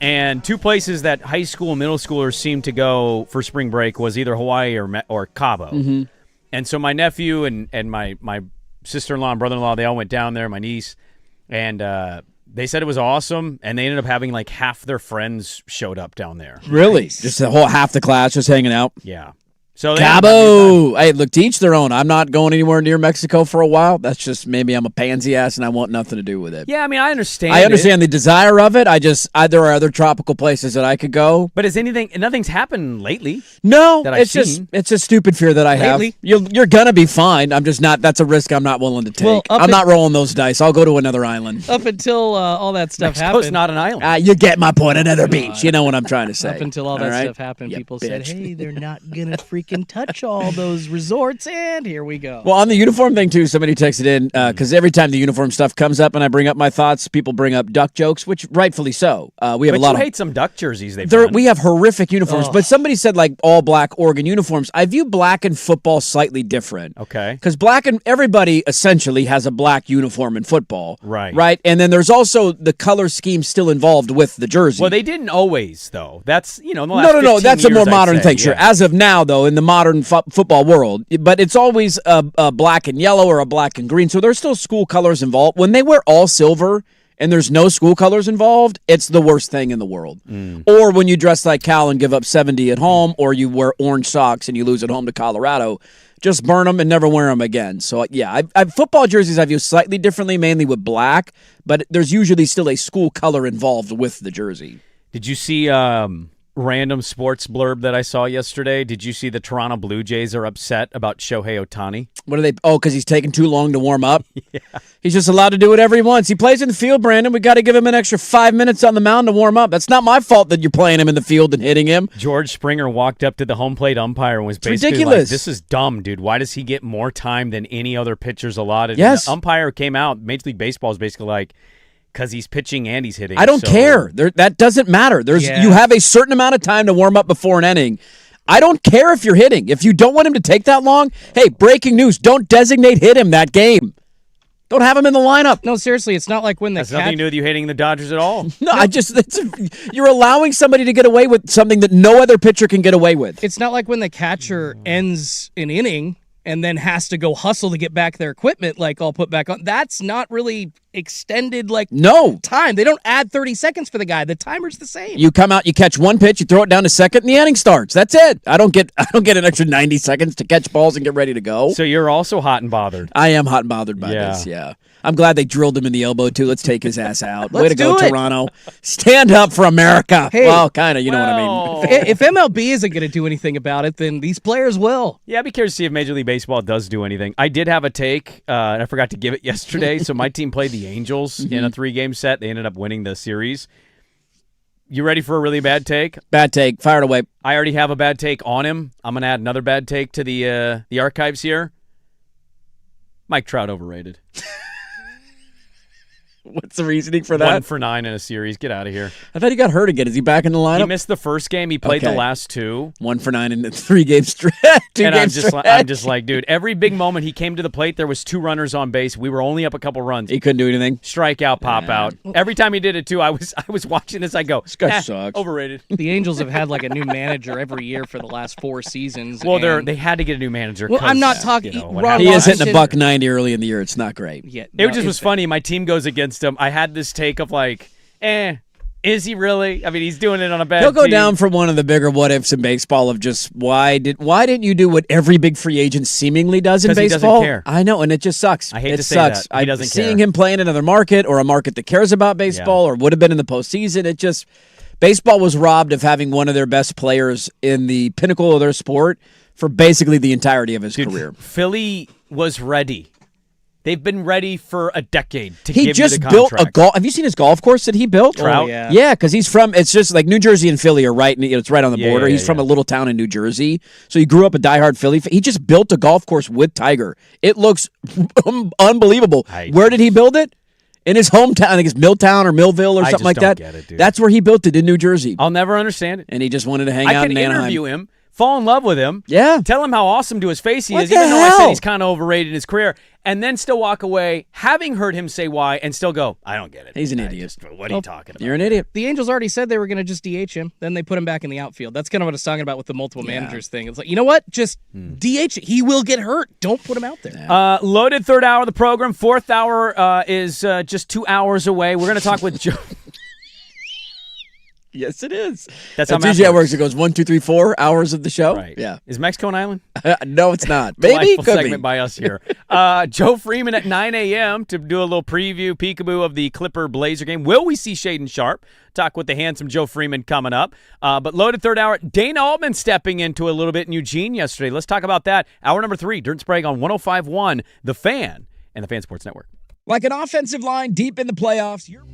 And two places that high school and middle schoolers seemed to go for spring break was either Hawaii or Cabo. Mm-hmm. And so my nephew and my sister-in-law and brother-in-law, they all went down there, my niece, and they said it was awesome, and they ended up having like half their friends showed up down there. Really? Just the whole half the class just hanging out? Yeah. So Cabo! Hey, look, to each their own. I'm not going anywhere near Mexico for a while. That's just maybe I'm a pansy ass and I want nothing to do with it. Yeah, I mean, I understand. I understand the desire of it. There are other tropical places that I could go. But nothing's happened lately. No, that I've seen. it's a stupid fear that I have. Lately? You're gonna be fine. I'm just not. That's a risk I'm not willing to take. Well, I'm not rolling those dice. I'll go to another island. Up until all that stuff Mexico's happened. not an island. You get my point. Another beach. You know what I'm trying to say. Up until all that right? stuff happened, You people bitch. said, hey, they're not going to freaking touch all those resorts, and here we go. Well, on the uniform thing, too, somebody texted in, because every time the uniform stuff comes up and I bring up my thoughts, people bring up duck jokes, which rightfully so. We have But a lot you of... hate some duck jerseys they've done. We have horrific uniforms, but somebody said like all black Oregon uniforms. I view black and football slightly different. Okay. Because black and everybody essentially has a black uniform in football. Right. Right? And then there's also the color scheme still involved with the jersey. Well, they didn't always, though. That's, in the last No. 15 That's a more years, I'd modern say, thing, sure. yeah. As of now, though, in the modern football world, but it's always a black and yellow or a black and green. So there's still school colors involved. When they wear all silver and there's no school colors involved, it's the worst thing in the world. Or when you dress like Cal and give up 70 at home, or you wear orange socks and you lose at home to Colorado, just burn them and never wear them again. So, yeah, football jerseys I view slightly differently, mainly with black, but there's usually still a school color involved with the jersey. Did you see random sports blurb that I saw yesterday? Did you see the Toronto Blue Jays are upset about Shohei Ohtani? What are they? Oh, because he's taking too long to warm up? Yeah. He's just allowed to do whatever he wants. He plays in the field, Brandon. We got to give him an extra 5 minutes on the mound to warm up. That's not my fault that you're playing him in the field and hitting him. George Springer walked up to the home plate umpire and was basically ridiculous. like, this is dumb, dude. Why does he get more time than any other pitcher's allotted? Yes. And the umpire came out. Major League Baseball is basically like, because he's pitching and he's hitting. I don't care. That doesn't matter. You have a certain amount of time to warm up before an inning. I don't care if you're hitting. If you don't want him to take that long, hey, breaking news, don't designate hit him that game. Don't have him in the lineup. No, seriously, it's not like when the Has nothing to do with you hating the Dodgers at all. No, you're allowing somebody to get away with something that no other pitcher can get away with. It's not like when the catcher ends an inning and then has to go hustle to get back their equipment, like all put back on. That's not really extended time. They don't add 30 seconds for the guy. The timer's the same. You come out, you catch one pitch, you throw it down to second, and the inning starts. That's it. I don't get an extra 90 seconds to catch balls and get ready to go. So you're also hot and bothered. I am hot and bothered by this, yeah. I'm glad they drilled him in the elbow, too. Let's take his ass out. Way to go, Toronto. Stand up for America. Hey, well, kind of, you know what I mean. If MLB isn't going to do anything about it, then these players will. Yeah, I'd be curious to see if Major League Baseball does do anything. I did have a take, and I forgot to give it yesterday. So my team played the Angels in a 3-game set. They ended up winning the series. You ready for a really bad take? Bad take. Fire it away. I already have a bad take on him. I'm going to add another bad take to the archives here. Mike Trout overrated. What's the reasoning for that? 1 for 9 in a series. Get out of here. I thought he got hurt again. Is he back in the lineup? He missed the first game. He played the last 2. 1 for 9 in the 3-game stretch. I'm just like, dude, every big moment he came to the plate, there was 2 runners on base. We were only up a couple runs. He couldn't do anything. Strikeout, pop out. Every time he did it, too, I was watching this. I go, this guy sucks. Overrated. The Angels have had like a new manager every year for the last 4 seasons. Well, they had to get a new manager. Well, I'm not talking. He is hitting a $190 early in the year. It's not great. Yeah, it just was funny. My team goes against him. I had this take of like, is he really? I mean, he's doing it on a bad He'll go team. down for one of the bigger what-ifs in baseball of just why didn't you do what every big free agent seemingly does in baseball? He doesn't care. I know, and it just sucks. I hate it to say sucks. that. He doesn't care. Seeing him play in another market or a market that cares about baseball or would have been in the postseason, baseball was robbed of having one of their best players in the pinnacle of their sport for basically the entirety of his career. Philly was ready. They've been ready for a decade to He give just you the built contract. a golf. Have you seen his golf course that he built? Trout? Oh, yeah. Yeah, because he's from. It's just like New Jersey and Philly are right. It's right on the border. Yeah, He's from yeah. a little town in New Jersey, so he grew up a diehard Philly fan. He just built a golf course with Tiger. It looks unbelievable. Where did he build it? In his hometown. I think it's Milltown or Millville or I something just like don't that. get it, dude. That's where he built it in New Jersey, I'll never understand it. and he just wanted to hang I out could in Anaheim. interview him, fall in love with him, Yeah. tell him how awesome to his face he What is, the even though I said hell? he's kind of overrated in his career, and then still walk away, having heard him say why, and still go, I don't get it. He's an idiot. What are you talking about? You're an idiot. The Angels already said they were going to just DH him. Then they put him back in the outfield. That's kind of what I was talking about with the multiple managers thing. It's like, you know what? Just DH. He will get hurt. Don't put him out there. Loaded third hour of the program. Fourth hour is just 2 hours away. We're going to talk with Joe. Yes, it is. That's how usually how it works. It goes 1, 2, 3, 4 hours of the show. Right. Yeah. Is Mexico an island? No, it's not. Maybe Delightful could segment be. by us here. Joe Freeman at 9 a.m. to do a little preview, peekaboo of the Clipper Blazer game. Will we see Shaden Sharp? Talk with the handsome Joe Freeman coming up. But loaded third hour. Dana Altman stepping into a little bit in Eugene yesterday. Let's talk about that. Hour number 3, Dirt and Sprague on 105.1, The Fan and the Fan Sports Network. Like an offensive line deep in the playoffs, you're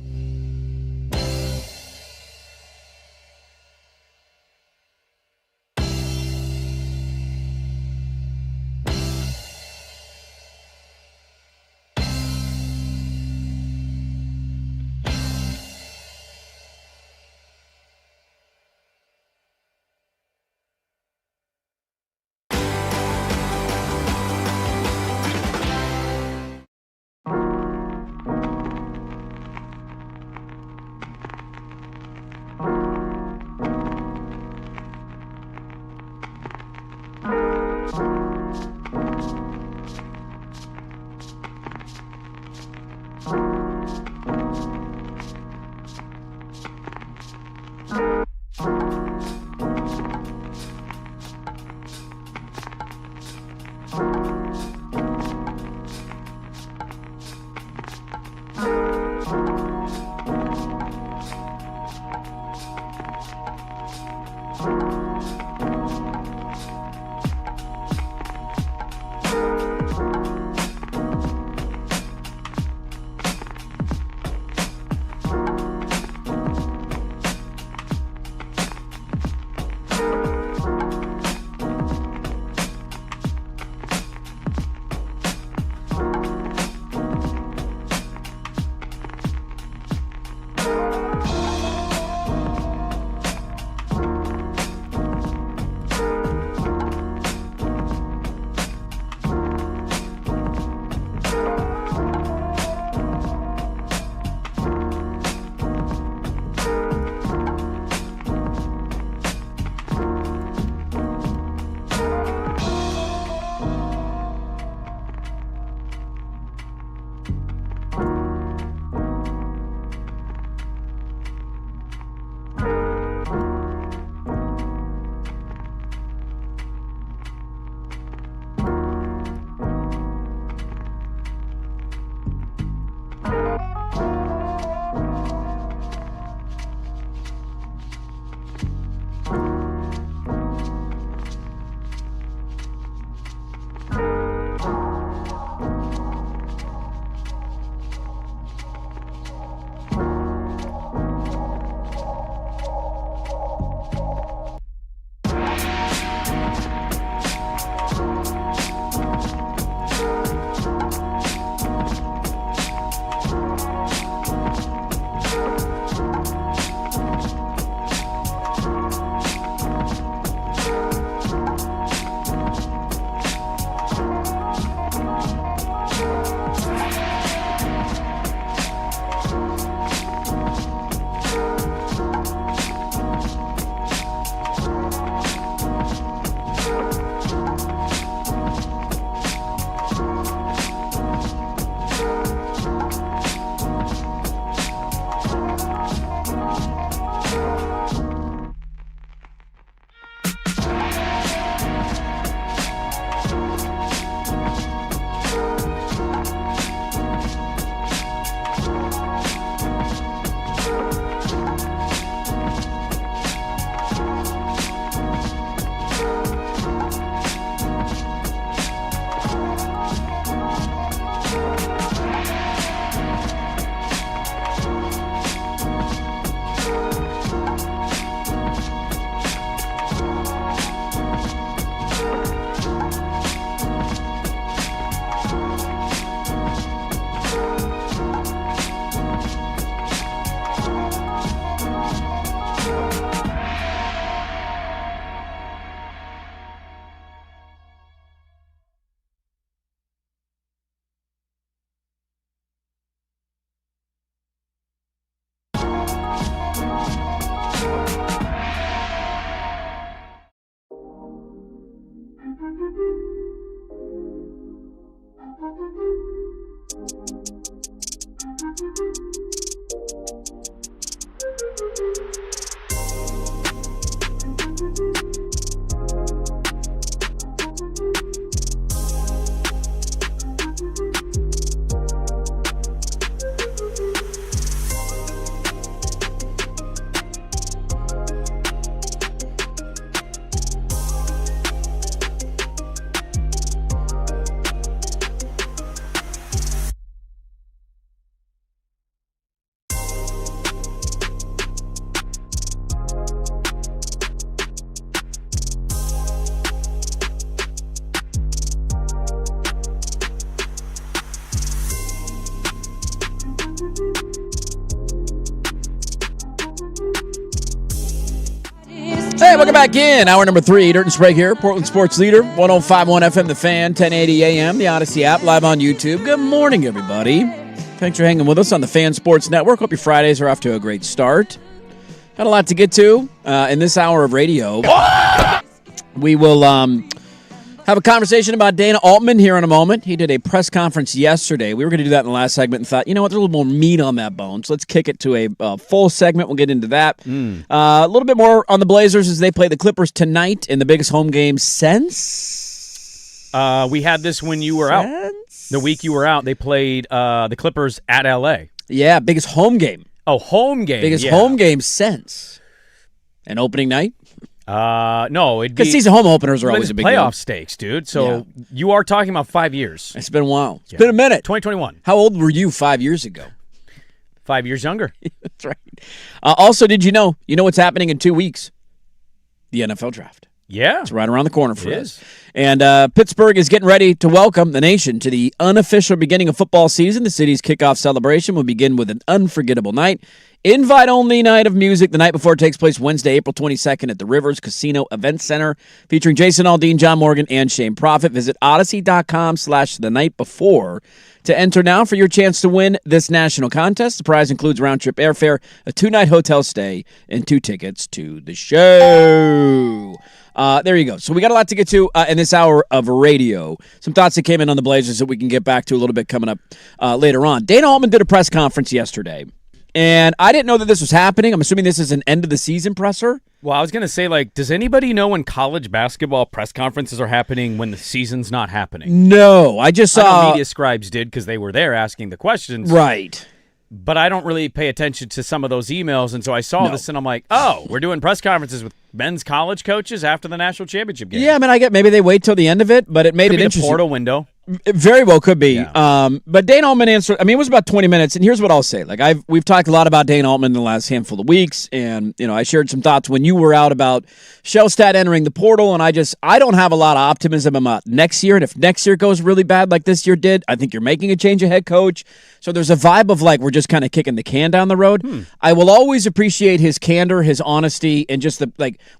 Hey, welcome back in. Hour number 3, Dirt and Sprague here, Portland Sports Leader, 105.1 FM, The Fan, 1080 AM, the Odyssey app, live on YouTube. Good morning, everybody. Thanks for hanging with us on the Fan Sports Network. Hope your Fridays are off to a great start. Got a lot to get to in this hour of radio. We will have a conversation about Dana Altman here in a moment. He did a press conference yesterday. We were going to do that in the last segment and thought, you know what, there's a little more meat on that bone. So let's kick it to a full segment. We'll get into that. A little bit more on the Blazers as they play the Clippers tonight in the biggest home game since. We had this when you were out. The week you were out, they played the Clippers at L.A. Yeah, biggest home game. Oh, home game. Biggest home game since. An opening night? No, it'd be because season home openers are always a big playoff deal. stakes, dude. So you are talking about 5 years. It's been a while. It's been a minute. 2021. How old were you 5 years ago? 5 years younger. That's right. Also, did you know what's happening in 2 weeks? The NFL draft. Yeah. It's right around the corner for It us. is. And Pittsburgh is getting ready to welcome the nation to the unofficial beginning of football season. The city's kickoff celebration will begin with an unforgettable night. Invite-only night of music the night before it takes place Wednesday, April 22nd at the Rivers Casino Event Center, featuring Jason Aldean, John Morgan, and Shane Profit. Visit odyssey.com/the-night-before to enter now for your chance to win this national contest. The prize includes round-trip airfare, a 2-night hotel stay, and 2 tickets to the show. There you go. So we got a lot to get to in this hour of radio. Some thoughts that came in on the Blazers that we can get back to a little bit coming up later on. Dana Altman did a press conference yesterday. And I didn't know that this was happening. I'm assuming this is an end-of-the-season presser. Well, I was going to say, does anybody know when college basketball press conferences are happening when the season's not happening? No, I just saw... I know media scribes did because they were there asking the questions. Right. But I don't really pay attention to some of those emails, and so I saw this, and I'm like, oh, we're doing press conferences with men's college coaches after the national championship game. Yeah, I mean, I get maybe they wait till the end of it, but it made Could it be interesting. The portal window. It very well could be. Yeah. But Dana Altman answered, I mean, it was about 20 minutes, and here's what I'll say. We've talked a lot about Dana Altman in the last handful of weeks, and, I shared some thoughts when you were out about Shellstat entering the portal, and I don't have a lot of optimism about next year, and if next year goes really bad like this year did, I think you're making a change of head coach. So there's a vibe of we're just kind of kicking the can down the road. I will always appreciate his candor, his honesty, and just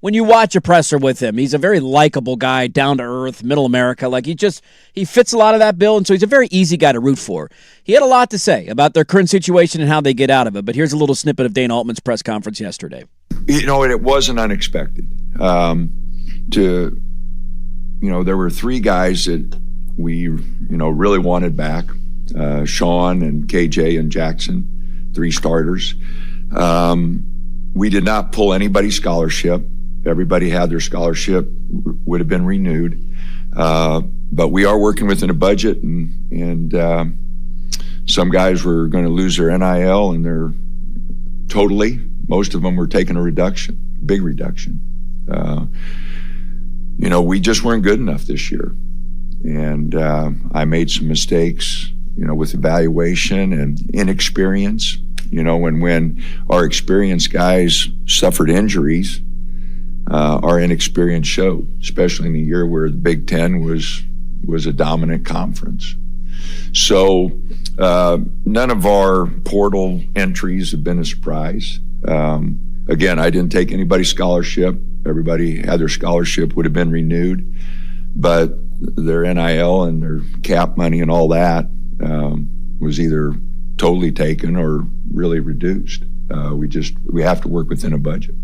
when you watch a presser with him, he's a very likable guy, down to earth, middle America. He fits a lot of that bill, and so he's a very easy guy to root for. He had a lot to say about their current situation and how they get out of it, but here's a little snippet of Dana Altman's press conference yesterday. It wasn't unexpected. There were 3 guys that we, really wanted back. Sean and KJ and Jackson, 3 starters. We did not pull anybody's scholarship. Everybody had their scholarship, would have been renewed. But we are working within a budget, and some guys were going to lose their NIL, and most of them were taking a reduction, big reduction. We just weren't good enough this year. And I made some mistakes, with evaluation and inexperience. When our experienced guys suffered injuries, our inexperience showed, especially in a year where the Big Ten was a dominant conference. So none of our portal entries have been a surprise. Again, I didn't take anybody's scholarship. Everybody had their scholarship, would have been renewed, but their NIL and their cap money and all that was either totally taken or really reduced. We have to work within a budget.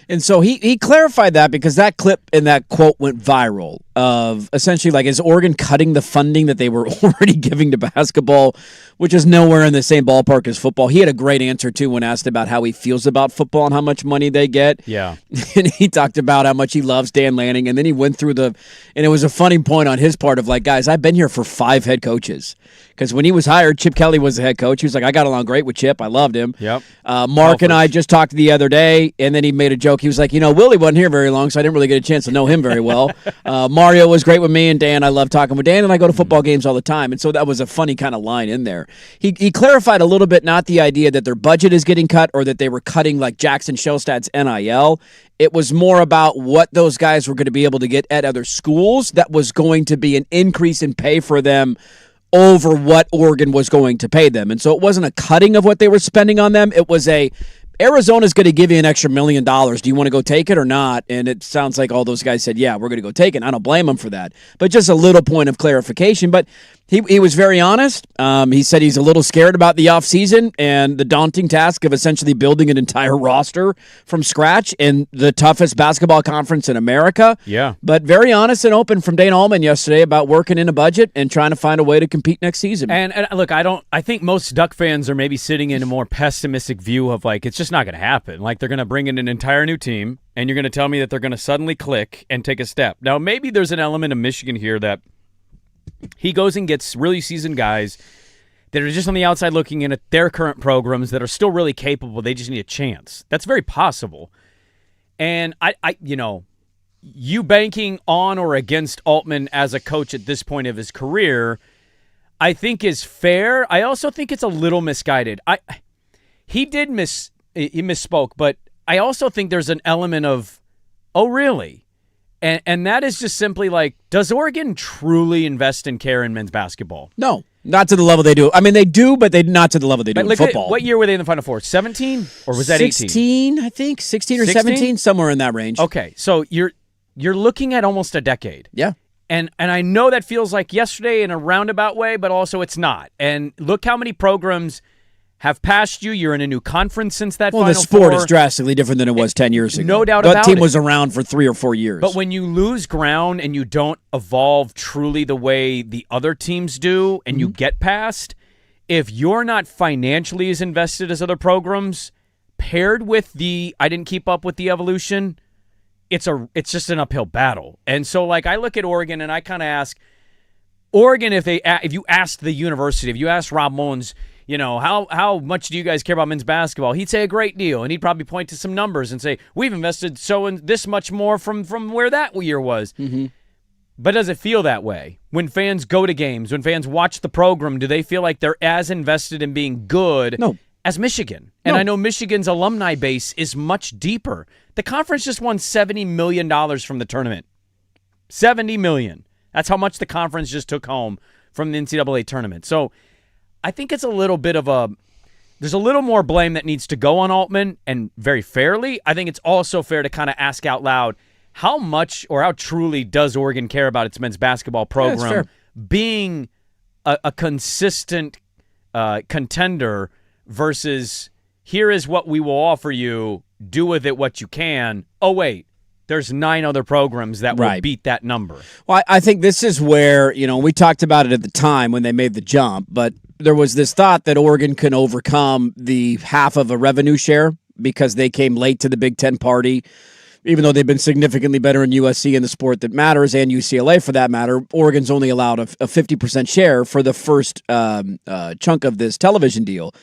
And so he clarified that because that clip and that quote went viral of essentially like, is Oregon cutting the funding that they were already giving to basketball, which is nowhere in the same ballpark as football. He had a great answer, too, when asked about how he feels about football and how much money they get. Yeah. And he talked about how much he loves Dan Lanning. And then he went through and it was a funny point on his part of like, guys, I've been here for 5 head coaches. Because when he was hired, Chip Kelly was the head coach. He was like, I got along great with Chip. I loved him. Yep. Mark and I just talked the other day, and then he made a joke. He was like, Willie wasn't here very long, so I didn't really get a chance to know him very well. Mario was great with me, and Dan, I love talking with Dan, and I go to football games all the time. And so that was a funny kind of line in there. He clarified a little bit, not the idea that their budget is getting cut or that they were cutting like Jackson Shellstad's NIL. It was more about what those guys were going to be able to get at other schools that was going to be an increase in pay for them over what Oregon was going to pay them. And so it wasn't a cutting of what they were spending on them. It was Arizona's going to give you an extra $1 million. Do you want to go take it or not? And it sounds like all those guys said, yeah, we're going to go take it. I don't blame them for that. But just a little point of clarification. But he was very honest. He said he's a little scared about the offseason and the daunting task of essentially building an entire roster from scratch in the toughest basketball conference in America. Yeah. But very honest and open from Dane Altman yesterday about working in a budget and trying to find a way to compete next season. And look, I think most Duck fans are maybe sitting in a more pessimistic view of like, it's just not going to happen. Like they're going to bring in an entire new team and you're going to tell me that they're going to suddenly click and take a step. Now, maybe there's an element of Michigan here that he goes and gets really seasoned guys that are just on the outside looking in at their current programs that are still really capable. They just need a chance. That's very possible. And you banking on or against Altman as a coach at this point of his career, I think is fair. I also think it's a little misguided. He misspoke, but I also think there's an element of, oh, really? And that is just simply like, does Oregon truly invest and care in men's basketball? No, not to the level they do. I mean, they do, but they not to the level they do in football. What year were they in the Final Four? 17? Or was that 18? 16, I think. 16 or 17, somewhere in that range. Okay, so you're looking at almost a decade. Yeah. And I know that feels like yesterday in a roundabout way, but also it's not. And look how many programs have passed you. You're in a new conference since that Final Four. Well, the sport is drastically different than it was 10 years ago. No doubt about it. That team was around for 3 or 4 years. But when you lose ground and you don't evolve truly the way the other teams do and you get past, if you're not financially as invested as other programs, paired with the I didn't keep up with the evolution, it's just an uphill battle. And so like I look at Oregon and I kind of ask, Oregon, if you asked the university, if you asked Rob Mullins, how much do you guys care about men's basketball? He'd say a great deal, and he'd probably point to some numbers and say, we've invested this much more from where that year was. Mm-hmm. But does it feel that way? When fans go to games, when fans watch the program, do they feel like they're as invested in being good as Michigan? And I know Michigan's alumni base is much deeper. The conference just won $70 million from the tournament. $70 million. That's how much the conference just took home from the NCAA tournament. So I think it's a little bit of there's a little more blame that needs to go on Altman, and very fairly. I think it's also fair to kind of ask out loud, how much or how truly does Oregon care about its men's basketball program being a consistent contender versus here is what we will offer you, do with it what you can. Oh, wait. There's 9 other programs that will beat that number. Well, I think this is where, we talked about it at the time when they made the jump, but there was this thought that Oregon can overcome the half of a revenue share because they came late to the Big Ten party. Even though they've been significantly better in USC in the sport that matters, and UCLA for that matter, Oregon's only allowed a 50% share for the first chunk of this television deal.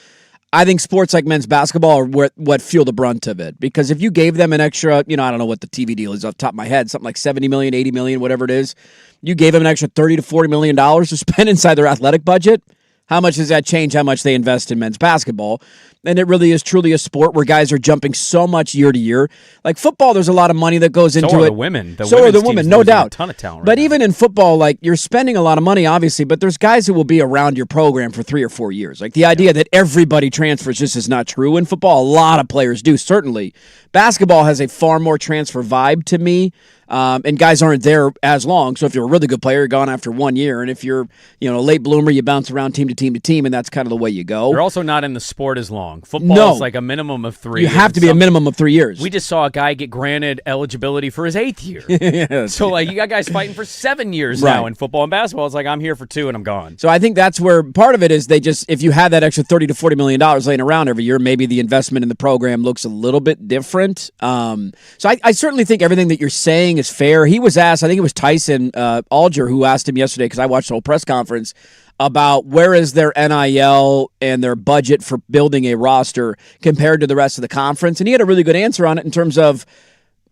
I think sports like men's basketball are what feel the brunt of it. Because if you gave them an extra, I don't know what the TV deal is off the top of my head, something like $70 million, $80 million, whatever it is, you gave them an extra $30 to $40 million to spend inside their athletic budget, how much does that change how much they invest in men's basketball? And it really is truly a sport where guys are jumping so much year to year. Like football, there's a lot of money that goes into it. So are the women. So are the women, no doubt. A ton of talent but even in football, like you're spending a lot of money, obviously, but there's guys who will be around your program for 3 or 4 years. Like the idea that everybody transfers just is not true in football. A lot of players do, certainly. Basketball has a far more transfer vibe to me. And guys aren't there as long. So if you're a really good player, you're gone after 1 year. And if you're, a late bloomer, you bounce around team to team to team, and that's kind of the way you go. You're also not in the sport as long. Football is like a minimum of 3 years. You have to be a minimum of 3 years. We just saw a guy get granted eligibility for his 8th year. Yes. So, like, you got guys fighting for 7 years now in football and basketball. It's like, I'm here for 2 and I'm gone. So I think that's where part of it is if you had that extra $30 to $40 million laying around every year, maybe the investment in the program looks a little bit different. So I certainly think everything that you're saying is fair. He was asked, I think it was Tyson Alger who asked him yesterday, because I watched the whole press conference, about where is their NIL and their budget for building a roster compared to the rest of the conference. And he had a really good answer on it in terms of,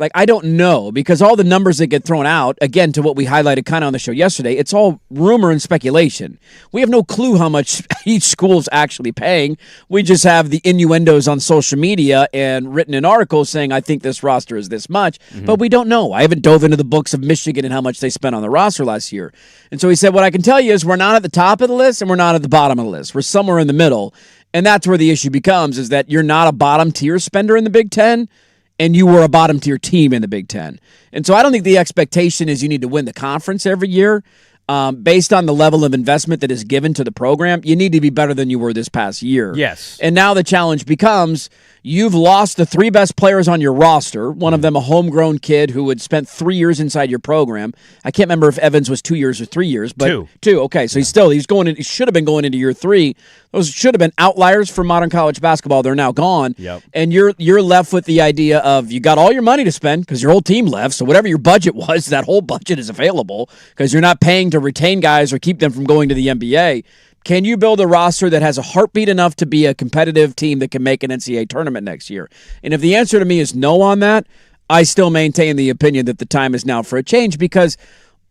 like, I don't know, because all the numbers that get thrown out, again, to what we highlighted kind of on the show yesterday, it's all rumor and speculation. We have no clue how much each school's actually paying. We just have the innuendos on social media and written in articles saying, I think this roster is this much, but we don't know. I haven't dove into the books of Michigan and how much they spent on the roster last year. And so he said, what I can tell you is we're not at the top of the list and we're not at the bottom of the list. We're somewhere in the middle. And that's where the issue becomes, is that you're not a bottom tier spender in the Big Ten, and you were a bottom-tier team in the Big Ten. And so I don't think the expectation is you need to win the conference every year. Based on the level of investment that is given to the program, you need to be better than you were this past year. Yes. And now the challenge becomes, you've lost the 3 best players on your roster, one of them a homegrown kid who had spent 3 years inside your program. I can't remember if Evans was 2 years or 3 years, but 2. Okay, so he should have been going into year 3. Those should have been outliers for modern college basketball. They're now gone. Yep. And you're left with the idea of, you got all your money to spend because your whole team left. So whatever your budget was, that whole budget is available because you're not paying to retain guys or keep them from going to the NBA. Can you build a roster that has a heartbeat enough to be a competitive team that can make an NCAA tournament next year? And if the answer to me is no on that, I still maintain the opinion that the time is now for a change, because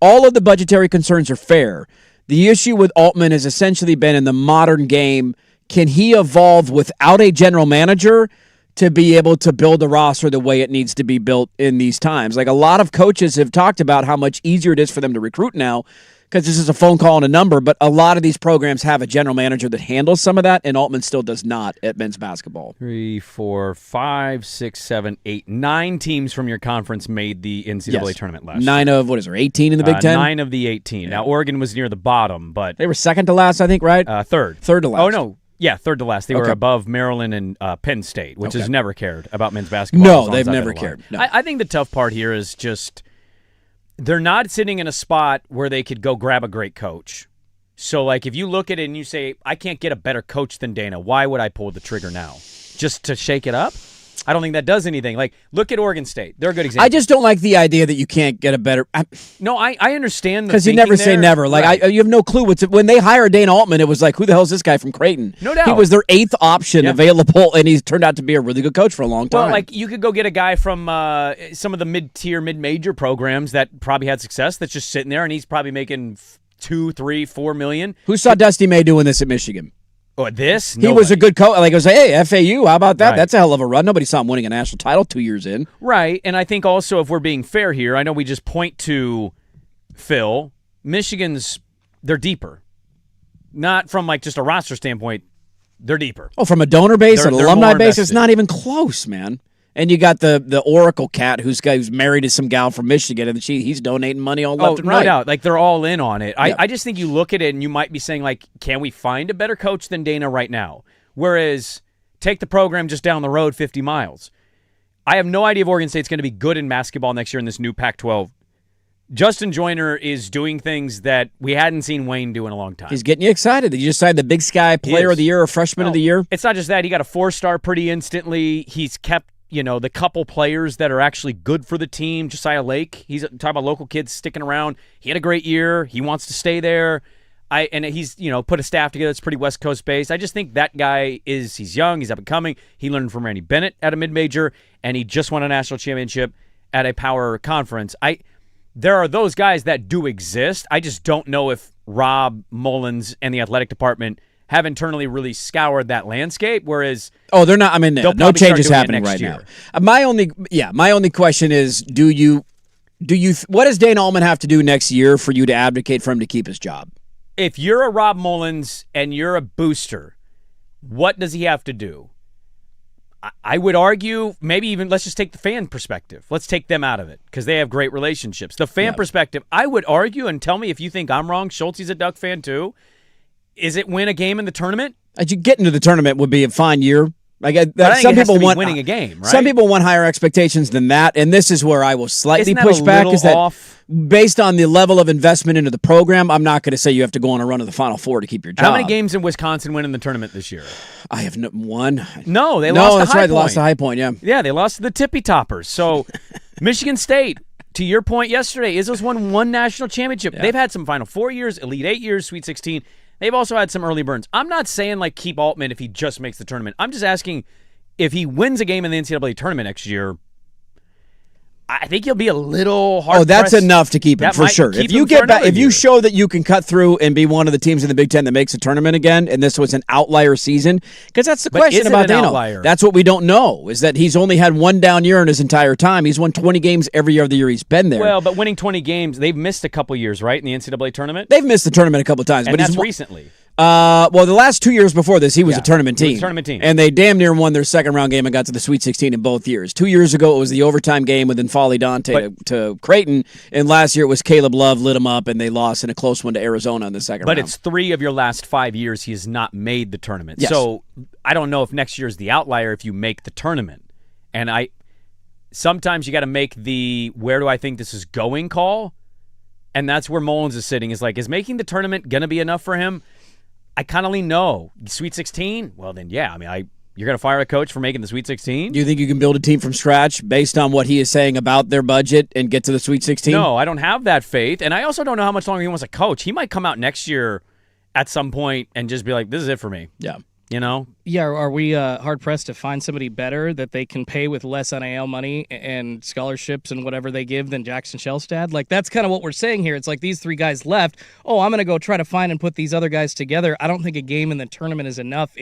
all of the budgetary concerns are fair. The issue with Altman has essentially been, in the modern game, can he evolve without a general manager to be able to build a roster the way it needs to be built in these times? Like, a lot of coaches have talked about how much easier it is for them to recruit now, because this is a phone call and a number, but a lot of these programs have a general manager that handles some of that, and Altman still does not at men's basketball. 3, 4, 5, 6, 7, 8, 9 teams from your conference made the NCAA tournament last year. 9 of, 18 in the Big Ten? 9 of the 18. Yeah. Now, Oregon was near the bottom, but... They were second to last, I think, right? Third. Third to last. Oh, no. Yeah, third to last. They were above Maryland and Penn State, which has never cared about men's basketball. No, they've never cared. No. I think the tough part here is just... they're not sitting in a spot where they could go grab a great coach. So, like, if you look at it and you say, I can't get a better coach than Dana, why would I pull the trigger now? Just to shake it up? I don't think that does anything. Like, look at Oregon State. They're a good example. I just don't like the idea that you can't get a better... No, I understand the because you never say never. Like, you have no clue. When they hired Dana Altman, it was like, who the hell is this guy from Creighton? No doubt. He was their 8th option available, and he's turned out to be a really good coach for a long time. Well, like, you could go get a guy from some of the mid-tier, mid-major programs that probably had success that's just sitting there, and he's probably making $2, $3, $4 million. Who saw Dusty May doing this at Michigan? Oh, this? He was a good coach. Like, I was like, hey, FAU, how about that? Right. That's a hell of a run. Nobody saw him winning a national title 2 years in. Right, and I think also, if we're being fair here, I know we just point to Phil. Michigan's, they're deeper. Not from, like, just a roster standpoint. They're deeper. Oh, from a donor base, an alumni base, it's not even close, man. And you got the Oracle cat who's married to some gal from Michigan, and he's donating money all left and right. No doubt. Like, they're all in on it. I just think you look at it and you might be saying, like, can we find a better coach than Dana right now? Whereas, take the program just down the road 50 miles. I have no idea if Oregon State's going to be good in basketball next year in this new Pac-12. Justin Joyner is doing things that we hadn't seen Wayne do in a long time. He's getting you excited. He just signed the Big Sky Player of the Year or Freshman of the Year. It's not just that. He got a 4-star pretty instantly. He's kept the couple players that are actually good for the team. Josiah Lake, he's talking about local kids sticking around. He had a great year. He wants to stay there. And he's, put a staff together that's pretty West Coast based. I just think that guy he's young, he's up and coming. He learned from Randy Bennett at a mid-major, and he just won a national championship at a power conference. There are those guys that do exist. I just don't know if Rob Mullins and the athletic department have internally really scoured that landscape, whereas they're not. I mean, no changes happening right now. My only question is, do you what does Dana Altman have to do next year for you to advocate for him to keep his job? If you're a Rob Mullins and you're a booster, what does he have to do? I would argue maybe even let's just take the fan perspective. Let's take them out of it because they have great relationships. The fan perspective, I would argue, and tell me if you think I'm wrong, Schultzy's a Duck fan too, is it win a game in the tournament? Getting to the tournament would be a fine year. But I think some it has people to be want winning a game, right? Some people want higher expectations than that, and this is where I will slightly push back. Is that based on the level of investment into the program? I'm not going to say you have to go on a run to the Final Four to keep your job. How many games in Wisconsin win in the tournament this year? I have one. No, they lost. That's right. They lost to High Point. Yeah, they lost to the Tippy Toppers. So, Michigan State. To your point yesterday, Izzo's won one national championship. Yeah. They've had some Final Four years, Elite 8 years, Sweet 16. They've also had some early burns. I'm not saying keep Altman if he just makes the tournament. I'm just asking if he wins a game in the NCAA tournament next year. I think he'll be a little hard. Oh, that's enough to keep him for sure. If you get back, if you show that you can cut through and be one of the teams in the Big Ten that makes a tournament again, and this was an outlier season, because that's the question about Dano. That's what we don't know is that he's only had one down year in his entire time. He's won 20 games every year of the year he's been there. Well, but winning 20 games, they've missed a couple years, right, in the NCAA tournament. They've missed the tournament a couple of times, and but that's recently. Well, the last 2 years before this, he was a tournament team. And they damn near won their second round game and got to the Sweet 16 in both years. 2 years ago, it was the overtime game with N'Faly Dante to Creighton. And last year, it was Caleb Love lit them up, and they lost in a close one to Arizona in the second round. But it's 3 of your last 5 years he has not made the tournament. Yes. So I don't know if next year is the outlier if you make the tournament. And sometimes you got to make the where do I think this is going call. And that's where Mullins is sitting. Is making the tournament going to be enough for him? I kind of lean no. Sweet 16? Well, then, yeah. I mean, you're going to fire a coach for making the Sweet 16? Do you think you can build a team from scratch based on what he is saying about their budget and get to the Sweet 16? No, I don't have that faith. And I also don't know how much longer he wants to coach. He might come out next year at some point and just be like, this is it for me. Yeah. You know? Yeah, are we hard-pressed to find somebody better that they can pay with less NIL money and scholarships and whatever they give than Jackson Shelstad? That's kind of what we're saying here. It's like these 3 guys left. Oh, I'm going to go try to find and put these other guys together. I don't think a game in the tournament is enough.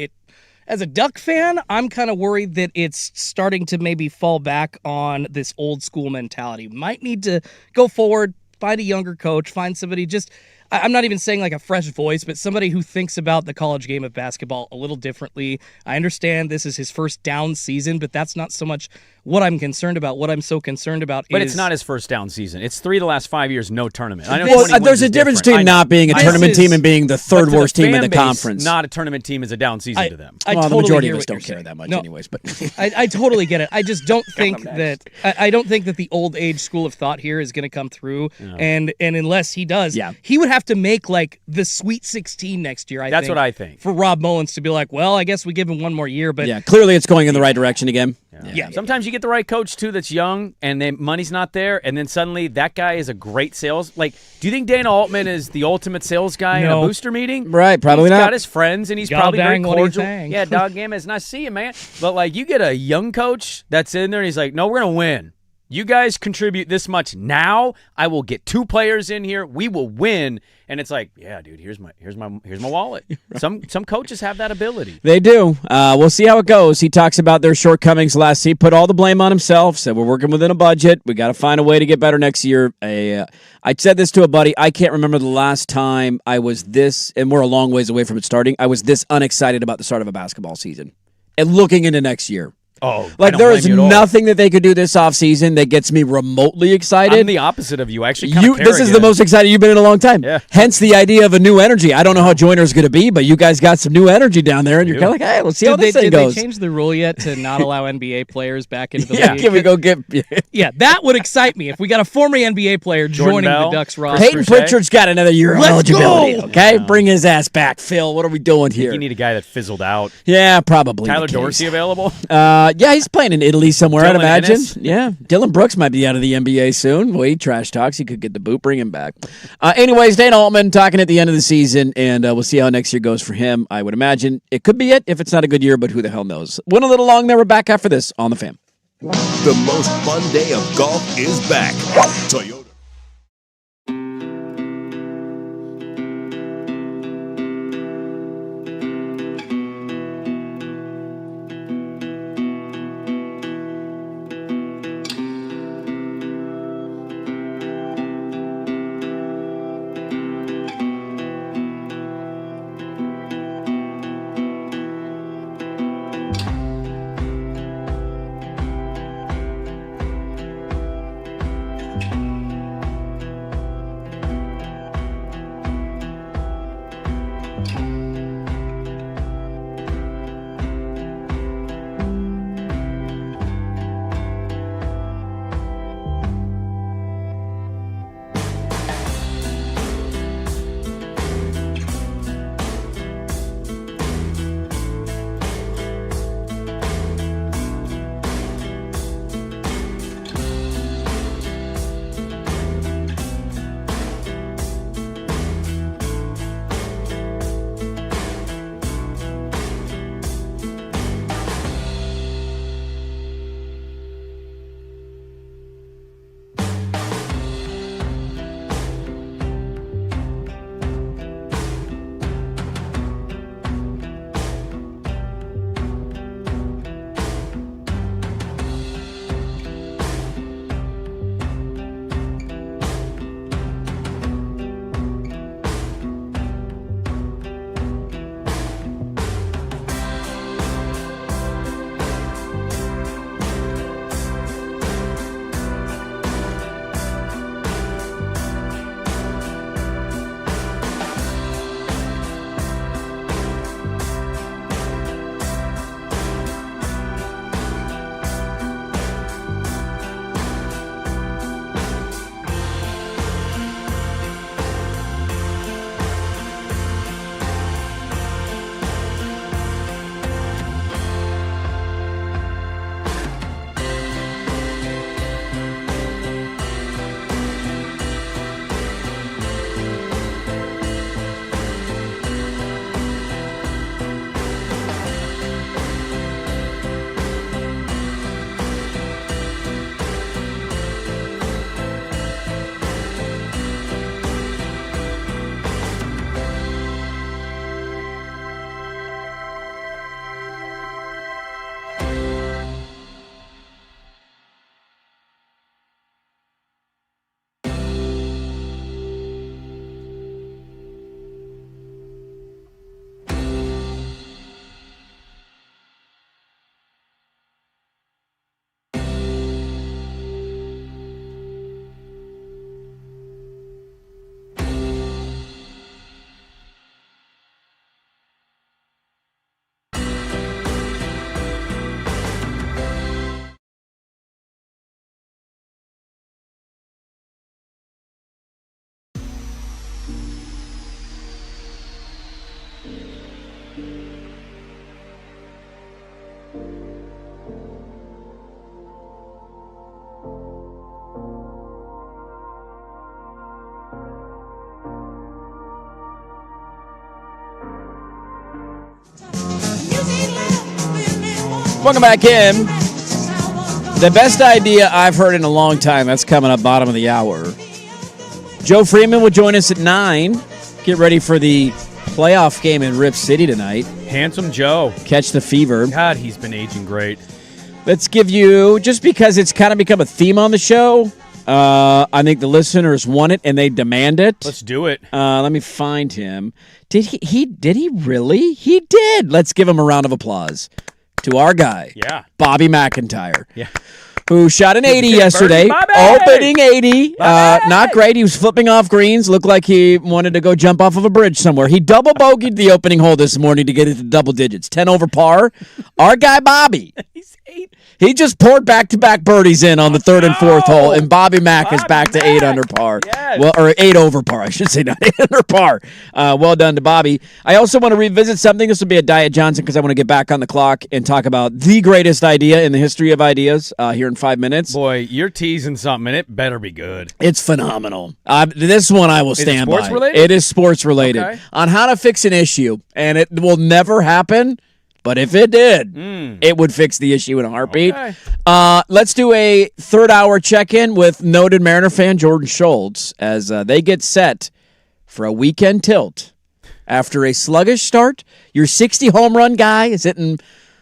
As a Duck fan, I'm kind of worried that it's starting to maybe fall back on this old-school mentality. Might need to go forward, find a younger coach, find somebody just... I'm not even saying a fresh voice, but somebody who thinks about the college game of basketball a little differently. I understand this is his first down season, but that's not so much what I'm concerned about. What I'm so concerned about But it's not his first down season. It's 3 of the last 5 years, no tournament. I know well, there's a difference between not being a tournament team and being the third worst team in the conference. Not a tournament team is a down season to them. Well, the majority of us don't care that much anyways. But I totally get it. I just don't think that I don't think that the old age school of thought here is going to come through. No. And unless he does, he would have to make the Sweet 16 next year. That's what I think. For Rob Mullins to be like, well, I guess we give him one more year. But clearly it's going in the right direction again. Yeah. Sometimes you get the right coach, too, that's young, and then money's not there, and then suddenly that guy is a great sales. Do you think Dana Altman is the ultimate sales guy in a booster meeting? Right, probably not. He's got his friends, and he's probably very cordial. Yeah, dog game is nice to see you, man. But, you get a young coach that's in there, and he's like, no, we're going to win. You guys contribute this much now. I will get 2 players in here. We will win. And it's like, yeah, dude, here's my wallet. Right. Some coaches have that ability. They do. We'll see how it goes. He talks about their shortcomings last season. Put all the blame on himself. Said we're working within a budget. We got to find a way to get better next year. I said this to a buddy. I can't remember the last time I was this, and we're a long ways away from it starting. I was this unexcited about the start of a basketball season and looking into next year. Oh, there is nothing that they could do this offseason that gets me remotely excited. I'm the opposite of you. Actually, this is the most excited you've been in a long time. Yeah. Hence the idea of a new energy. I don't know how Joyner's going to be, but you guys got some new energy down there, and you're kind of hey, let's see how this thing goes. Did they change the rule yet to not allow NBA players back into the league? Can we go get... Yeah, that would excite me if we got a former NBA player joining the Ducks roster. Peyton Pritchard's got another year of eligibility, okay? Yeah. Bring his ass back, Phil. What are we doing here? You need a guy that fizzled out. Yeah, probably. Tyler Dorsey available? Yeah, he's playing in Italy somewhere, I'd imagine. Ennis? Yeah. Dylan Brooks might be out of the NBA soon. Well, he trash talks. He could get the boot, bring him back. Anyways, Dana Altman talking at the end of the season, and we'll see how next year goes for him. I would imagine it could be it if it's not a good year, but who the hell knows? Went a little long there. We're back after this on The Fan. The most fun day of golf is back. Toyota. Welcome back in. The best idea I've heard in a long time. That's coming up bottom of the hour. Joe Freeman will join us at 9. Get ready for the playoff game in Rip City tonight. Handsome Joe. Catch the fever. God, he's been aging great. Let's give you, just because it's kind of become a theme on the show, I think the listeners want it and they demand it. Let's do it. Let me find him. Did he really? He did. Let's give him a round of applause to our guy. Yeah. Bobby McIntyre. Yeah. Who shot an 80 yesterday. Opening 80. Not great. He was flipping off greens. Looked like he wanted to go jump off of a bridge somewhere. He double bogeyed the opening hole this morning to get it to double digits. 10 over par. Our guy Bobby. He's 8. He just poured back-to-back birdies in on the third and fourth hole, and Bobby Mack is back to 8 under par. Yes. Well, or 8 over par, I should say, not 8 under par. Well done to Bobby. I also want to revisit something. This will be a Diet Johnson because I want to get back on the clock and talk about the greatest idea in the history of ideas here in 5 minutes. Boy, you're teasing something, and it better be good. It's phenomenal. This one I will stand by. Is it sports related? It is sports related. Okay. On how to fix an issue, and it will never happen. But if it did, it would fix the issue in a heartbeat. Okay. Let's do a third-hour check-in with noted Mariner fan Jordan Schultz as they get set for a weekend tilt. After a sluggish start, your 60 home run guy is hitting,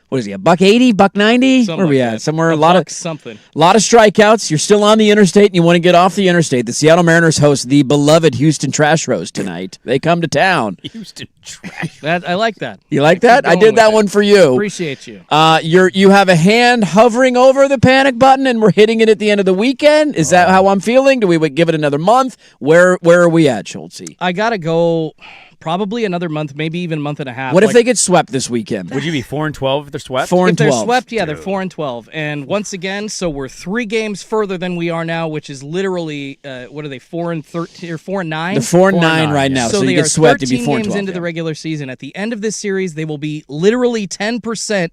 what is he, $180, $190? Something Where are we like at? that. Somewhere, a a lot of strikeouts. You're still on the interstate and you want to get off the interstate. The Seattle Mariners host the beloved Houston Trash Roast tonight. They come to town. Houston Trash. I like that. You like that? I going did with that it. one for you. Appreciate you. You have a hand hovering over the panic button, and we're hitting it at the end of the weekend. Is that how I'm feeling? Do we give it another month? Where are we at, Schultzy? I got to go probably another month, maybe even a month and a half. What if they get swept this weekend? Would you be 4-12 if they're swept? 4 and If they're 12. swept, yeah, they're 4-12. And once again, so we're 3 games further than we are now, which is literally, what are they, 4-13 or 4-9? They're 4-9 right now, so they you get are swept to be 13 4 and games 12. into the regular season. At the end of this series, they will be literally 10%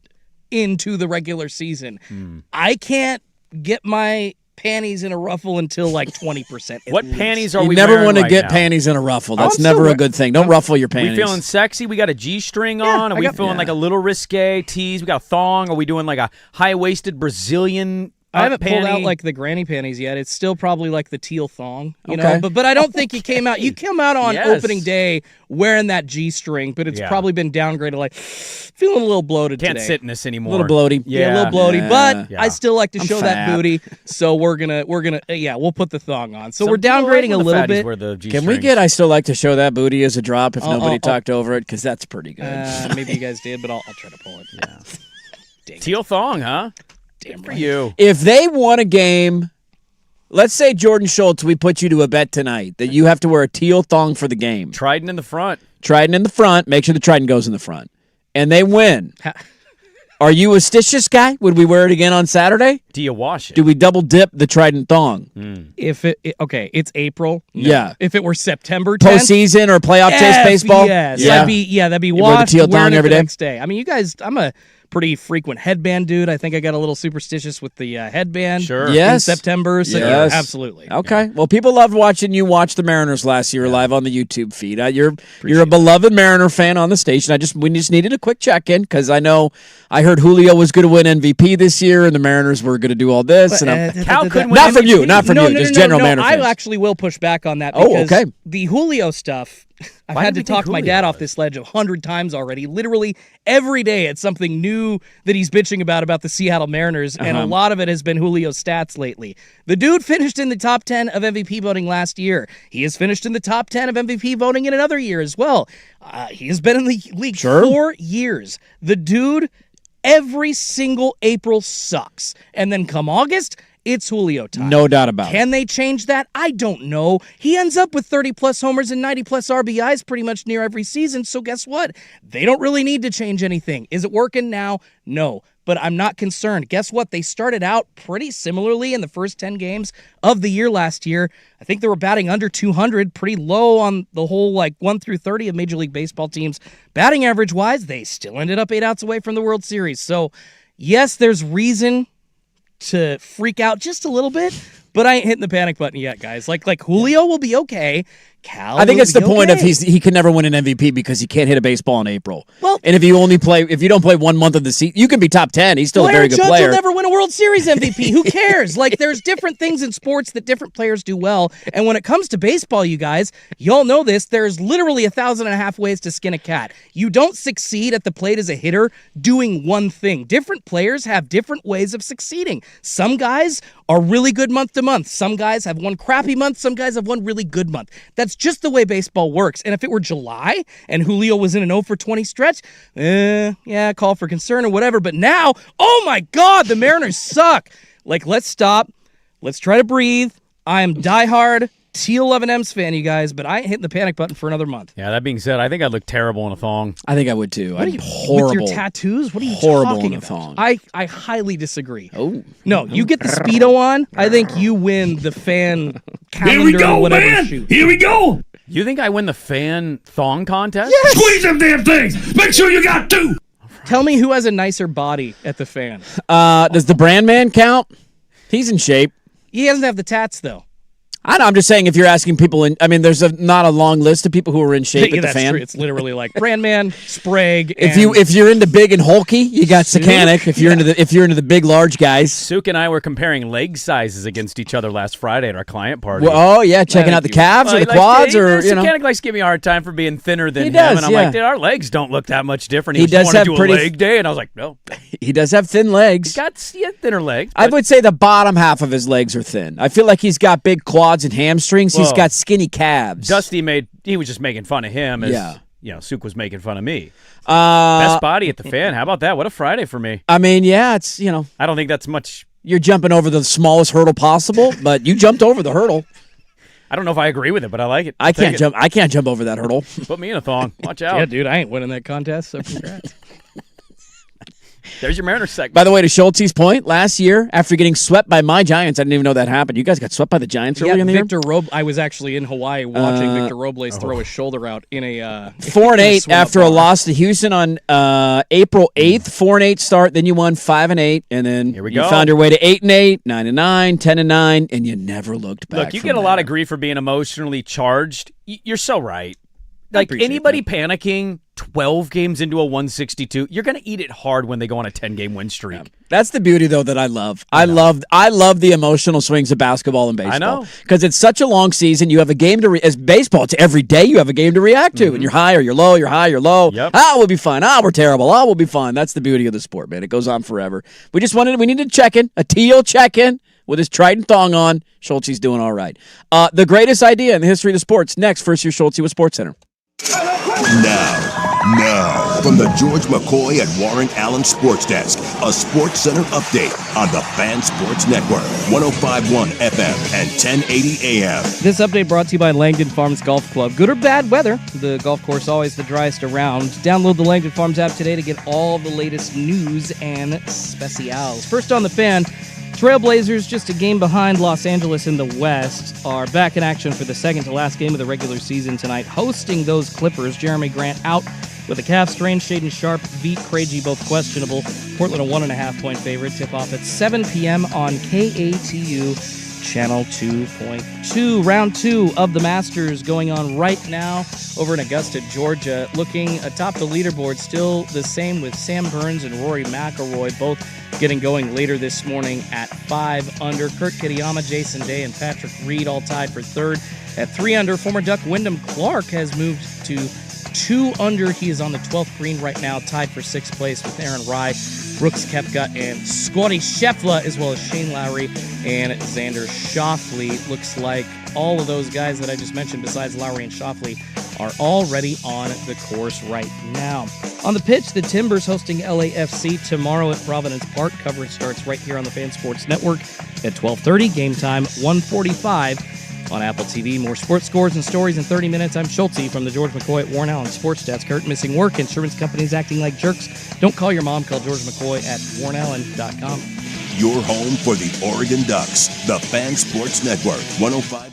into the regular season. I can't get my panties in a ruffle until like 20%. What least. panties are You we never wearing want to right get now? panties in a ruffle. That's I'm never still a good thing. Don't ruffle your panties. We feeling sexy? We got a G-string on? Are we feeling like a little risque tees? We got a thong? Are we doing like a high-waisted Brazilian I haven't pulled panty? out like the granny panties yet. It's still probably like the teal thong, you Okay. know. But I don't think you came out. You come out on Yes. opening day wearing that G-string, but it's probably been downgraded. Like feeling a little bloated Can't today. sit in this anymore. A little bloaty. Yeah, a little bloaty, but Yeah. I still like to I'm show fat. that booty. So we're gonna we'll put the thong on. So Some we're people like downgrading a when the little fatties bit. wear the Can we G-strings. get I still like to show that booty as a drop if nobody oh. talked over it? Because that's pretty good. Maybe you guys did, but I'll try to pull it. Yeah. teal thong, huh? Damn For right. you. If they won a game, let's say Jordan Schultz, we put you to a bet tonight that you have to wear a teal thong for the game. Trident in the front. Trident in the front. Make sure the Trident goes in the front. And they win. Are you a stitious guy? Would we wear it again on Saturday? Do you wash it? Do we double dip the Trident thong? If it's April. No. Yeah. If it were September 10th, Postseason or playoff chase baseball? Yes. Yeah. That'd be You wear the washed. teal wearing thong it every the day? next day. I mean, you guys, I'm a pretty frequent headband dude. I think I got a little superstitious with the headband. Sure. Yes. In September. So Yes. yeah, absolutely. Okay. Well, people loved watching you watch the Mariners last year live on the YouTube feed. You're a beloved Mariner fan on the station. We just needed a quick check-in because I heard Julio was going to win MVP this year and the Mariners were going to do all this. Cal couldn't win Not from MVP. you, not from you, just general Mariner I fans. actually will push back on that Oh, because okay. the Julio stuff, I've Why had did to we think talk my Julio dad off was? this ledge 100 times already. Literally every day it's something new that he's bitching about the Seattle Mariners, and a lot of it has been Julio's stats lately. The dude finished in the top 10 of MVP voting last year. He has finished in the top 10 of MVP voting in another year as well. He has been in the league 4 years. The dude, every single April sucks. And then come August, it's Julio time. No doubt about it. Can they change that? I don't know. He ends up with 30-plus homers and 90-plus RBIs pretty much near every season, so guess what? They don't really need to change anything. Is it working now? No. But I'm not concerned. Guess what? They started out pretty similarly in the first 10 games of the year last year. I think they were batting under 200, pretty low on the whole 1 through 30 of Major League Baseball teams. Batting average-wise, they still ended up 8 outs away from the World Series. So, yes, there's reason to freak out just a little bit, but I ain't hitting the panic button yet, guys. Like Julio will be okay. Cal. I think it's the point of okay. he can never win an MVP because he can't hit a baseball in April. Well- and if you don't play 1 month of the season, you can be top 10. He's still a very Aaron good Judge player. will never win a World Series MVP. Who cares? Like, there's different things in sports that different players do well. And when it comes to baseball, you guys, y'all know this. There's literally 1,500 ways to skin a cat. You don't succeed at the plate as a hitter doing one thing. Different players have different ways of succeeding. Some guys are really good month to month. Some guys have one crappy month. Some guys have one really good month. That's just the way baseball works. And if it were July and Julio was in an 0 for 20 stretch, yeah, call for concern or whatever. But now, oh my God, the Mariners suck. Like, let's stop. Let's try to breathe. I am diehard Teal 11M's fan, you guys, but I ain't hitting the panic button for another month. Yeah, that being said, I think I'd look terrible in a thong. I think I would too. What are I'm you, horrible. with your tattoos? What are you Horrible talking in a about? thong. I highly disagree. Oh. No, you get the Speedo on, I think you win the fan calendar whatever shoot. Here we go. You think I win the fan thong contest? Squeeze them damn things. Make sure you got 2. Tell me who has a nicer body at the fan. Does the brand man count? He's in shape. He doesn't have the tats, though. I know. I'm just saying if you're asking people there's not a long list of people who are in shape Yeah, at the that's fan. true. It's literally like Brandman, Sprague. If you're into big and hulky, you got Sakanic. If you're into the big large guys. Suk and I were comparing leg sizes against each other last Friday at our client party. Well, oh yeah, checking out the calves or the quads Sakanic likes to give me a hard time for being thinner than He him, does, and I'm like, dude, our legs don't look that much different. He just does wanna have do pretty a leg day, and I was like, no. He does have thin legs. He's got thinner legs. I but- would say the bottom half of his legs are thin. I feel like he's got big quads and hamstrings. He's Whoa. got skinny calves. Dusty he was just making fun of him as Suk was making fun of me. Best body at the fan. How about that? What a Friday for me. I mean, yeah, it's I don't think that's much. you're jumping over the smallest hurdle possible, but you jumped over the hurdle. I don't know if I agree with it, but I like it. I can't jump over that hurdle. Put me in a thong. Watch out. Yeah, dude, I ain't winning that contest, so congrats. There's your Mariners segment. By the way, to Schultzy's point, last year, after getting swept by my Giants, I didn't even know that happened. You guys got swept by the Giants earlier in the year? I was actually in Hawaii watching Victor Robles throw his shoulder out in a 4-8 after a loss to Houston on April 8th. 4-8 start, then you won 5-8, and then Here we you go. found your way to 8-8, 9-9, 10-9, and you never looked back. Look, you get a lot of grief for being emotionally charged. You're so right. Like anybody panicking 12 games into a 162, you're going to eat it hard when they go on a 10-game win streak. Yeah. That's the beauty, though, that I love. I love the emotional swings of basketball and baseball. I know. Because it's such a long season. You have a game to as baseball, it's every day you have a game to react to. And you're high or you're low, you're high, you're low. Yep. We'll be fine. We're terrible. We'll be fine. That's the beauty of the sport, man. It goes on forever. We needed to check in, a Teal check-in with his Trident thong on. Schultzy's doing all right. The greatest idea in the history of the sports. Next, first year Schultzy with SportsCenter. Now, from the George McCoy at Warren Allen Sports Desk, a Sports Center update on the Fan Sports Network, 105.1 FM and 1080 AM. This update brought to you by Langdon Farms Golf Club. Good or bad weather, the golf course always the driest around. Download the Langdon Farms app today to get all the latest news and specials. First on the fan, Trailblazers, just a game behind Los Angeles in the West, are back in action for the second to last game of the regular season tonight, hosting those Clippers. Jeremy Grant out with a calf strain. Shaden Sharp, Veet Craigie both questionable. Portland a 1.5-point favorite. Tip-off at 7 p.m. on KATU Channel 2.2. Round 2 of the Masters going on right now over in Augusta, Georgia. Looking atop the leaderboard, still the same with Sam Burns and Rory McIlroy, both getting going later this morning at 5 under. Kurt Kitayama, Jason Day, and Patrick Reed all tied for third at 3 under. Former Duck Wyndham Clark has moved to 2 under. He is on the 12th green right now, tied for 6th place with Aaron Rai, Brooks Koepka, and Scotty Scheffler, as well as Shane Lowry and Xander Schauffele. Looks like all of those guys that I just mentioned, besides Lowry and Schauffele, are already on the course right now. On the pitch, the Timbers hosting LAFC tomorrow at Providence Park. Coverage starts right here on the Fan Sports Network at 12:30. Game time 1:45 on Apple TV. More sports scores and stories in 30 minutes. I'm Schultzy from the George McCoy at Warren Allen Sports Desk. Kurt, missing work, insurance companies acting like jerks. Don't call your mom. Call George McCoy at warrenallen.com. Your home for the Oregon Ducks, the Fan Sports Network, 105.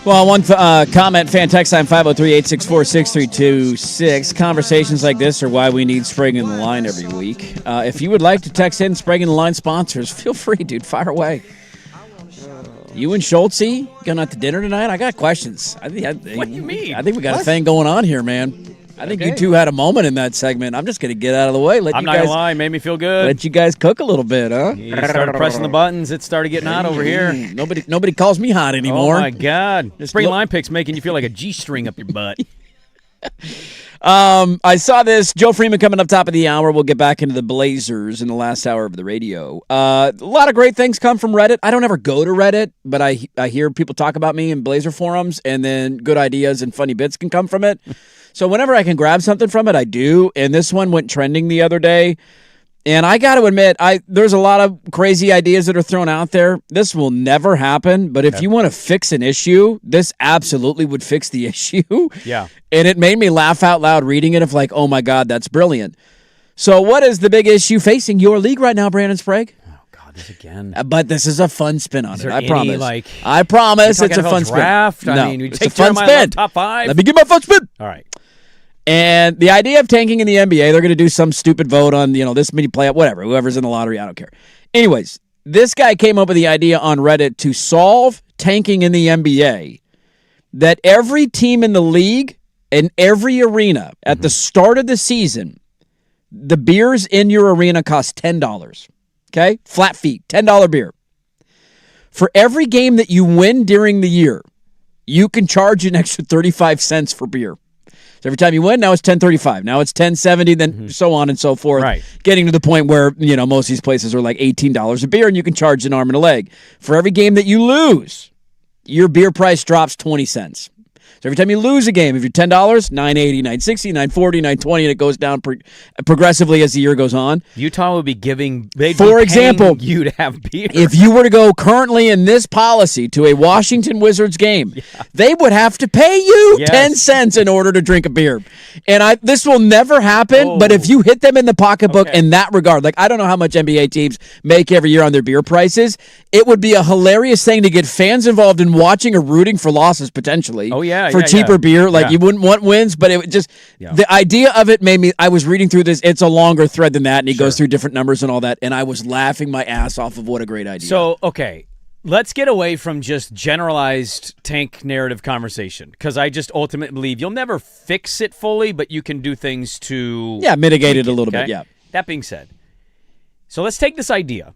Well, one comment, fan text line 503-864-6326. Conversations like this are why we need Sprague in the Line every week. If you would like to text in Sprague in the Line sponsors, feel free, dude. Fire away. You and Schultzy going out to dinner tonight? I got questions. What do you mean? I think we got a thing going on here, man. I think you two had a moment in that segment. I'm just going to get out of the way. I'm not going to lie. It made me feel good. Let you guys cook a little bit, huh? You started pressing the buttons. It started getting hot over here. Nobody calls me hot anymore. Oh, my God. Sprague Line Picks making you feel like a G-string up your butt. I saw this. Joe Freeman coming up top of the hour. We'll get back into the Blazers in the last hour of the radio. A lot of great things come from Reddit. I don't ever go to Reddit, but I hear people talk about me in Blazer forums, and then good ideas and funny bits can come from it. So whenever I can grab something from it, I do. And this one went trending the other day. And I got to admit, there's a lot of crazy ideas that are thrown out there. This will never happen. But if you want to fix an issue, this absolutely would fix the issue. Yeah. And it made me laugh out loud reading it of like, oh, my God, that's brilliant. So what is the big issue facing your league right now, Brandon Sprague? Oh, God, this again. But this is a fun spin on it. I promise. Like, I promise it's a fun draft? spin. I No, mean, you it's take a fun spin. Top 5. Let me get my fun spin. All right. And the idea of tanking in the NBA, they're going to do some stupid vote on, this many playoff, whatever, whoever's in the lottery, I don't care. Anyways, this guy came up with the idea on Reddit to solve tanking in the NBA, that every team in the league and every arena at the start of the season, the beers in your arena cost $10. Okay? Flat fee, $10 beer. For every game that you win during the year, you can charge an extra 35 cents for beer. So every time you win, now it's $10.35. Now it's $10.70, then so on and so forth. Right. Getting to the point where, most of these places are like $18 a beer, and you can charge an arm and a leg. For every game that you lose, your beer price drops 20 cents. So every time you lose a game, if you're $10, $9.80, $9.60, $9.40, $9.20, and it goes down progressively as the year goes on. Utah would be giving, for example, you to have beer. If you were to go currently in this policy to a Washington Wizards game, they would have to pay you 10 cents in order to drink a beer. And this will never happen, but if you hit them in the pocketbook in that regard, like I don't know how much NBA teams make every year on their beer prices, it would be a hilarious thing to get fans involved in watching or rooting for losses potentially. For cheaper beer. Like you wouldn't want wins, but it would just, the idea of it made me, I was reading through this, it's a longer thread than that, and he goes through different numbers and all that, and I was laughing my ass off of what a great idea. So, okay, let's get away from just generalized tank narrative conversation, because I just ultimately believe you'll never fix it fully, but you can do things to... mitigate it a little bit, That being said, so let's take this idea.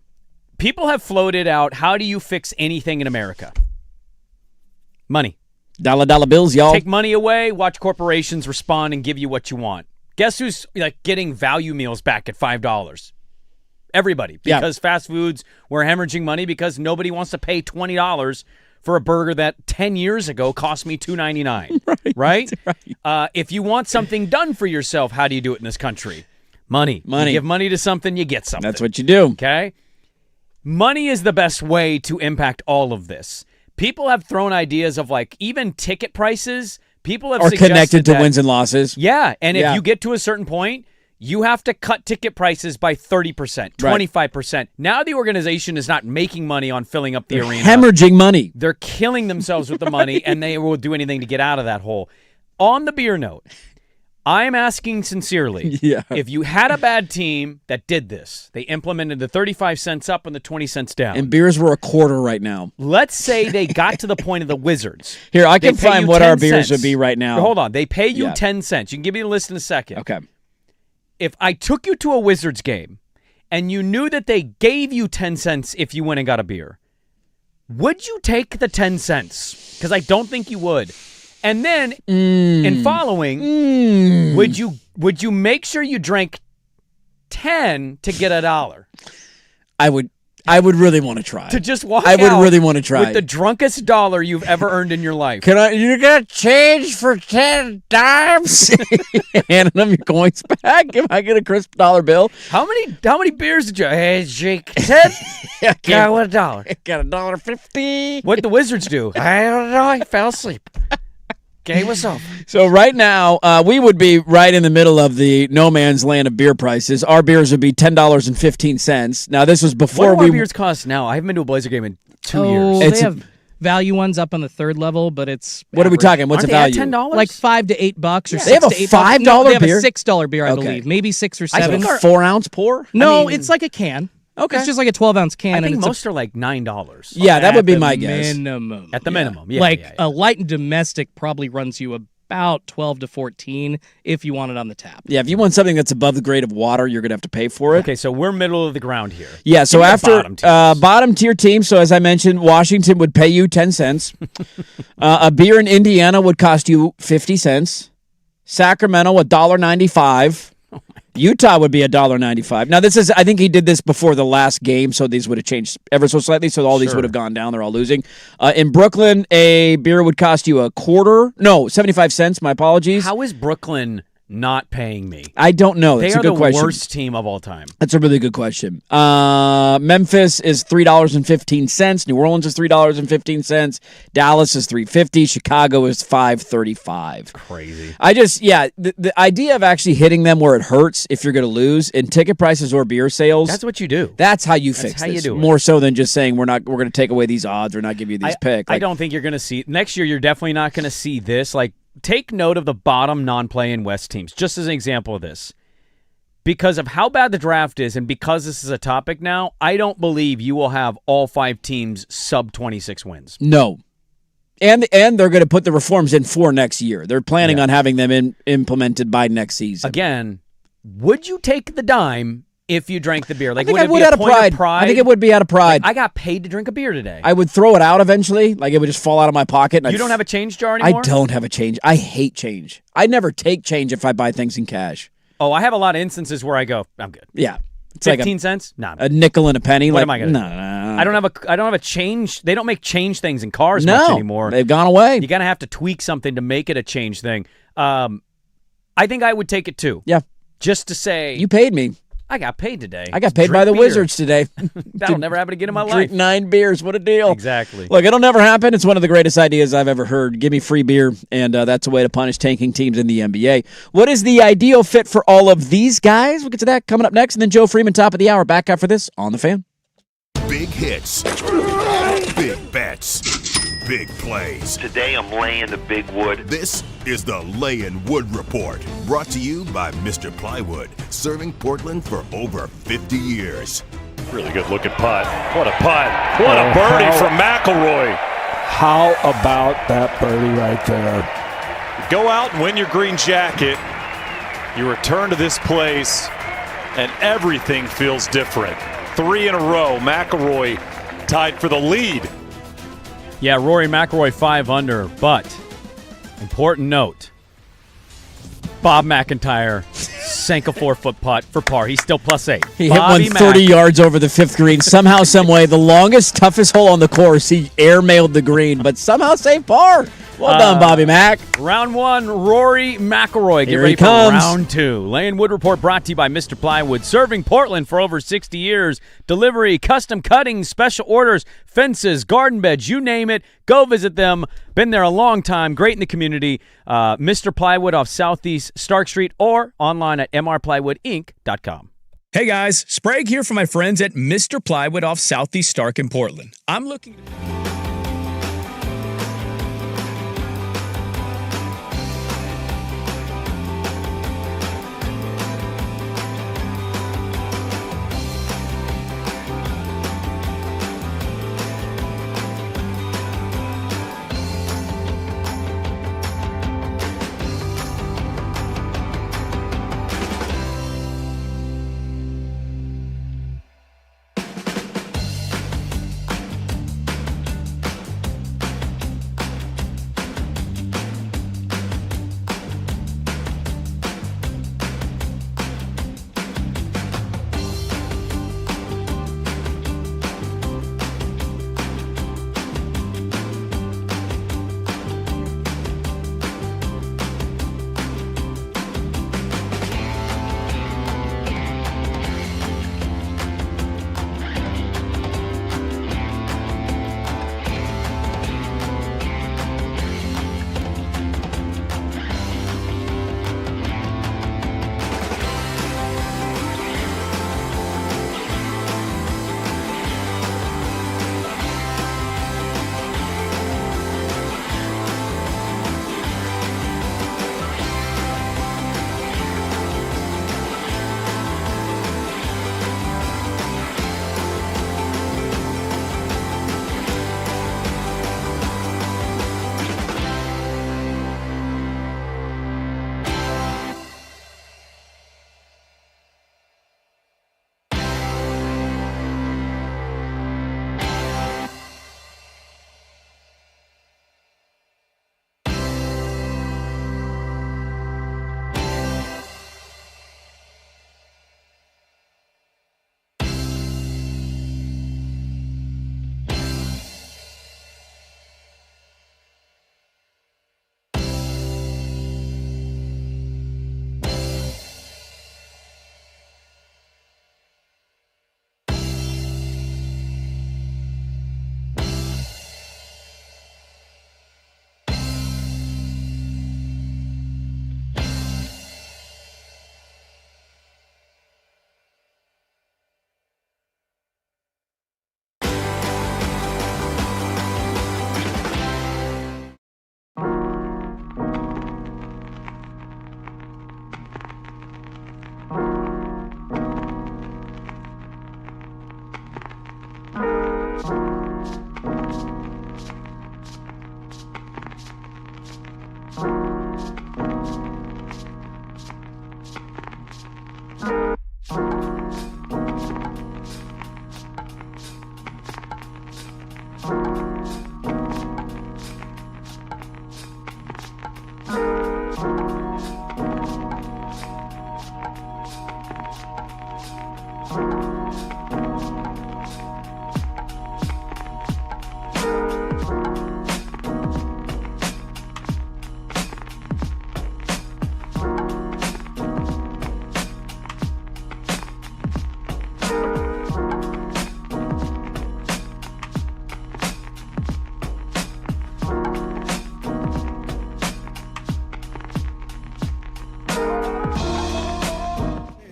People have floated out, how do you fix anything in America? Money. Dollar bills, y'all. Take money away, watch corporations respond and give you what you want. Guess who's getting value meals back at $5? Everybody. Because fast foods were hemorrhaging money because nobody wants to pay $20 for a burger that 10 years ago cost me $2.99. Right? If you want something done for yourself, how do you do it in this country? Money. You give money to something, you get something. That's what you do. Okay? Money is the best way to impact all of this. People have thrown ideas of even ticket prices. People have suggested connected to wins and losses. Yeah, and if you get to a certain point, you have to cut ticket prices by 30%, 25%. Now the organization is not making money on filling up the arena. Hemorrhaging money. They're killing themselves with the money, and they will do anything to get out of that hole. On the beer note, I'm asking sincerely, if you had a bad team that did this, they implemented the 35 cents up and the 20 cents down. And beers were a quarter right now. Let's say they got to the point of the Wizards. Here, I can find what our beers would be right now. Hold on. They pay you 10 cents. You can give me the list in a second. Okay. If I took you to a Wizards game and you knew that they gave you 10 cents if you went and got a beer, would you take the 10 cents? Because I don't think you would. And then, in following, would you make sure you drank 10 to get $1? I would really want to try. To just walk I out would really want to try. with the drunkest dollar you've ever earned in your life. You got change for 10 dimes? Handing them your coins back. If I get a crisp dollar bill. How many beers did you? Hey, Jake, 10? Got $1. Got $1.50. What'd the Wizards do? I don't know. I fell asleep. Game was over. So right now, we would be right in the middle of the no man's land of beer prices. Our beers would be $10.15. Now, this was before what do our beers cost now? I haven't been to a Blazer game in 2 years. They have value ones up on the third level, but it's What are we talking? What's Aren't the they at value? $10? like $5 to $8 or They have $6 a to $8. $5 No, they have beer? a $6 beer, I Okay. believe. Maybe 6 or I 7. think 4-ounce pour? No, I mean, it's like a can. Okay. It's just like a 12-ounce can. I and think it's most are like $9. Yeah, that would be at the my guess. minimum. At the minimum, yeah. like yeah. a light and domestic probably runs you about 12 to 14 if you want it on the tap. Yeah, if you want something that's above the grade of water, you're going to have to pay for it. Okay, so we're middle of the ground here. Yeah, so Give me the after bottom tiers. bottom tier team, so as I mentioned, Washington would pay you 10 cents. A beer in Indiana would cost you 50 cents. Sacramento, $1.95. Utah would be $1.95. Now, this is, I think he did this before the last game, so these would have changed ever so slightly, so all these would have gone down. They're all losing. In Brooklyn, a beer would cost you 75 cents. My apologies. How is Brooklyn not paying me? I don't know. They That's are a good the question. worst team of all time. That's a really good question. Memphis is $3.15. New Orleans is $3.15. Dallas is $3.50. Chicago is $5.35. Crazy. The idea of actually hitting them where it hurts if you're going to lose in ticket prices or beer sales. That's what you do. That's how you fix how you this. do it. More so than just saying we're going to take away these odds or not give you these picks. I don't think you're going to see next year. You're definitely not going to see this. Like, take note of the bottom non-play-in West teams, just as an example of this. Because of how bad the draft is and because this is a topic now, I don't believe you will have all 5 teams sub 26 wins. No. And they're going to put the reforms in for next year. They're planning on having them implemented by next season. Again, would you take the dime if you drank the beer? Like, I think would I it would be a out of point pride. of pride? I think it would be out of pride. Like, I got paid to drink a beer today. I would throw it out eventually. Like, it would just fall out of my pocket. And You don't have a change jar anymore? I don't have a change. I hate change. I never take change if I buy things in cash. Oh, I have a lot of instances where I go, I'm good. Yeah. It's 15 cents? Nah. a nickel and a penny. What like, am I gonna do? No. I don't have a change. They don't make change things in cars much anymore. They've gone away. You gotta have to tweak something to make it a change thing. I think I would take it too. Yeah. Just to say You paid me. I got paid today. I got paid by the Wizards today. That'll never happen again in my Drink life. 9 beers. What a deal. Exactly. Look, it'll never happen. It's one of the greatest ideas I've ever heard. Give me free beer, and that's a way to punish tanking teams in the NBA. What is the ideal fit for all of these guys? We'll get to that coming up next. And then Joe Freeman, top of the hour, back after this on The Fan. Big hits, big bets, big plays. Today I'm laying the big wood. This is the Layin' Wood Report, brought to you by Mr. Plywood, serving Portland for over 50 years. Really good looking putt. What a putt. What a birdie from McIlroy. How about that birdie right there? Go out and win your green jacket. You return to this place, and everything feels different. 3 in a row. McIlroy tied for the lead. Yeah, Rory McIlroy 5 under, but important note, Bob McIntyre sank a 4-foot putt for par. He's still +8. He hit one 30 yards over the 5th green. Somehow, some way, the longest, toughest hole on the course, he airmailed the green, but somehow saved par. Well done, Bobby Mack. Round 1, Rory McIlroy. Get Here ready he for comes. round 2. Layin' Wood Report brought to you by Mr. Plywood, serving Portland for over 60 years. Delivery, custom cutting, special orders, fences, garden beds, you name it. Go visit them. Been there a long time. Great in the community. Mr. Plywood off Southeast Stark Street or online at mrplywoodinc.com. Hey guys, Sprague here from my friends at Mr. Plywood off Southeast Stark in Portland. I'm looking...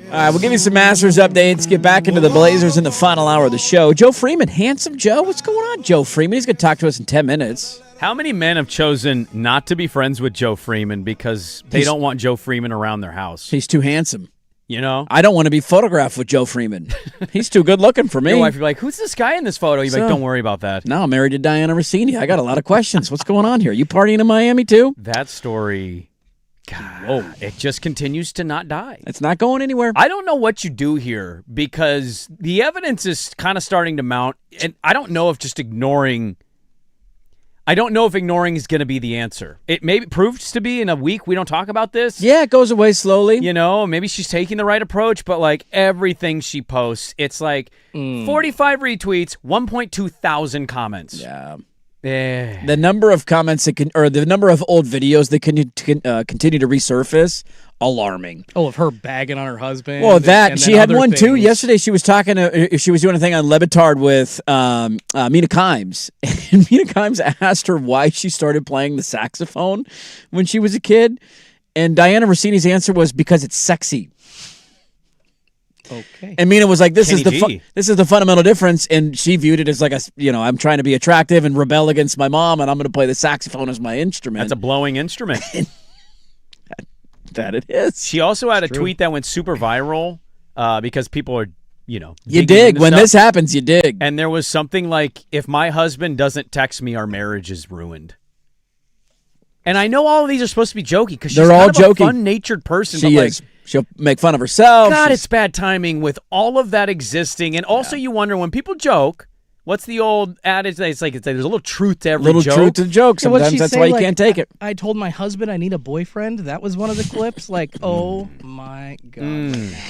All right, we'll give you some Masters updates. Get back into the Blazers in the final hour of the show. Joe Freeman, handsome Joe. What's going on, Joe Freeman? He's going to talk to us in 10 minutes. How many men have chosen not to be friends with Joe Freeman because they don't want Joe Freeman around their house? He's too handsome. You know? I don't want to be photographed with Joe Freeman. He's too good looking for me. Your wife would be like, who's this guy in this photo? You'd be like, don't worry about that. No, I'm married to Diana Rossini. I got a lot of questions. What's going on here? You partying in Miami too? That story, God, it just continues to not die. It's not going anywhere. I don't know what you do here because the evidence is kind of starting to mount, and I don't know if ignoring is going to be the answer. It maybe proves to be in a week. We don't talk about this. Yeah, it goes away slowly. You know, maybe she's taking the right approach, but like everything she posts, it's like 45 retweets, 1.2 thousand comments. Yeah. The number of comments the number of old videos that continue to resurface, alarming. Oh, of her bagging on her husband. Well, she had one too. Yesterday, she was talking. She was doing a thing on Leaderboard with Mina Kimes, and Mina Kimes asked her why she started playing the saxophone when she was a kid, and Diana Rossini's answer was because it's sexy. Okay. And Mina was like, this is the fundamental difference, and she viewed it as like I'm trying to be attractive and rebel against my mom, and I'm going to play the saxophone as my instrument. That's a blowing instrument. That it is. She also had a tweet that went super viral because people are, you dig when this happens. You dig, and there was something like, if my husband doesn't text me, our marriage is ruined. And I know all of these are supposed to be jokey because she's kind of a fun-natured person. She is. She'll make fun of herself. God, it's bad timing with all of that existing. And also you wonder when people joke, what's the old adage? It's like there's a little truth to every joke. Truth to joke. Sometimes that's why you can't take it. I told my husband I need a boyfriend. That was one of the clips. Like, oh my God.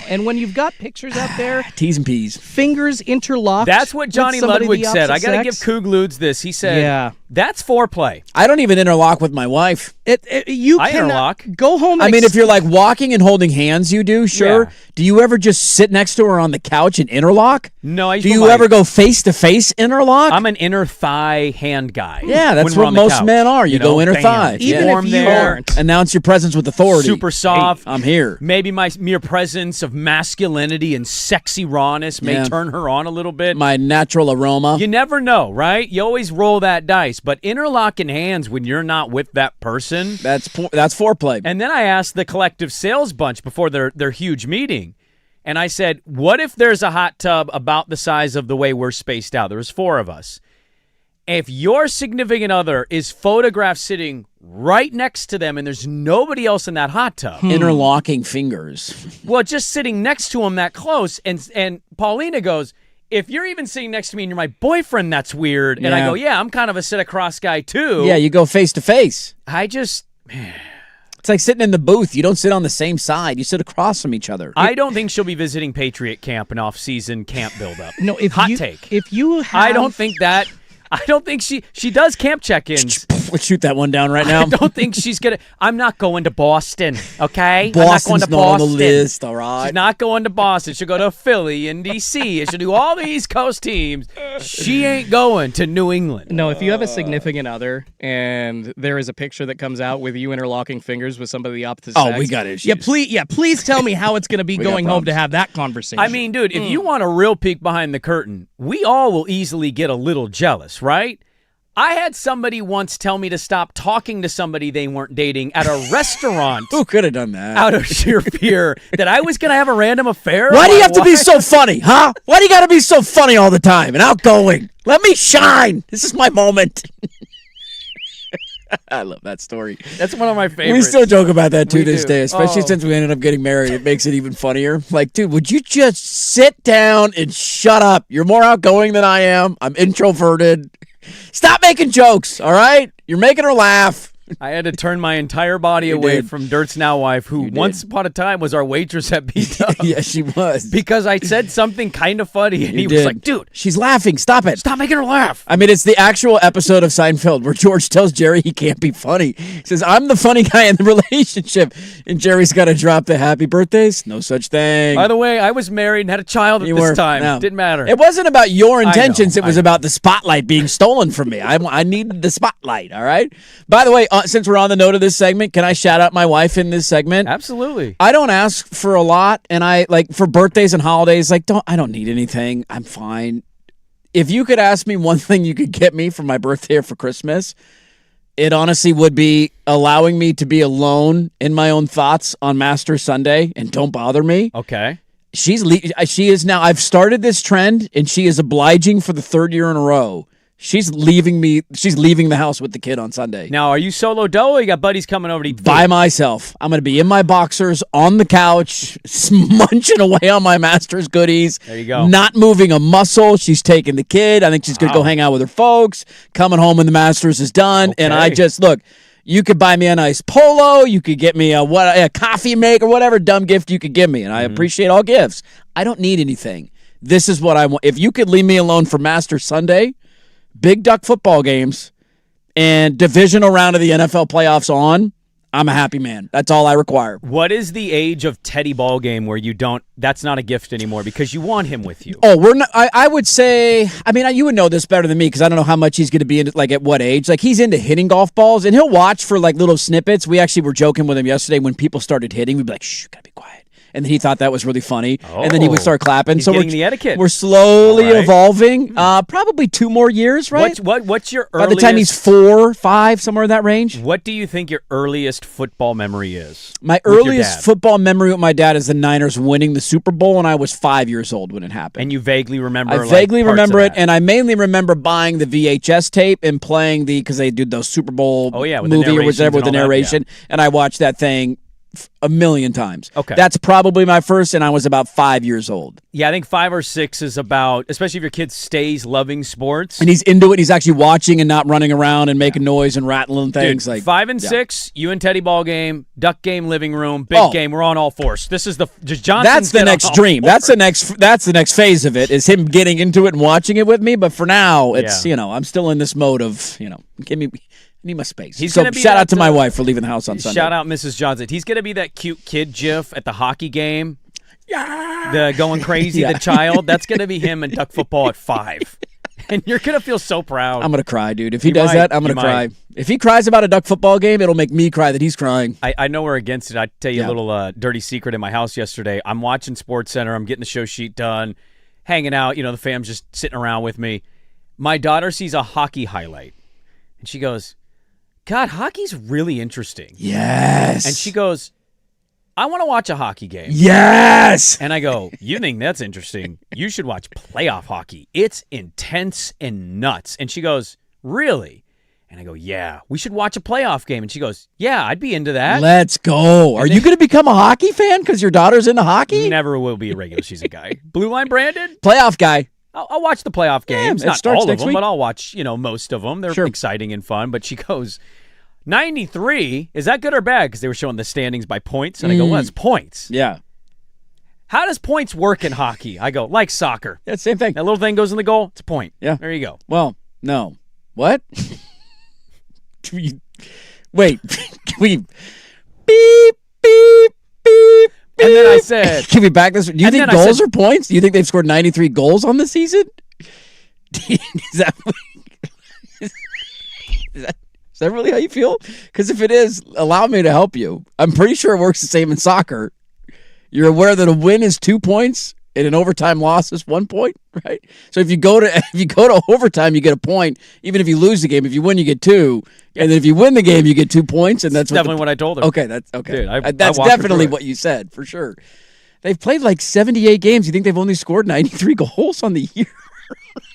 And when you've got pictures out there. T's and P's. Fingers interlocked. That's what Johnny Ludwig said. I got to give Coog Ludes this. He said, that's foreplay. I don't even interlock with my wife. I interlock. Go home. I mean, if you're like walking and holding hands, you do, sure. Yeah. Do you ever just sit next to her on the couch and interlock? No, do you ever go face to face interlock? I'm an inner thigh hand guy. Yeah, that's what most men are. You go inner thigh. Even if you aren't. Announce your presence with authority. Super soft. Hey, I'm here. Maybe my mere presence of masculinity and sexy rawness may turn her on a little bit. My natural aroma. You never know, right? You always roll that dice. But interlocking hands when you're not with that person. That's foreplay. And then I asked the collective sales bunch before their huge meeting. And I said, what if there's a hot tub about the size of the way we're spaced out? There was 4 of us. If your significant other is photographed sitting right next to them and there's nobody else in that hot tub. Interlocking fingers. Well, just sitting next to him that close. And Paulina goes, if you're even sitting next to me and you're my boyfriend, that's weird. And I go, yeah, I'm kind of a sit-across guy too. Yeah, you go face to face. It's like sitting in the booth. You don't sit on the same side. You sit across from each other. I don't think she'll be visiting Patriot Camp and off-season camp buildup. No, take. If you have... I don't think she does camp check-ins. Let's shoot that one down right now. I don't think she's going to... I'm not going to Boston, okay? Boston's I'm not going to Boston. On the list, all right? She's not going to Boston. She'll go to Philly and D.C. She'll do all the East Coast teams. She ain't going to New England. No, if you have a significant other and there is a picture that comes out with you interlocking fingers with somebody of the opposite sex... Oh, we got issues. Please tell me how it's going to be going home to have that conversation. I mean, dude, if you want a real peek behind the curtain, we all will easily get a little jealous, right? I had somebody once tell me to stop talking to somebody they weren't dating at a restaurant. Who could have done that? Out of sheer fear that I was going to have a random affair. Why do you have to be so funny, huh? Why do you got to be so funny all the time and outgoing? Let me shine. This is my moment. I love that story. That's one of my favorites. We still joke about that to this day, especially since we ended up getting married. It makes it even funnier. Like, dude, would you just sit down and shut up? You're more outgoing than I am. I'm introverted. Stop making jokes, all right? You're making her laugh. I had to turn my entire body away from Dirt's now wife, who once upon a time was our waitress at B-Dub. Yeah, she was. Because I said something kind of funny, and he was like, dude. She's laughing. Stop it. Stop making her laugh. I mean, it's the actual episode of Seinfeld where George tells Jerry he can't be funny. He says, I'm the funny guy in the relationship. And Jerry's got to drop the happy birthdays. No such thing. By the way, I was married and had a child at this time. No. Didn't matter. It wasn't about your intentions. It was about the spotlight being stolen from me. I needed the spotlight, all right? By the way, since we're on the note of this segment, can I shout out my wife in this segment? Absolutely. I don't ask for a lot, and I for birthdays and holidays, I don't need anything. I'm fine. If you could ask me one thing you could get me for my birthday or for Christmas, it honestly would be allowing me to be alone in my own thoughts on Master Sunday and don't bother me. Okay. She is now. I've started this trend, and she is obliging for the third year in a row. She's leaving the house with the kid on Sunday. Now, are you solo dolo or you got buddies coming over to eat food? By myself. I'm going to be in my boxers on the couch, munching away on my Master's goodies. There you go. Not moving a muscle. She's taking the kid. I think she's going to go hang out with her folks. Coming home when the Masters is done. Okay. And I just, look, you could buy me a nice polo. You could get me a coffee maker, whatever dumb gift you could give me. And I appreciate all gifts. I don't need anything. This is what I want. If you could leave me alone for Master Sunday, big duck football games, and divisional round of the NFL playoffs on, I'm a happy man. That's all I require. What is the age of Teddy ball game where you don't? That's not a gift anymore because you want him with you. Oh, we're not. I would say. I mean, you would know this better than me because I don't know how much he's going to be into. Like at what age? Like he's into hitting golf balls, and he'll watch for like little snippets. We actually were joking with him yesterday when people started hitting. We'd be like, "Shh, gotta be quiet." And then he thought that was really funny, and then he would start clapping. He's getting the etiquette. We're slowly evolving. Probably 2 more years, right? What's your By earliest? the time he's 4, 5, somewhere in that range. What do you think your earliest football memory is? My with your earliest dad? football memory with my dad is the Niners winning the Super Bowl, and I was 5 years old when it happened. And you vaguely remember? I vaguely parts remember of it, that. and I mainly remember buying the VHS tape and playing because they do those Super Bowl with the movie or narrations whatever with the and all that, narration, and I watched that thing a million times. Okay. That's probably my first, and I was about 5 years old. Yeah, I think 5 or 6 is about, especially if your kid stays loving sports. And he's into it. He's actually watching and not running around and making noise and rattling things. Dude, 5 and 6, you and Teddy ball game, duck game, living room, big game. We're on all fours. This is just Johnson's. That's the next dream. That's the next phase of it is him getting into it and watching it with me. But for now, it's I'm still in this mode of give me. I need my space. So shout out to my wife for leaving the house on Sunday. Shout out Mrs. Johnson. He's going to be that cute kid gif at the hockey game. Yeah. The going crazy, the child. That's going to be him in duck football at 5. And you're going to feel so proud. I'm going to cry, dude. If he does that, I'm going to cry. If he cries about a duck football game, it'll make me cry that he's crying. I know we're against it. I'll tell you a little dirty secret in my house yesterday. I'm watching SportsCenter. I'm getting the show sheet done, hanging out. The fam's just sitting around with me. My daughter sees a hockey highlight, and she goes, God, hockey's really interesting. Yes. And she goes, I want to watch a hockey game. Yes. And I go, you think that's interesting? You should watch playoff hockey. It's intense and nuts. And she goes, really? And I go, yeah, we should watch a playoff game. And she goes, yeah, I'd be into that. Let's go. Are you going to become a hockey fan because your daughter's into hockey? Never will be a regular season guy. Blue Line Brandon? Playoff guy. I'll watch the playoff games. It Not starts all of next them, week. but I'll watch, most of them. They're exciting and fun. But she goes, 93, is that good or bad? Because they were showing the standings by points. And I go, well, it's points. Yeah. How does points work in hockey? I go, like soccer. Yeah, same thing. That little thing goes in the goal, it's a point. Yeah. There you go. Well, no. What? Wait. Can we beep, beep, beep, And then I said, can we back this? Do you think goals are points? Do you think they've scored 93 goals on the season? Is that really how you feel? Because if it is, allow me to help you. I'm pretty sure it works the same in soccer. You're aware that a win is 2 points and an overtime loss is 1 point, right? So if you go to overtime, you get a point. Even if you lose the game, if you win, you get 2. And then if you win the game, you get 2 points. And that's definitely what I told her. Okay, that's okay. Dude, that's definitely what you said for sure. They've played like 78 games. You think they've only scored 93 goals on the year?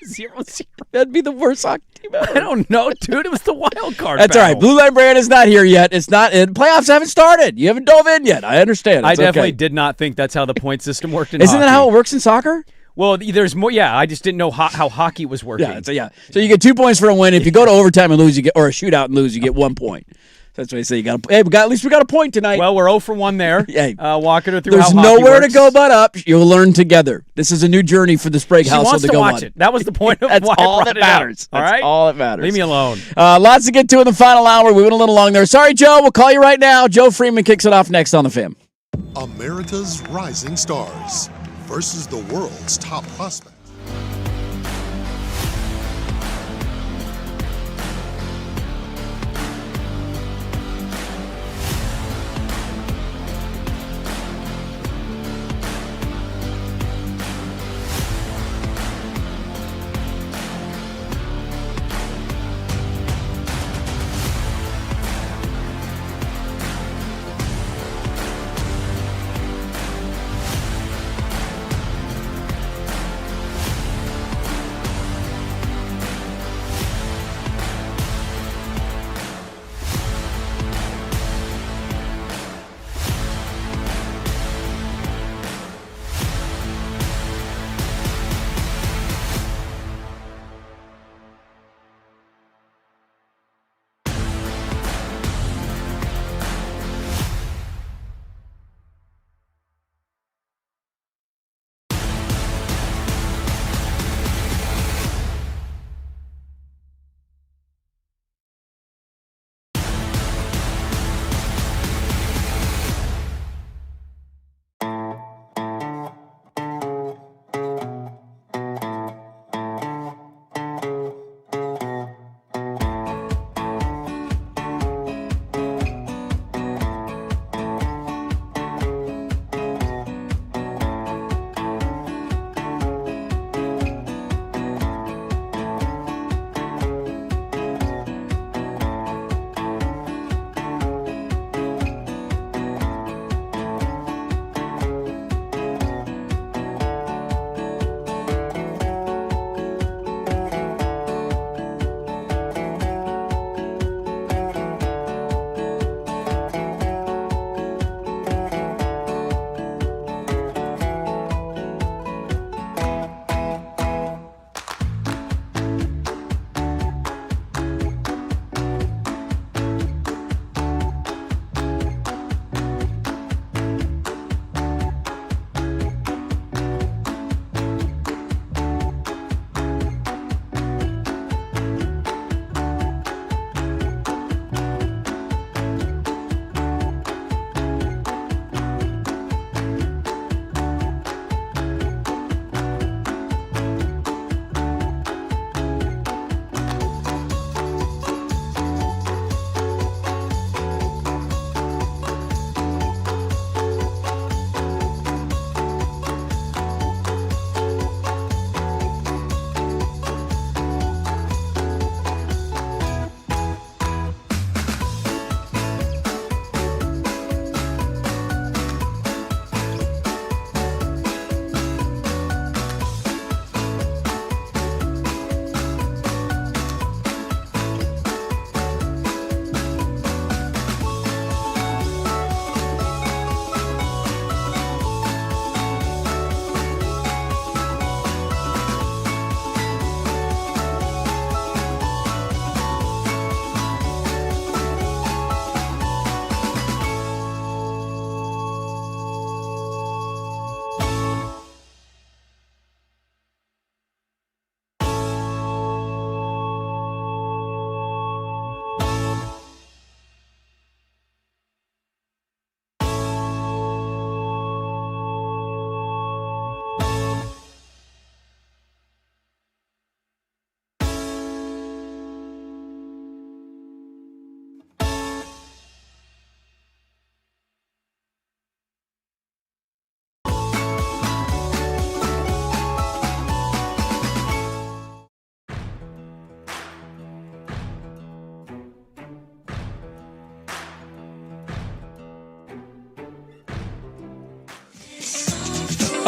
0-0. That'd be the worst hockey team ever. I don't know, dude. It was the wild card. That's battle. all right. Blue Line Brand is not here yet. It's not. Playoffs haven't started. You haven't dove in yet. I understand. I It's definitely okay. did not think that's how the point system worked in Isn't hockey. that how it works in soccer? Well, there's more. Yeah, I just didn't know how hockey was working. So you get 2 points for a win. If you go to overtime and lose, you get or a shootout and lose, you get 1 point. So that's why I say at least we got a point tonight. Well, we're 0 for 1 there. Hey, walking her through. There's how hockey nowhere works. to go but up. You'll learn together. This is a new journey for the Sprague She household wants to to go watch on. it. That was the point of That's why I all brought that it up. matters. All That's right, all that matters. Leave me alone. Lots to get to in the final hour. We went a little long there. Sorry, Joe. We'll call you right now. Joe Freeman kicks it off next on the Fam. America's rising stars versus the world's top prospects.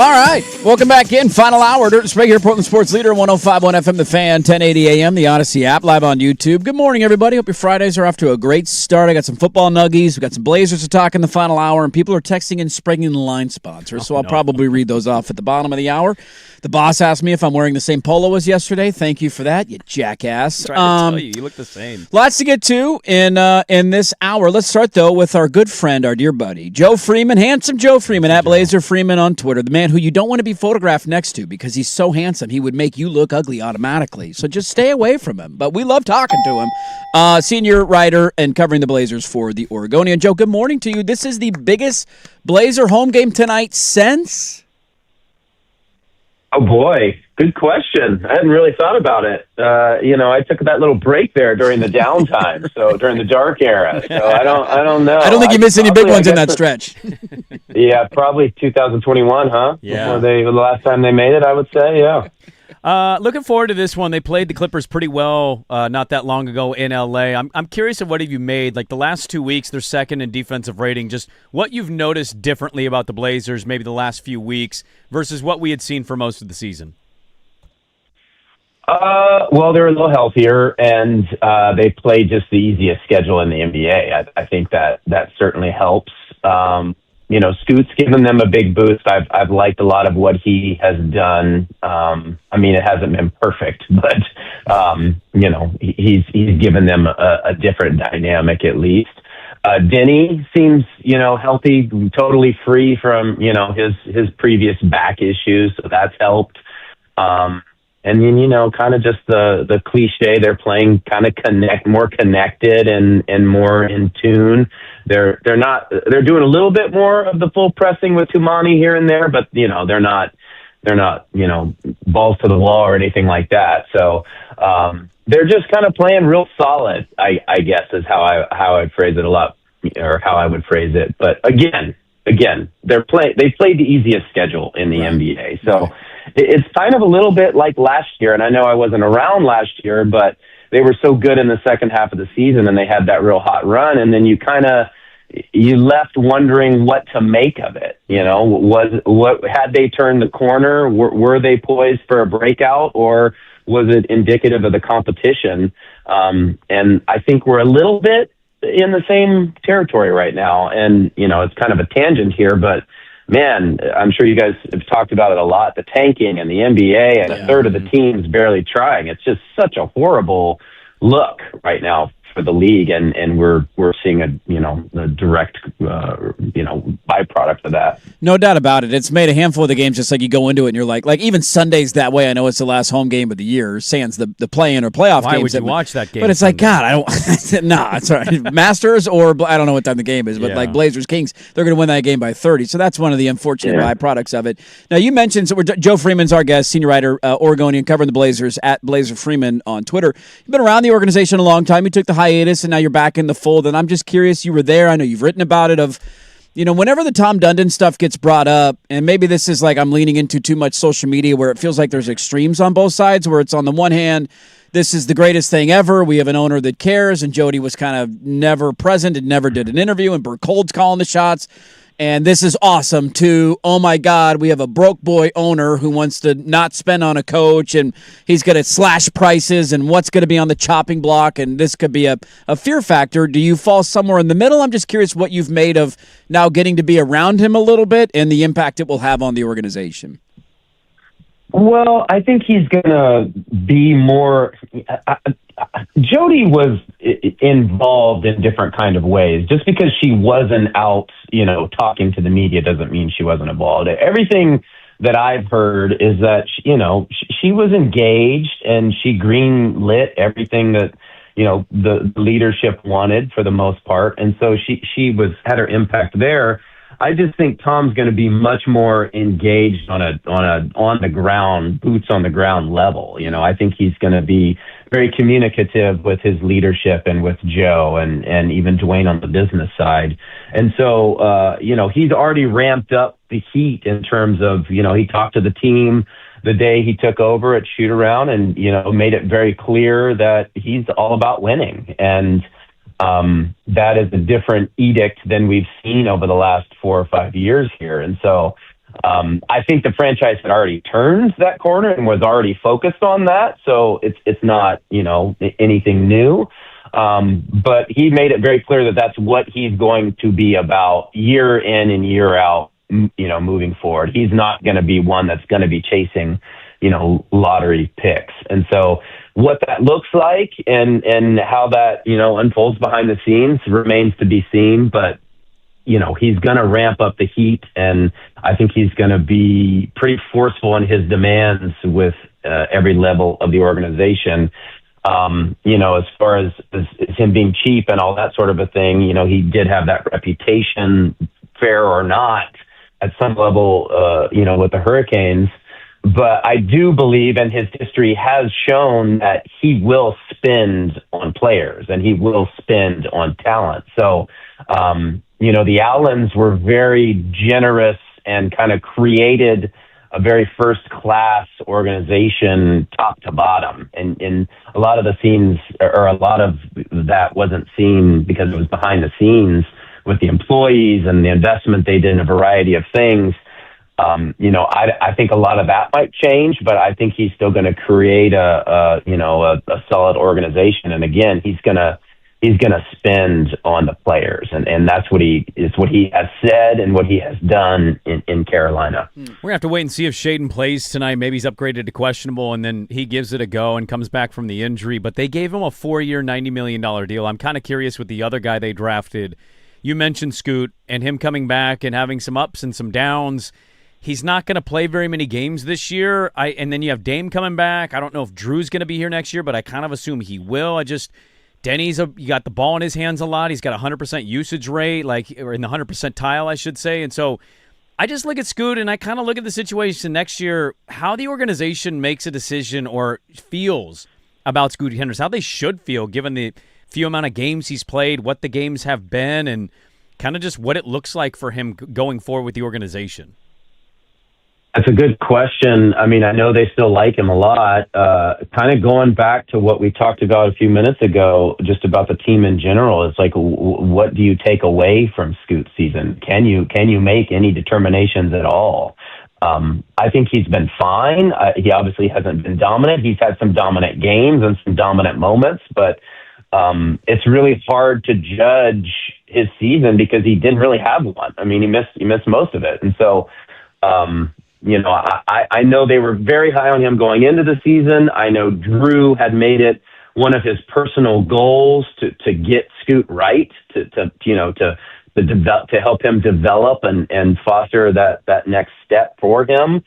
All right. Welcome back in. Final hour. Dirt and Sprague here, Portland Sports Leader, 105.1 FM, The Fan, 1080 AM, the Odyssey app, live on YouTube. Good morning, everybody. Hope your Fridays are off to a great start. I got some football nuggies. We got some Blazers to talk in the final hour, and people are texting and Spraguing the line sponsors, so I'll probably read those off at the bottom of the hour. The boss asked me if I'm wearing the same polo as yesterday. Thank you for that, you jackass. I tried to tell you look the same. Lots to get to in this hour. Let's start, though, with our good friend, our dear buddy, Joe Freeman, handsome Joe Freeman, at Blazer Freeman on Twitter, the man who you don't want to be photographed next to because he's so handsome. He would make you look ugly automatically. So just stay away from him. But we love talking to him. Senior writer and covering the Blazers for the Oregonian. Joe, good morning to you. This is the biggest Blazer home game tonight since... Oh, boy. Good question. I hadn't really thought about it. I took that little break there during the downtime, so during the dark era. So I don't know. I don't think you missed any big ones in that stretch. Yeah, probably 2021, huh? Yeah. The last time they made it, I would say, yeah. Looking forward to this one. They played the Clippers pretty well not that long ago in L.A. I'm curious of what have you made, like the last 2 weeks, they're second in defensive rating, just what you've noticed differently about the Blazers maybe the last few weeks versus what we had seen for most of the season. Well, they're a little healthier, and they play just the easiest schedule in the NBA. I think that certainly helps. Scoot's given them a big boost. I've liked a lot of what he has done. It hasn't been perfect, but he's given them a different dynamic at least. Denny seems healthy, totally free from his previous back issues, so that's helped. And then, kind of just the cliche, they're playing kind of more connected and more in tune. They're doing a little bit more of the full pressing with Tumani here and there, but they're not balls to the wall or anything like that. So they're just kind of playing real solid, I guess is how I'd phrase it or how I would phrase it. But again, they played the easiest schedule in the NBA. So it's kind of a little bit like last year, and I know I wasn't around last year, but they were so good in the second half of the season, and they had that real hot run, and then you left wondering what to make of it. Had they turned the corner? Were they poised for a breakout, or was it indicative of the competition? And I think we're a little bit in the same territory right now, and it's kind of a tangent here, but man, I'm sure you guys have talked about it a lot, the tanking and the NBA and a third of the teams barely trying. It's just such a horrible look right now for the league, and we're seeing a direct byproduct of that. No doubt about it. It's made a handful of the games just like you go into it and you're like even Sunday's that way. I know it's the last home game of the year, sans the play-in or playoff games. Why would you watch that game? But it's Sunday? like, God, I don't. Nah, it's all right. Masters or I don't know what time the game is, but like Blazers Kings, they're going to win that game by 30. So that's one of the unfortunate byproducts of it. Now you mentioned Joe Freeman's our guest, senior writer, Oregonian, covering the Blazers at Blazer Freeman on Twitter. You've been around the organization a long time. You took the hiatus, and now you're back in the fold. And I'm just curious, you were there. I know you've written about it. Whenever the Tom Dundon stuff gets brought up, and maybe this is like I'm leaning into too much social media where it feels like there's extremes on both sides, where it's on the one hand, this is the greatest thing ever. We have an owner that cares, and Jody was kind of never present and never did an interview, and Burke Hold's calling the shots. And this is awesome, too. Oh, my God, we have a broke boy owner who wants to not spend on a coach, and he's going to slash prices, and what's going to be on the chopping block, and this could be a fear factor. Do you fall somewhere in the middle? I'm just curious what you've made of now getting to be around him a little bit and the impact it will have on the organization. Well, I think he's going to be more... Jody was involved in different kind of ways. Just because she wasn't out, talking to the media doesn't mean she wasn't involved. Everything that I've heard is that, she was engaged and she green-lit everything that, the leadership wanted for the most part. And so she had her impact there. I just think Tom's going to be much more engaged on the ground, boots on the ground level. I think he's going to be very communicative with his leadership and with Joe and even Dwayne on the business side. And so, he's already ramped up the heat in terms of, he talked to the team the day he took over at shoot around and, made it very clear that he's all about winning. And that is a different edict than we've seen over the last 4 or 5 years here. And so I think the franchise had already turned that corner and was already focused on that. So it's not, anything new. But he made it very clear that that's what he's going to be about year in and year out, moving forward. He's not going to be one that's going to be chasing, lottery picks. And so what that looks like and how that, unfolds behind the scenes remains to be seen. But, he's going to ramp up the heat, and I think he's going to be pretty forceful in his demands with every level of the organization. As far as him being cheap and all that sort of a thing, he did have that reputation, fair or not, at some level, with the Hurricanes. But I do believe, and his history has shown, that he will spend on players and he will spend on talent. So, the Allens were very generous and kind of created a very first-class organization top to bottom. And a lot of the scenes, or a lot of that wasn't seen because it was behind the scenes with the employees and the investment they did in a variety of things. I think a lot of that might change, but I think he's still going to create a solid organization. And again, he's going to spend on the players, and that's what he has said and what he has done in Carolina. We're gonna have to wait and see if Shaden plays tonight. Maybe he's upgraded to questionable, and then he gives it a go and comes back from the injury. But they gave him a 4-year, $90 million deal. I'm kind of curious with the other guy they drafted. You mentioned Scoot and him coming back and having some ups and some downs. He's not going to play very many games this year. And then you have Dame coming back. I don't know if Drew's going to be here next year, but I kind of assume he will. Denny's you got the ball in his hands a lot. He's got a 100% usage rate, or in the 100 percentile, I should say. And so I just look at Scoot and I kind of look at the situation next year, how the organization makes a decision or feels about Scoot Henderson, how they should feel given the few amount of games he's played, what the games have been, and kind of just what it looks like for him going forward with the organization. That's a good question. I mean, I know they still like him a lot. Kind of going back to what we talked about a few minutes ago, just about the team in general. It's like, what do you take away from Scoot's season? Can you make any determinations at all? I think he's been fine. He obviously hasn't been dominant. He's had some dominant games and some dominant moments, but it's really hard to judge his season because he didn't really have one. I mean, he missed most of it, and so. I know they were very high on him going into the season. I know Drew had made it one of his personal goals to get Scoot right, to help him develop and foster that next step for him.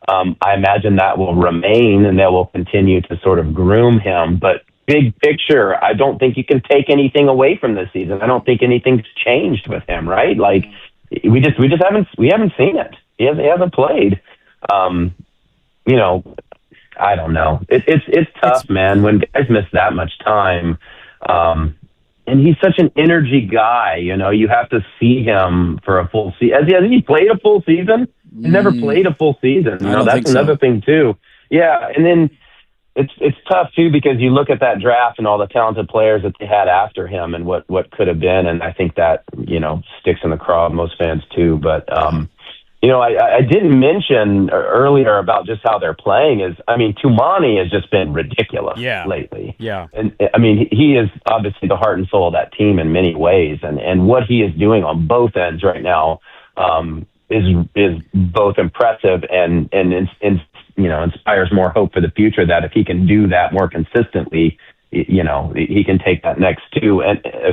I imagine that will remain, and they will continue to sort of groom him. But big picture, I don't think you can take anything away from this season. I don't think anything's changed with him, right? Like we haven't seen it. He hasn't played. I don't know. It's tough, man, when guys miss that much time. And he's such an energy guy, you have to see him for a full season. Has he played a full season? He's never played a full season. That's another thing too. Yeah. And then it's tough too, because you look at that draft and all the talented players that they had after him and what could have been. And I think that, sticks in the craw of most fans too. But, I didn't mention earlier about just how they're playing Tumani has just been ridiculous lately. Yeah. And he is obviously the heart and soul of that team in many ways. And what he is doing on both ends right now, is both impressive and inspires more hope for the future, that if he can do that more consistently, he can take that next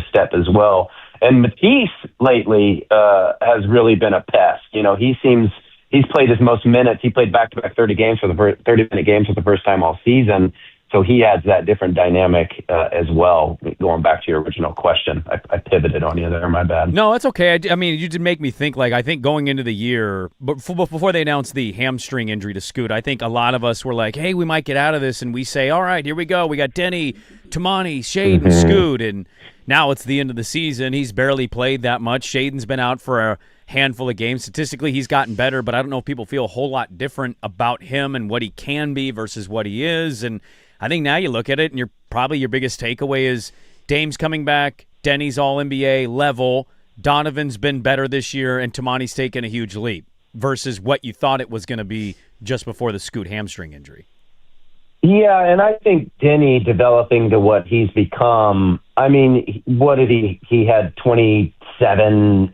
step as well. And Matisse lately has really been a pest. He's played his most minutes. He played back-to-back 30-minute games for the first time all season. So he adds that different dynamic as well. Going back to your original question, I pivoted on you there. My bad. No, that's okay. You did make me think. I think going into the year, before they announced the hamstring injury to Scoot, I think a lot of us were like, "Hey, we might get out of this," and we say, "All right, here we go. We got Denny, Tumani, Shaden, Scoot," and now it's the end of the season. He's barely played that much. Shaden's been out for a handful of games. Statistically, he's gotten better, but I don't know if people feel a whole lot different about him and what he can be versus what he is. And I think now you look at it, and your biggest takeaway is Dame's coming back, Denny's All-NBA level, Donovan's been better this year, and Tumani's taken a huge leap. versus what you thought it was going to be just before the Scoot hamstring injury. Yeah, and I think Denny developing to what he's become. I mean, what did he had 27,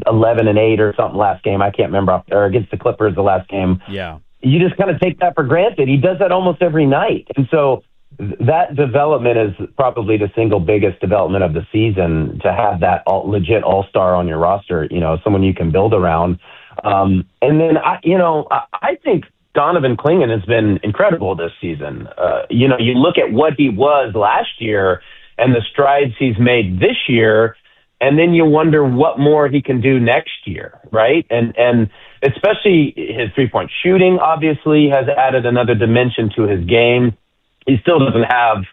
11 and 8 or something last game. I can't remember, or against the Clippers the last game. Yeah. You just kind of take that for granted. He does that almost every night. And so that development is probably the single biggest development of the season, to have that legit all-star on your roster, someone you can build around. And then, I think Donovan Clingan has been incredible this season. You look at what he was last year and the strides he's made this year, and then you wonder what more he can do next year, right? And especially his three-point shooting, obviously, has added another dimension to his game. He still doesn't have,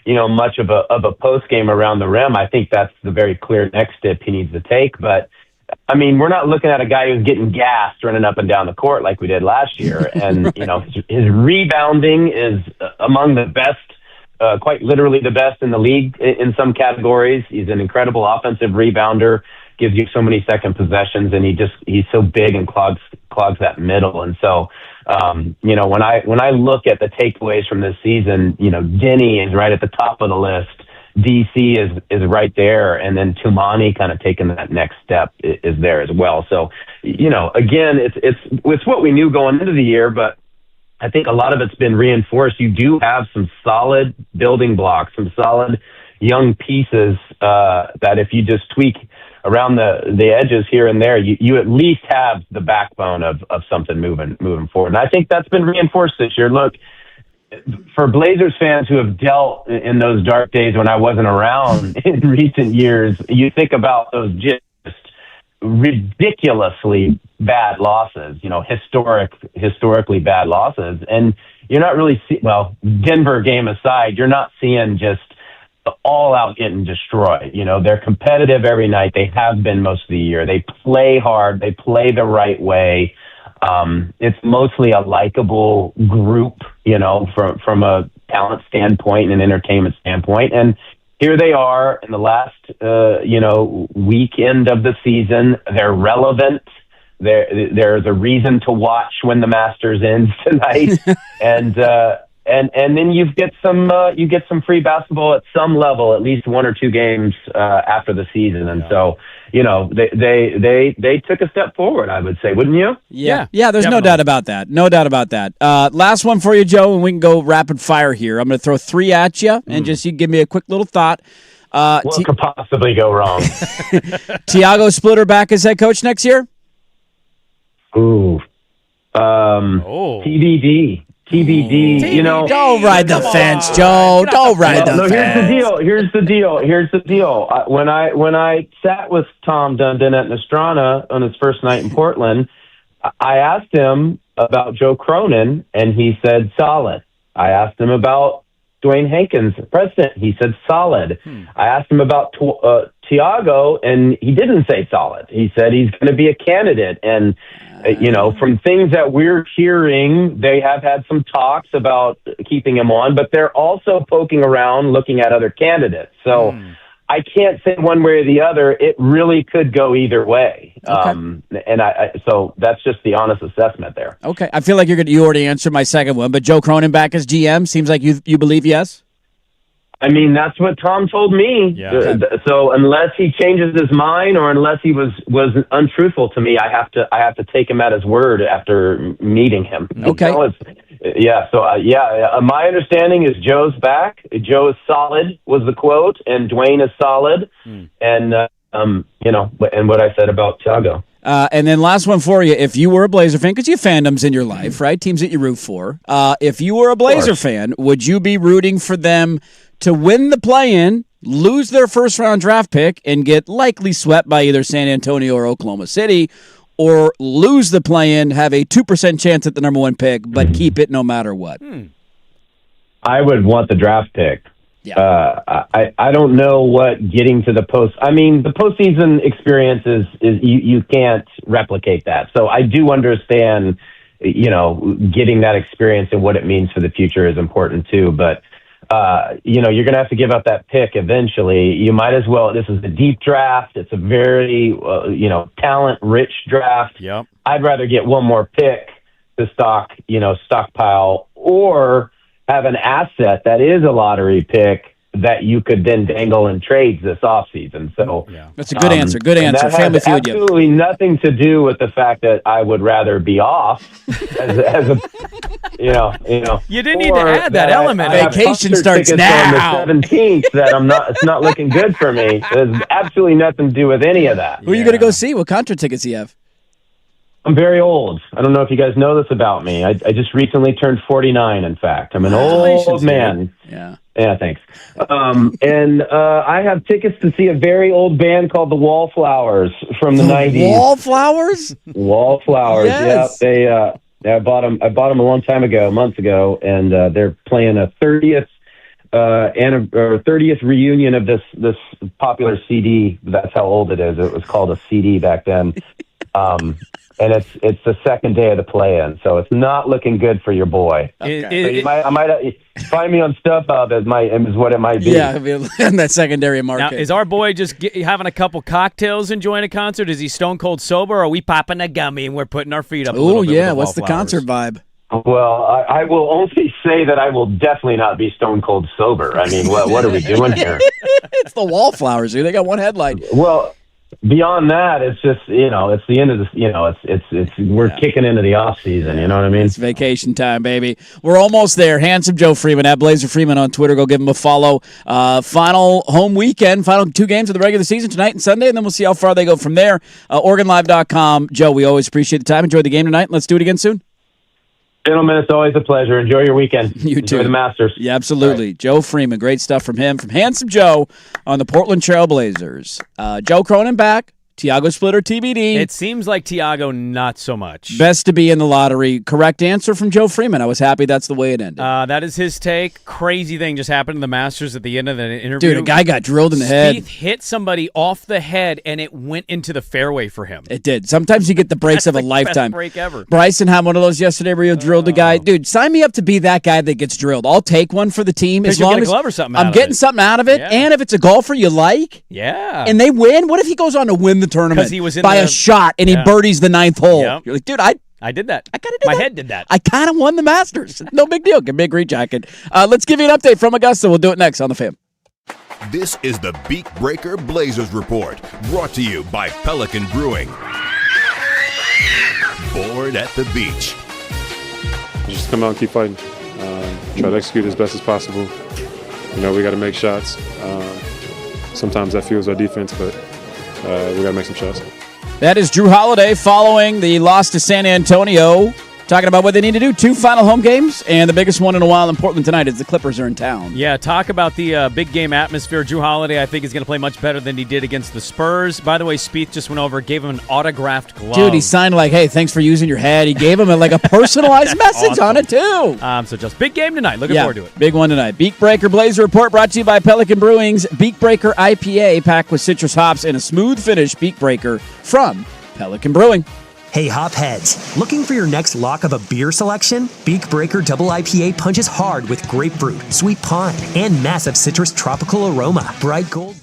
much of a post game around the rim. I think that's the very clear next step he needs to take. But I mean, we're not looking at a guy who's getting gassed running up and down the court like we did last year. And his rebounding is among the best, quite literally the best in the league in some categories. He's an incredible offensive rebounder, gives you so many second possessions, and he's so big and clogs that middle. And so, when I look at the takeaways from this season, Denny is right at the top of the list. DC is right there, and then Tumani kind of taking that next step is there as well. So, again, it's what we knew going into the year, but I think a lot of it's been reinforced. You do have some solid building blocks, some solid young pieces that if you just tweak around the edges here and there, you at least have the backbone of something moving forward. And I think that's been reinforced this year. Look, for Blazers fans who have dealt in those dark days when I wasn't around in recent years, you think about those just ridiculously bad losses, historically bad losses. And you're not really Denver game aside, you're not seeing just all out getting destroyed. They're competitive every night. They have been most of the year. They play hard. They play the right way. It's mostly a likable group, from a talent standpoint and an entertainment standpoint. And here they are in the last, weekend of the season. They're relevant. There's a reason to watch when the Masters ends tonight. And then you get some free basketball at some level, at least one or two games after the season. And so, they took a step forward, I would say, wouldn't you? Yeah. There's no doubt about that. No doubt about that. Last one for you, Joe, and we can go rapid fire here. I'm going to throw three at you, and just you give me a quick little thought. What could possibly go wrong? Tiago Splitter back as head coach next year? Ooh. TBD. Don't ride the fence, Joe. Don't ride the fence. Here's the deal. When I sat with Tom Dundon at Nostrana on his first night in Portland, I asked him about Joe Cronin, and he said solid. I asked him about Dwayne Hankins, president. He said solid. I asked him about Tiago, and he didn't say solid. He said he's going to be a candidate. And from things that we're hearing, they have had some talks about keeping him on, but they're also poking around, looking at other candidates. So I can't say one way or the other. It really could go either way. Okay. So that's just the honest assessment there. Okay. I feel like you already answered my second one, but Joe Cronin back as GM seems like you believe yes? I mean, that's what Tom told me. Yeah. So unless he changes his mind or unless he was untruthful to me, I have to take him at his word after meeting him. Okay. My understanding is Joe's back. Joe is solid was the quote, and Dwayne is solid. And what I said about Tiago. And then last one for you. If you were a Blazer fan, because you have fandoms in your life, right? Teams that you root for. If you were a Blazer fan, would you be rooting for them to win the play-in, lose their first-round draft pick, and get likely swept by either San Antonio or Oklahoma City, or lose the play-in, have a 2% chance at the number one pick, but keep it no matter what? I would want the draft pick. Yeah. I don't know what getting to the post. I mean, the postseason experience is you can't replicate that. So I do understand, getting that experience and what it means for the future is important too. But you're going to have to give up that pick eventually. You might as well. This is a deep draft. It's a very, talent-rich draft. Yep. I'd rather get one more pick to stockpile, or have an asset that is a lottery pick that you could then dangle in trades this offseason. So that's a good answer. Good answer. That has absolutely nothing to do with the fact that I would rather be off as a You didn't need to add that element. Vacation starts now. On the 17th that it's not looking good for me. There's absolutely nothing to do with any of that. Who are you going to go see? What concert tickets do you have? I'm very old. I don't know if you guys know this about me. I just recently turned 49, in fact. I'm an old man. Yeah. Yeah, thanks. And I have tickets to see a very old band called the Wallflowers from the 90s. Wallflowers? Wallflowers, yes. Yeah. I bought them a long time ago, months ago, and they're playing a 30th 30th reunion of this popular CD. That's how old it is. It was called a CD back then. And it's the second day of the play-in, so it's not looking good for your boy. Okay. So I might find me on StubHub is what it might be. Yeah, in that secondary market. Now, is our boy just having a couple cocktails enjoying a concert? Is he stone cold sober, or are we popping a gummy and we're putting our feet up? Oh yeah, what's the concert vibe? Well, I will only say that I will definitely not be stone cold sober. I mean, what are we doing here? It's the Wallflowers, dude. They got one headline. Well, beyond that, it's just, it's the end of the, we're kicking into the off season. You know what I mean? It's vacation time, baby. We're almost there. Handsome Joe Freeman at Blazer Freeman on Twitter. Go give him a follow. Final home weekend, final 2 games of the regular season tonight and Sunday, and then we'll see how far they go from there. OregonLive.com. Joe, we always appreciate the time. Enjoy the game tonight. Let's do it again soon. Gentlemen, it's always a pleasure. Enjoy your weekend. You Enjoy too. the Masters. Yeah, absolutely. Right. Joe Freeman, great stuff from him, from Handsome Joe on the Portland Trail Blazers. Joe Cronin back. Tiago Splitter TBD. It seems like Tiago not so much. Best to be in the lottery. Correct answer from Joe Freeman. I was happy that's the way it ended. That is his take. Crazy thing just happened in the Masters at the end of the interview. Dude, a guy got drilled in the head. Spieth hit somebody off the head, and it went into the fairway for him. It did. Sometimes you get the breaks of a lifetime. Best break ever. Bryson had one of those yesterday where you drilled a guy. Dude, sign me up to be that guy that gets drilled. I'll take one for the team as long as glove or something I'm getting something out of it. Yeah. And if it's a golfer you like, and they win, what if he goes on to win the tournament? Because he was in by a shot, and he birdies the 9th hole. Yep. You're like, dude, I did that. I kind of did My that. head did that. I kind of won the Masters. No big deal. Give me a green jacket. Let's give you an update from Augusta. We'll do it next on The Fan. This is the Beak Breaker Blazers Report, brought to you by Pelican Brewing. Board at the beach. Just come out and keep fighting. Try to execute as best as possible. We got to make shots. Sometimes that fuels our defense, but we got to make some shots. That is Drew Holiday following the loss to San Antonio, talking about what they need to do. 2 final home games, and the biggest one in a while in Portland tonight is the Clippers are in town. Yeah, talk about the big game atmosphere. Drew Holiday, I think, is going to play much better than he did against the Spurs. By the way, Spieth just went over, gave him an autographed glove. Dude, he signed like, hey, thanks for using your head. He gave him a personalized message on it, too. So just big game tonight. Looking forward to it. Big one tonight. Beak Breaker Blazer Report brought to you by Pelican Brewing's Beak Breaker IPA, packed with citrus hops and a smooth finish Beak Breaker from Pelican Brewing. Hey, hop heads. Looking for your next lock of a beer selection? Beak Breaker Double IPA punches hard with grapefruit, sweet pine, and massive citrus tropical aroma. Bright gold.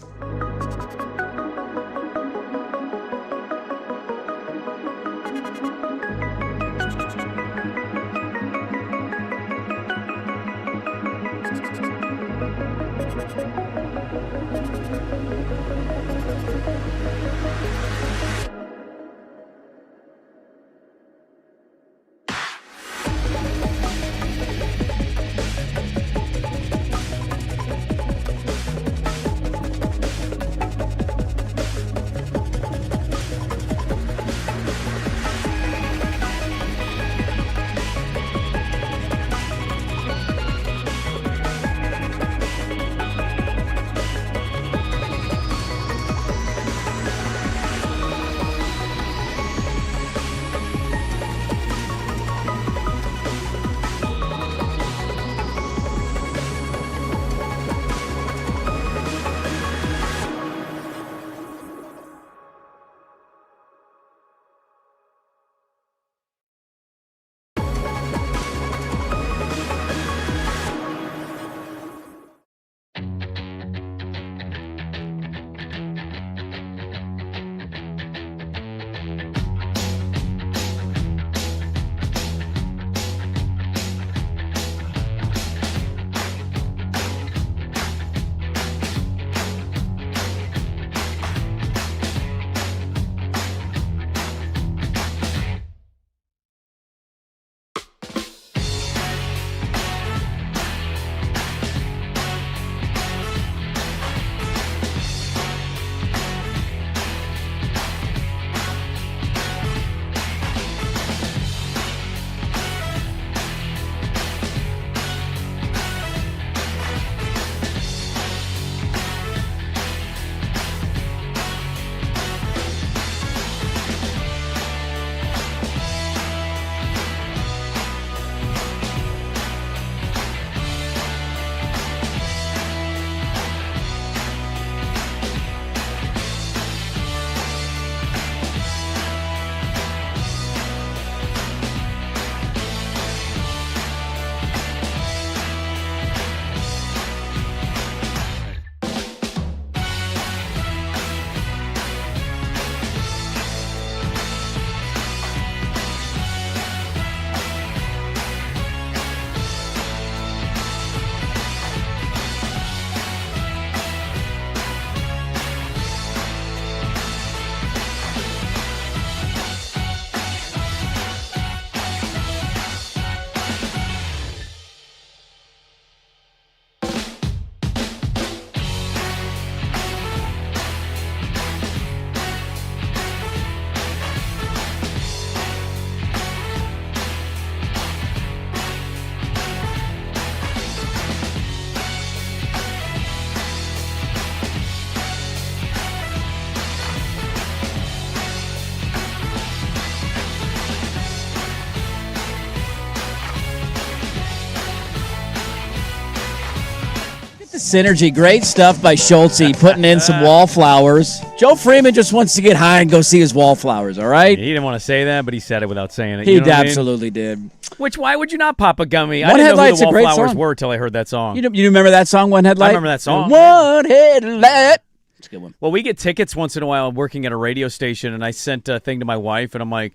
Synergy, great stuff by Schultzy, putting in some wallflowers. Joe Freeman just wants to get high and go see his wallflowers, all right? He didn't want to say that, but he said it without saying it. He You know what I mean? absolutely did. Why would you not pop a gummy? I One didn't know who Headlight's the a great Wallflowers song. were till I heard that song. You remember that song, One Headlight? I remember that song. One Headlight. It's a good one. Well, we get tickets once in a while working at a radio station, and I sent a thing to my wife, and I'm like,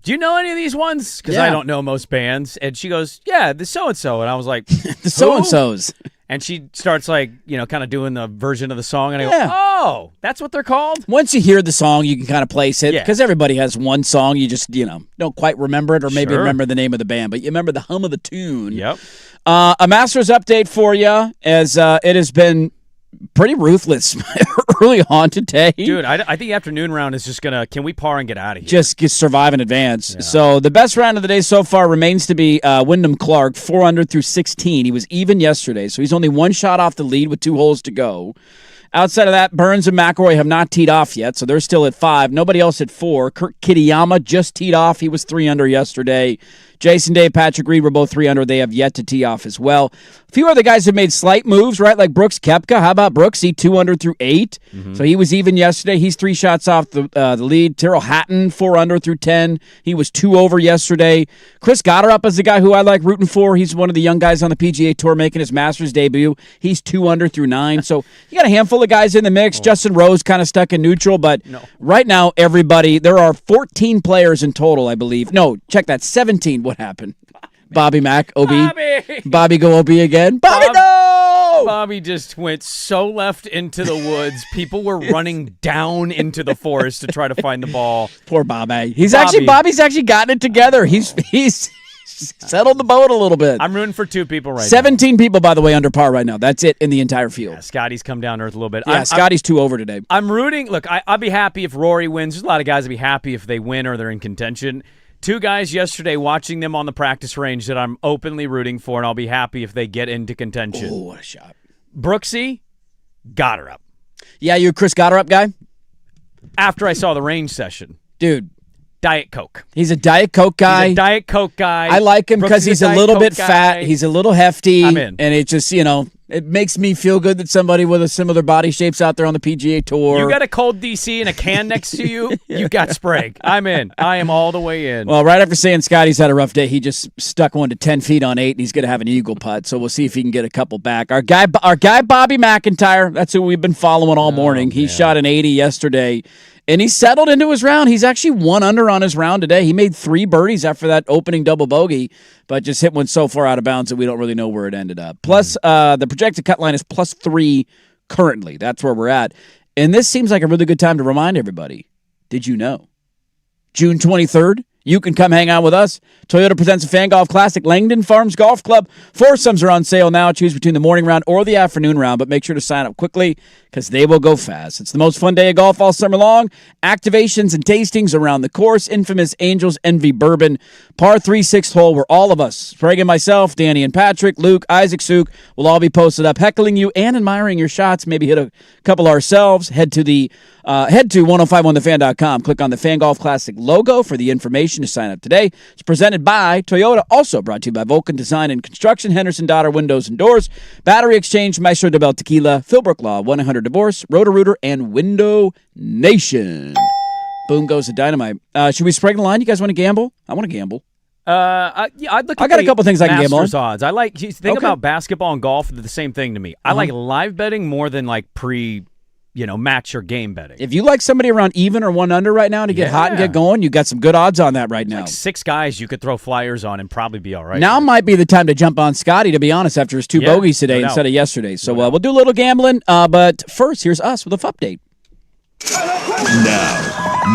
do you know any of these ones? Because I don't know most bands. And she goes, yeah, the so-and-so. And I was like, the so-and-sos. And she starts kind of doing the version of the song. And I go, oh, that's what they're called? Once you hear the song, you can kind of place it. Because everybody has one song. You just, don't quite remember it or maybe remember the name of the band. But you remember the hum of the tune. Yep. A Masters update for you as it has been pretty ruthless early on today. Dude, I think the afternoon round is just going to, can we par and get out of here? Just survive in advance. Yeah. So the best round of the day so far remains to be Wyndham Clark, 4 under through 16. He was even yesterday, so he's only one shot off the lead with 2 holes to go. Outside of that, Burns and McIlroy have not teed off yet, so they're still at 5. Nobody else at 4. Kurt Kitayama just teed off. He was 3 under yesterday. Jason Day, Patrick Reed were both 3 under. They have yet to tee off as well. A few other guys have made slight moves, right? Like Brooks Koepka. How about Brooks? He 2 under through 8. Mm-hmm. So he was even yesterday. He's 3 shots off the lead. Tyrrell Hatton, 4 under through 10. He was 2 over yesterday. Chris Gotterup is the guy who I like rooting for. He's one of the young guys on the PGA Tour making his Masters debut. He's 2 under through 9. So you got a handful of guys in the mix. Justin Rose kind of stuck in neutral, but right now everybody, there are 14 players in total, I believe. No, check that, 17. What happened? Bobby Mack, OB. Bobby go OB again. Bobby, no! Bobby just went so left into the woods. People were running down into the forest to try to find the ball. Poor Bobby. Bobby's actually gotten it together. He's settled the boat a little bit. I'm rooting for 2 people right now. 17 people, by the way, under par right now. That's it in the entire field. Yeah, Scotty's come down to earth a little bit. Yeah, Scotty's 2 over today. I'm rooting. Look, I'll be happy if Rory wins. There's a lot of guys that be happy if they win or they're in contention. 2 guys yesterday, watching them on the practice range that I'm openly rooting for, and I'll be happy if they get into contention. Oh, what a shot. Brooksy, Gotterup. Yeah, you a Chris Gotterup guy? After I saw the range session. Dude. Diet Coke. He's a Diet Coke guy. He's a Diet Coke guy. I like him because he's a little bit fat. He's a little hefty. I'm in. And it just, it makes me feel good that somebody with a similar body shape's out there on the PGA Tour. You got a cold DC and a can next to you, you got Sprague. I'm in. I am all the way in. Well, right after saying Scotty's had a rough day, he just stuck one to 10 feet on 8, and he's going to have an eagle putt. So we'll see if he can get a couple back. Our guy Bobby McIntyre, that's who we've been following all morning. He shot an 80 yesterday. And he settled into his round. He's actually 1 under on his round today. He made 3 birdies after that opening double bogey, but just hit one so far out of bounds that we don't really know where it ended up. Plus, the projected cut line is +3 currently. That's where we're at. And this seems like a really good time to remind everybody. Did you know? June 23rd, you can come hang out with us. Toyota presents a Fan Golf Classic, Langdon Farms Golf Club. Foursomes are on sale now. Choose between the morning round or the afternoon round, but make sure to sign up quickly because they will go fast. It's the most fun day of golf all summer long. Activations and tastings around the course. Infamous Angels Envy Bourbon. Par 3 6th hole where all of us, Sprague and myself, Danny and Patrick, Luke, Isaac Suk, will all be posted up heckling you and admiring your shots. Maybe hit a couple ourselves. Head to 1051thefan.com. Click on the Fan Golf Classic logo for the information to sign up today. It's presented by Toyota, also brought to you by Vulcan Design and Construction, Henderson Daughter Windows and Doors, Battery Exchange, Maestro de Bell Tequila, Philbrook Law, 1-800 Divorce, Roto-Rooter, and Window Nation. Boom goes the dynamite. Should we Sprague the line? You guys want to gamble? I want to gamble. I'd look at I got a couple things I can gamble on. Masters odds. I like think about basketball and golf. They're the same thing to me. I like live betting more than like match or game betting. If you like somebody around even or 1 under right now to get hot and get going, you got some good odds on that right now. Like 6 guys you could throw flyers on and probably be all right. Now might be the time to jump on Scotty, to be honest, after his 2 bogeys today instead of yesterday. So we'll do a little gambling. But first, here's us with a update.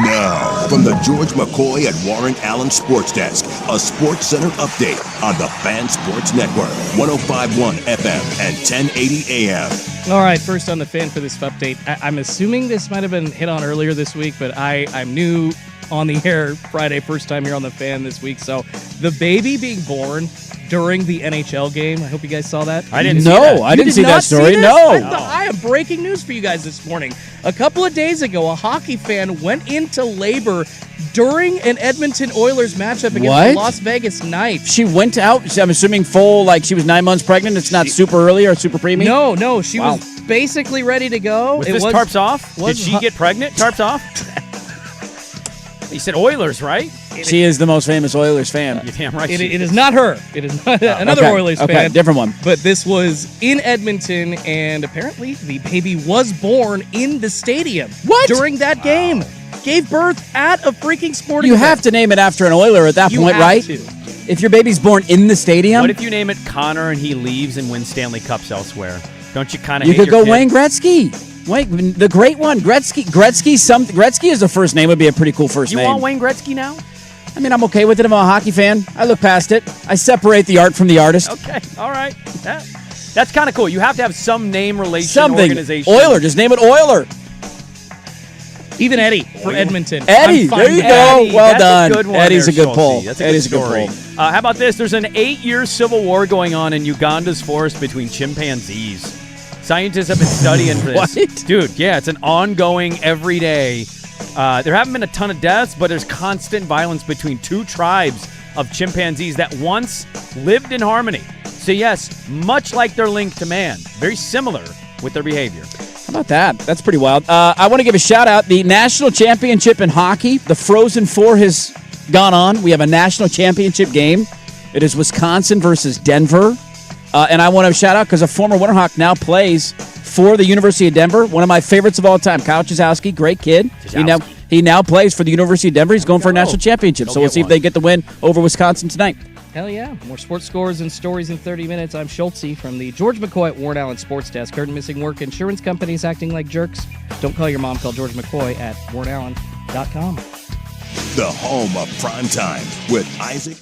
Now, from the George McCoy at Warren Allen Sports Desk, a Sports Center update on the Fan Sports Network, 105.1 FM and 1080 AM. All right, first on the Fan for this update. I'm assuming this might have been hit on earlier this week, but I'm new on the air Friday, first time here on the Fan this week. So the baby being born during the NHL game. I hope you guys saw that. I didn't see that. No, I didn't see that story. No. I have breaking news for you guys this morning. A couple of days ago, a hockey fan went into labor during an Edmonton Oilers matchup against the Las Vegas Knights. She went out, I'm assuming full, like she was 9 months pregnant. It's not super early or super preemie? No, she was basically ready to go. Was tarps off? Did she get pregnant? Tarps off? You said Oilers, right? She is the most famous Oilers fan. You're damn right. It is not her. It is not another Oilers fan. Okay, different one. But this was in Edmonton, and apparently the baby was born in the stadium. What? During that game. Gave birth at a freaking sporting event. You have to name it after an Oiler at that point, right? To. If your baby's born in the stadium? What if you name it Connor and he leaves and wins Stanley Cups elsewhere? Don't you kind of You hate could go your kid? Wayne Gretzky. Wait, the great one. Gretzky is the first name. Would be a pretty cool first name. You want Wayne Gretzky now? I mean, I'm okay with it. I'm a hockey fan. I look past it. I separate the art from the artist. Okay, all right. That's kind of cool. You have to have some name relation Something. organization. Oiler. Just name it Oiler. Even Eddie for Edmonton. Eddie, there you go. Well done. A good one Eddie's there, a good Schultzy. pull. That's a Eddie's good a good story. pull. How about this? There's an 8-year civil war going on in Uganda's forest between chimpanzees. Scientists have been studying this. What? Dude, yeah, it's an ongoing every day. There haven't been a ton of deaths, but there's constant violence between two tribes of chimpanzees that once lived in harmony. So yes, much like their link to man, very similar with their behavior. How about that? That's pretty wild. I want to give a shout out. The national championship in hockey, the Frozen Four has gone on. We have a national championship game. It is Wisconsin versus Denver. And I want to shout out because a former Winterhawk now plays for the University of Denver. One of my favorites of all time, Kyle Chizowski, great kid. He now plays for the University of Denver. He's going for a national championship. So we'll see if they get the win over Wisconsin tonight. Hell yeah. More sports scores and stories in 30 minutes. I'm Schultzy from the George McCoy at Warren Allen Sports Desk. Heard missing work, insurance companies acting like jerks. Don't call your mom. Call George McCoy at warrenallen.com. The home of prime time with Isaac.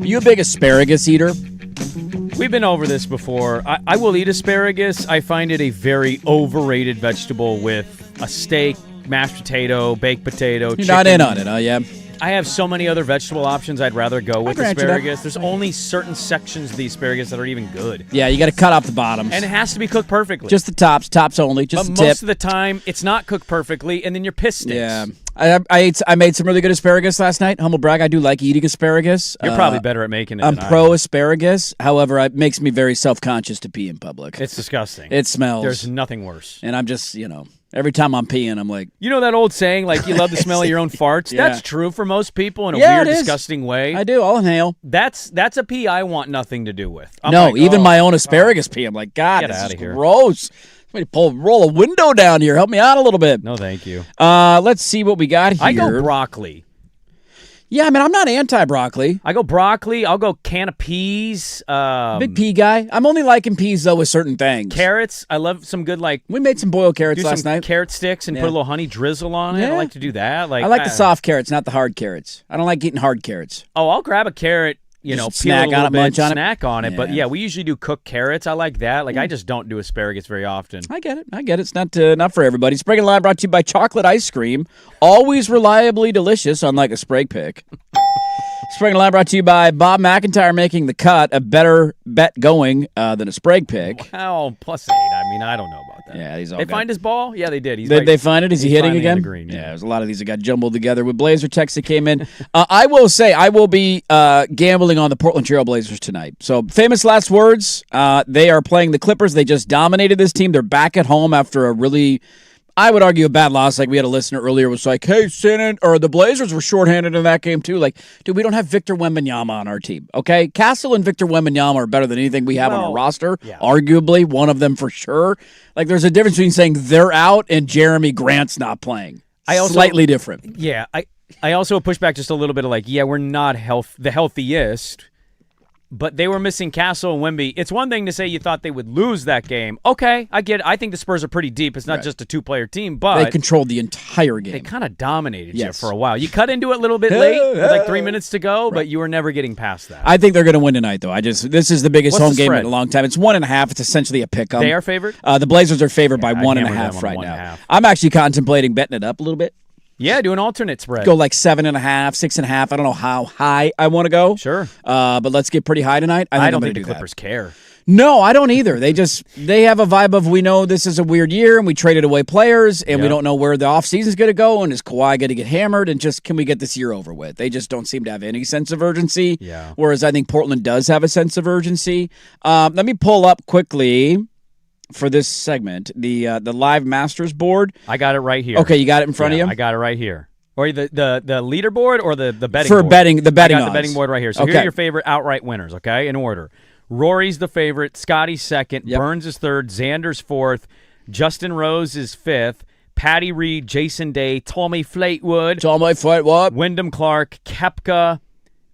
Are you a big asparagus eater? We've been over this before. I will eat asparagus. I find it a very overrated vegetable with a steak, mashed potato, baked potato, You're chicken. not in on it, yeah? I have so many other vegetable options I'd rather go with grant you that. asparagus. There's only certain sections of the asparagus that are even good. Yeah, you got to cut off the bottoms. And it has to be cooked perfectly. Just the tops only, just but the tip. most of the time, it's not cooked perfectly, and then your piss stinks. Yeah. I made some really good asparagus last night. Humble brag, I do like eating asparagus. You're probably better at making it I'm than I pro am. asparagus. However, it makes me very self-conscious to pee in public. It's disgusting. It smells. There's nothing worse. And I'm just, every time I'm peeing, I'm like... You know that old saying, like, you love the smell of your own farts? Yeah. That's true for most people in a Yeah, weird, it is. disgusting way. I do. I'll inhale. That's a pee I want nothing to do with. I'm No, like, even oh, my own asparagus pee. I'm like, God, Get this outta is here. gross. Somebody roll a window down here. Help me out a little bit. No, thank you. Let's see what we got here. I go broccoli. Yeah, I mean, I'm not anti-broccoli. I go broccoli. I'll go can of peas. Big pea guy. I'm only liking peas, though, with certain things. Carrots. I love some good, like... We made some boiled carrots do last some night. carrot sticks and put a little honey drizzle on it. Yeah. I like to do that. Like I like the soft carrots, not the hard carrots. I don't like eating hard carrots. Oh, I'll grab a carrot, Just peel snack it a on little it, bit, munch on it. snack on it. But Yeah. yeah, we usually do cooked carrots. I like that. Like, I just don't do asparagus very often. I get it. It's not for everybody. Sprague and Live brought to you by Chocolate Ice Cream. Always reliably delicious, unlike a Sprague pick. Sprague and Live brought to you by Bob McIntyre making the cut. A better bet going than a Sprague pick. Wow, +8. I mean, I don't know about that. Yeah, he's all They good. find his ball? Yeah, they did. He's They, right. they find it? Is he He's hitting finally in again? the green, yeah. There's a lot of these that got jumbled together. With Blazer text that came in, I will say I will be gambling on the Portland Trail Blazers tonight. So famous last words. They are playing the Clippers. They just dominated this team. They're back at home after a really, I would argue, a bad loss. Like we had a listener earlier was like, hey, the Blazers were shorthanded in that game too. Like, dude, we don't have Victor Wembanyama on our team, okay? Castle and Victor Wembanyama are better than anything we have on our roster. Yeah. Arguably, one of them for sure. Like, there's a difference between saying they're out and Jeremy Grant's not playing. Slightly different. Yeah, I also push back just a little bit of like, yeah, we're not the healthiest, but they were missing Castle and Wemby. It's one thing to say you thought they would lose that game. Okay, I get it. I think the Spurs are pretty deep. It's not just a two-player team, but they controlled the entire game. They kind of dominated you for a while. You cut into it a little bit late with like 3 minutes to go, but you were never getting past that. I think they're going to win tonight, though. This is the biggest What's home the game spread? in a long time. It's 1.5. It's essentially a pick 'em. They are favored? The Blazers are favored by I'd 1.5 hammer them on right 1.5. now. I'm actually contemplating betting it up a little bit. Yeah, do an alternate spread. Go like 7.5, 6.5. I don't know how high I want to go. Sure. But let's get pretty high tonight. I don't I'm think gonna the Clippers care. No, I don't either. They have a vibe of we know this is a weird year and we traded away players and we don't know where the offseason's going to go and is Kawhi going to get hammered and just can we get this year over with? They just don't seem to have any sense of urgency. Yeah. Whereas I think Portland does have a sense of urgency. Let me pull up quickly for this segment the live Masters board. I got it right here. Okay, you got it in front of you? I got it right here. Or the leaderboard or the betting for board? betting the betting I got odds. the betting board right here. So here are your favorite outright winners, okay, in order. Rory's the favorite, Scotty's second, Burns is third, Xander's fourth, Justin Rose is fifth, Patty Reed, Jason Day, Tommy Fleetwood, Wyndham Clark, Koepka,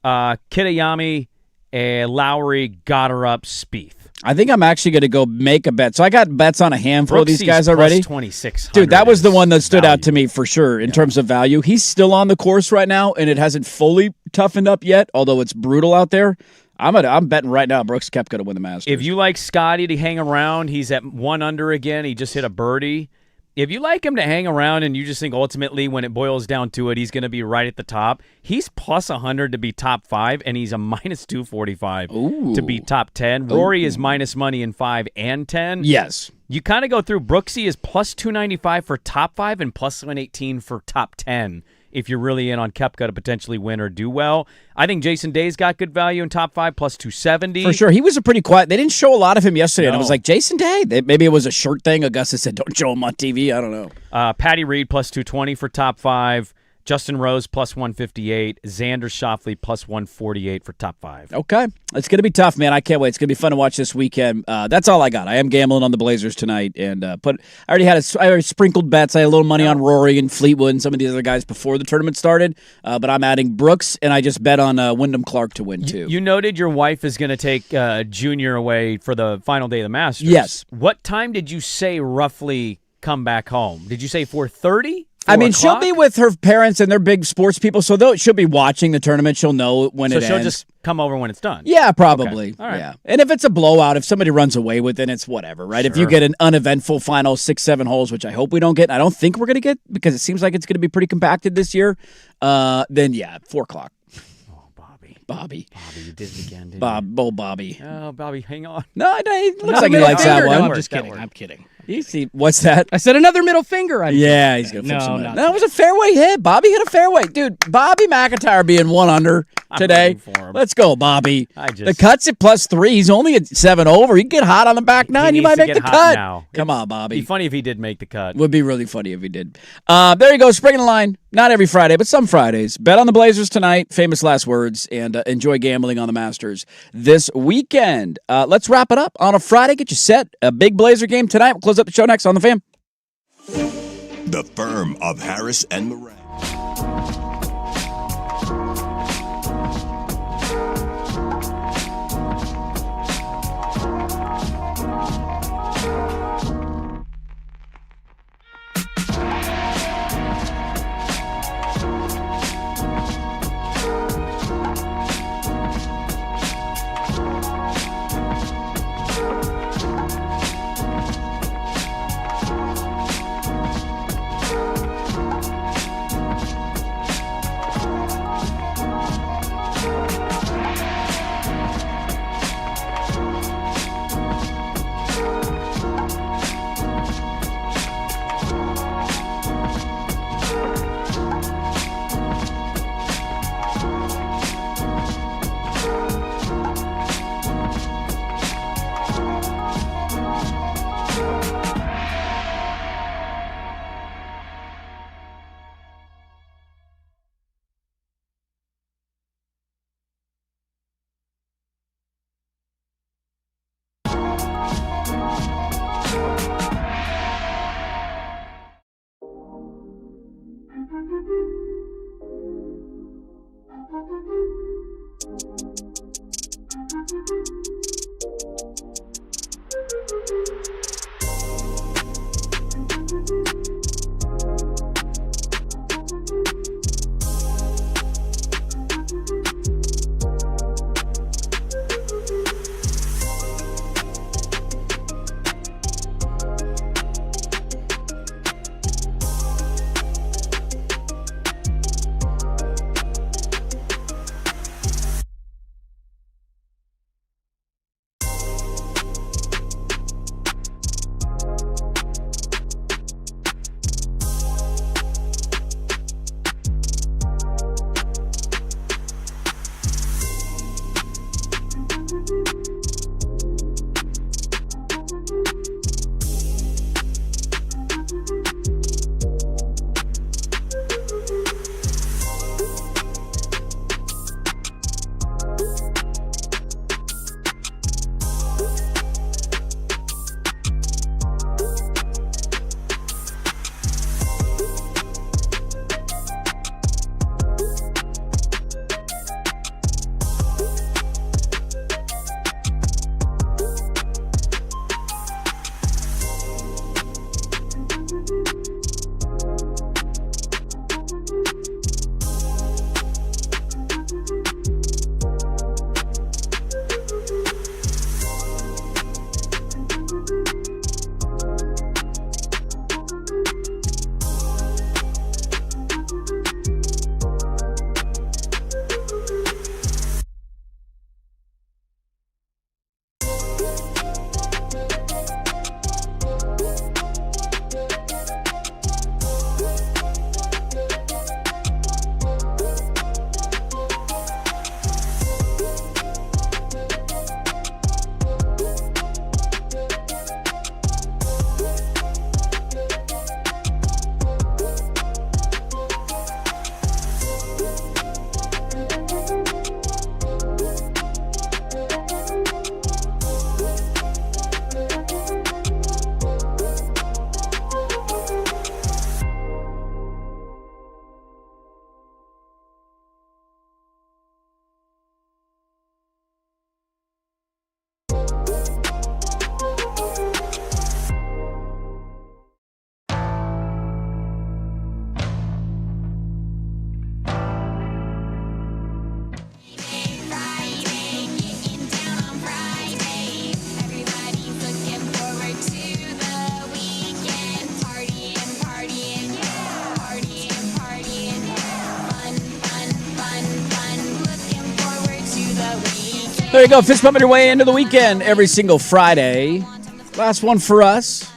Kitayama, Lowry, Goddard, Spieth. I think I'm actually going to go make a bet. So I got bets on a handful of these guys already. Plus 2,600. Dude, that was the one that stood out to me for sure in terms of value. He's still on the course right now, and it hasn't fully toughened up yet, although it's brutal out there. I'm betting right now Brooks Koepka to win the Masters. If you like Scotty to hang around, he's at 1 under again. He just hit a birdie. If you like him to hang around and you just think ultimately when it boils down to it, he's going to be right at the top, he's plus 100 to be top 5, and he's a minus 245 to be top 10. Rory is minus money in 5 and 10. Yes. You kind of go through. Brooksy is plus 295 for top 5 and plus 118 for top 10 if you're really in on Koepka to potentially win or do well. I think Jason Day's got good value in top 5, plus 270. For sure. He was a pretty quiet. They didn't show a lot of him yesterday. And I No. was like, Jason Day? Maybe it was a shirt thing. Augusta said, don't show him on TV. I don't know. Patty Reed plus 220 for top 5. Justin Rose plus 158. Xander Schauffele plus 148 for top 5. Okay. It's going to be tough, man. I can't wait. It's going to be fun to watch this weekend. That's all I got. I am gambling on the Blazers tonight. And I already sprinkled bets. I had a little money on Rory and Fleetwood and some of these other guys before the tournament started. But I'm adding Brooks, and I just bet on Wyndham Clark to win, too. You noted your wife is going to take Junior away for the final day of the Masters. Yes. What time did you say roughly come back home? Did you say 4:30? I mean, she'll be with her parents and they're big sports people, so she'll be watching the tournament. She'll know when it ends. So she'll just come over when it's done? Yeah, probably. Okay. All right. Yeah. And if it's a blowout, if somebody runs away with it, it's whatever, right? If you get an uneventful final 6-7 holes, which I hope we don't get, I don't think we're going to get because it seems like it's going to be pretty compacted this year, then 4 o'clock. Bobby, you did it again, didn't you? Bobby. Oh, Bobby, hang on. No, it looks like he likes that one. No, I'm just kidding. I'm kidding. You see, what's that? I said another middle finger. He's going to flip some. No, that was a fairway hit. Bobby hit a fairway. Dude, Bobby McIntyre being 1 under today. Let's go, Bobby. The cut's at +3. He's only at 7 over. He can get hot on the back 9. You might make the cut. Now. Come on, Bobby. It'd be funny if he did make the cut. Would be really funny if he did. There you go. Spring in the line. Not every Friday, but some Fridays. Bet on the Blazers tonight. Famous last words. And enjoy gambling on the Masters this weekend. Let's wrap it up on a Friday. Get you set. A big Blazer game tonight. We'll close up the show next on The Fan. The firm of Harris and Moran. There you go. Fist pumping your way into the weekend every single Friday. Last one for us.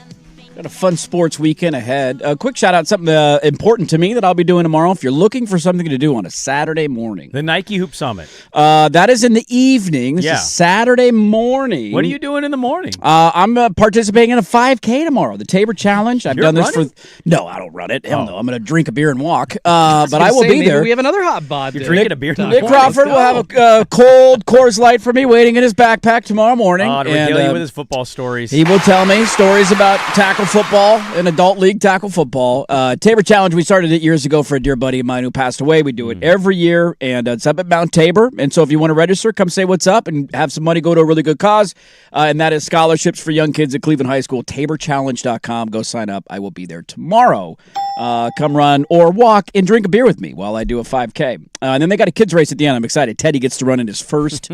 Got a fun sports weekend ahead. A quick shout out, something important to me that I'll be doing tomorrow. If you're looking for something to do on a Saturday morning, The Nike Hoop Summit. that is in the evening. This is Saturday morning. What are you doing in the morning? I'm participating in a 5K tomorrow, the Tabor Challenge. I've done this running? No, I don't run it. Hell no. I'm going to drink a beer and walk. But I will be there. We have another hot bod. You're drinking a beer. Nick Crawford will have a cold Coors Light for me waiting in his backpack tomorrow morning. To regale you with his football stories. He will tell me stories about tackle football and adult league tackle football. Tabor Challenge, we started it years ago for a dear buddy of mine who passed away. We do it every year, and it's up at Mount Tabor. And so if you want to register, come say what's up and have some money go to a really good cause. And that is scholarships for young kids at Cleveland High School. TaborChallenge.com. Go sign up. I will be there tomorrow. Come run or walk and drink a beer with me while I do a 5K. And then they got a kids race at the end. I'm excited. Teddy gets to run in his first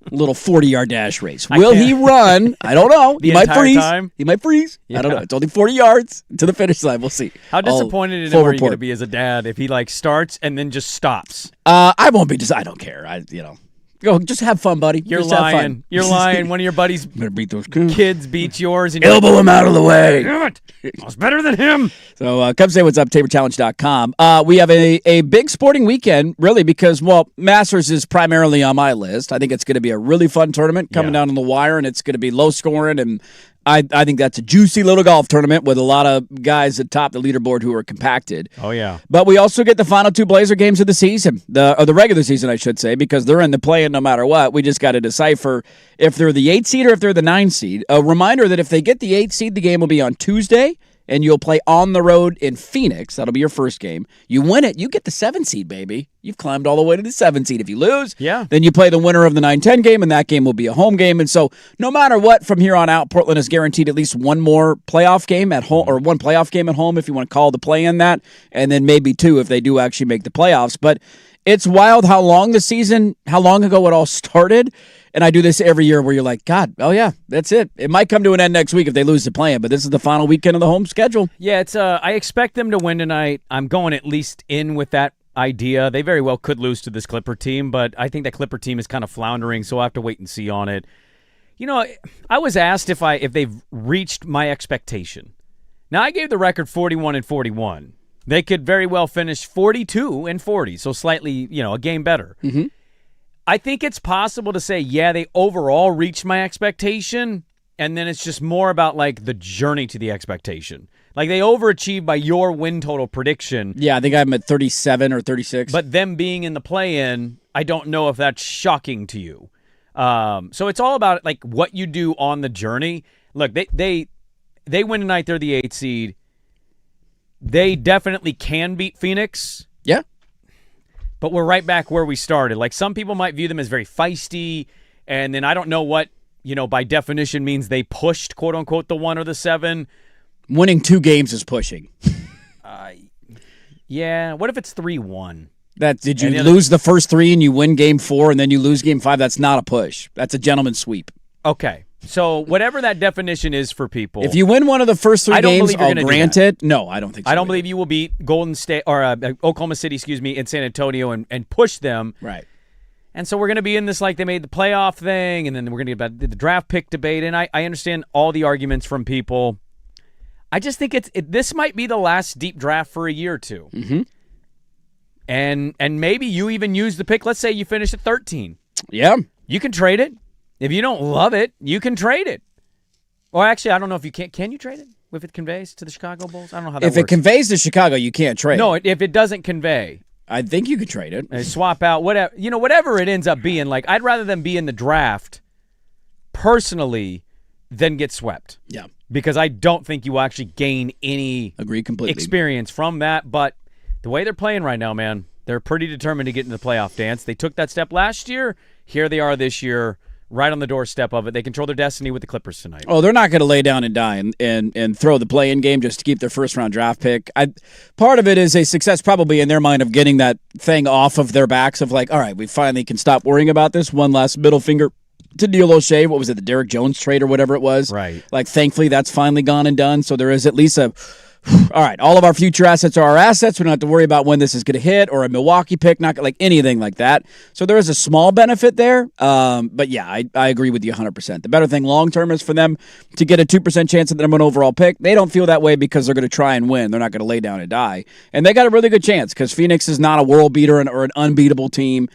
little 40-yard dash race. Will he run? I don't know. He might freeze. He might freeze. I don't know. It's only 40 yards to the finish line. We'll see. How disappointed in him are you going to be as a dad if he starts and then just stops? I won't be. I don't care. Go, just have fun, buddy. You're just lying. Have fun. You're lying. One of your buddies better beat those kids beats yours. And elbow him out of the way. Damn it. I was better than him. So come say what's up, TaborChallenge.com. We have a big sporting weekend, really, because, Masters is primarily on my list. I think it's going to be a really fun tournament coming down on the wire, and it's going to be low scoring, and I think that's a juicy little golf tournament with a lot of guys at top the leaderboard who are compacted. Oh, yeah. But we also get the final two Blazer games of the season, the regular season, I should say, because they're in the play-in no matter what. We just got to decipher if they're the 8 seed or if they're the 9 seed. A reminder that if they get the 8 seed, the game will be on Tuesday, and you'll play on the road in Phoenix. That'll be your first game. You win it, you get the 7 seed, baby. You've climbed all the way to the 7 seed. If you lose, then you play the winner of the 9-10 game, and that game will be a home game. And so no matter what, from here on out, Portland is guaranteed at least one more playoff game at home, or one playoff game at home if you want to call the play-in that, and then maybe 2 if they do actually make the playoffs. But it's wild how long ago it all started. And I do this every year where you're like, God, oh yeah, that's it. It might come to an end next week if they lose the play-in, but this is the final weekend of the home schedule. Yeah, it's. I expect them to win tonight. I'm going at least in with that idea. They very well could lose to this Clipper team, but I think that Clipper team is kind of floundering, so I'll have to wait and see on it. You know, I was asked if they've reached my expectation. Now, I gave the record 41-41. They could very well finish 42-40, so slightly, a game better. Mm-hmm. I think it's possible to say, they overall reached my expectation, and then it's just more about, the journey to the expectation. They overachieved by your win total prediction. Yeah, I think I'm at 37 or 36. But them being in the play-in, I don't know if that's shocking to you. So it's all about, what you do on the journey. Look, they win tonight. They're the 8 seed. They definitely can beat Phoenix. Yeah. But we're right back where we started. Some people might view them as very feisty, and then I don't know what, by definition means they pushed, quote-unquote, the 1 or the 7. Winning 2 games is pushing. Yeah. What if it's 3-1? Did you lose the first 3 and you win game 4 and then you lose game 5? That's not a push. That's a gentleman's sweep. Okay. So whatever that definition is for people. If you win one of the first 3 games, I'll grant it. No, I don't think so. I don't believe you will beat Golden State or Oklahoma City, in San Antonio and push them. Right. And so we're going to be in this they made the playoff thing, and then we're going to get about the draft pick debate. And I understand all the arguments from people. I just think this might be the last deep draft for a year or two. Mm-hmm. And maybe you even use the pick. Let's say you finish at 13. Yeah. You can trade it. If you don't love it, you can trade it. Or actually, I don't know if you can. Can you trade it if it conveys to the Chicago Bulls? I don't know how that works. If it conveys to Chicago, you can't trade. No, if it doesn't convey. I think you could trade it. And swap out whatever it ends up being. I'd rather them be in the draft personally than get swept. Yeah. Because I don't think you will actually gain any experience from that. But the way they're playing right now, man, they're pretty determined to get into the playoff dance. They took that step last year. Here they are this year, right on the doorstep of it. They control their destiny with the Clippers tonight. Oh, they're not going to lay down and die and throw the play-in game just to keep their first-round draft pick. Part of it is a success probably in their mind of getting that thing off of their backs of all right, we finally can stop worrying about this. One last middle finger to Neil O'Shea. What was it, the Derrick Jones trade or whatever it was? Right. Thankfully, that's finally gone and done. So there is at least a All right, all of our future assets are our assets. We don't have to worry about when this is going to hit or a Milwaukee pick, not like anything like that. So there is a small benefit there. But yeah, I agree with you 100%. The better thing long-term is for them to get a 2% chance at the number 1 overall pick. They don't feel that way because they're going to try and win. They're not going to lay down and die. And they got a really good chance because Phoenix is not a world beater or an unbeatable team.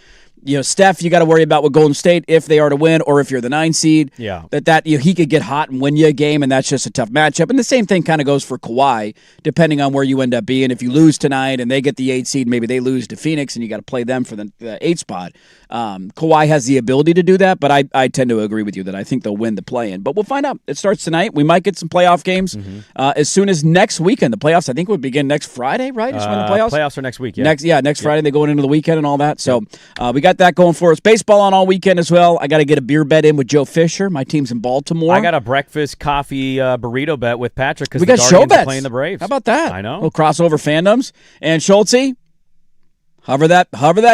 Steph, you got to worry about with Golden State if they are to win or if you're the 9 seed. Yeah. That he could get hot and win you a game, and that's just a tough matchup. And the same thing kind of goes for Kawhi, depending on where you end up being. If you lose tonight and they get the 8 seed, maybe they lose to Phoenix, and you got to play them for the 8 spot. Kawhi has the ability to do that, but I tend to agree with you that I think they'll win the play-in. But we'll find out. It starts tonight. We might get some playoff games as soon as next weekend. The playoffs, I think, would begin next Friday, right? Is when the playoffs? Playoffs are next week, yeah. Next Friday. They going into the weekend and all that. So we got that going for us. Baseball on all weekend as well. I got to get a beer bet in with Joe Fisher. My team's in Baltimore. I got a breakfast coffee burrito bet with Patrick because we the got Guardians show bets. are playing the Braves. How about that? I know. Little crossover fandoms. And Schultzy, hover that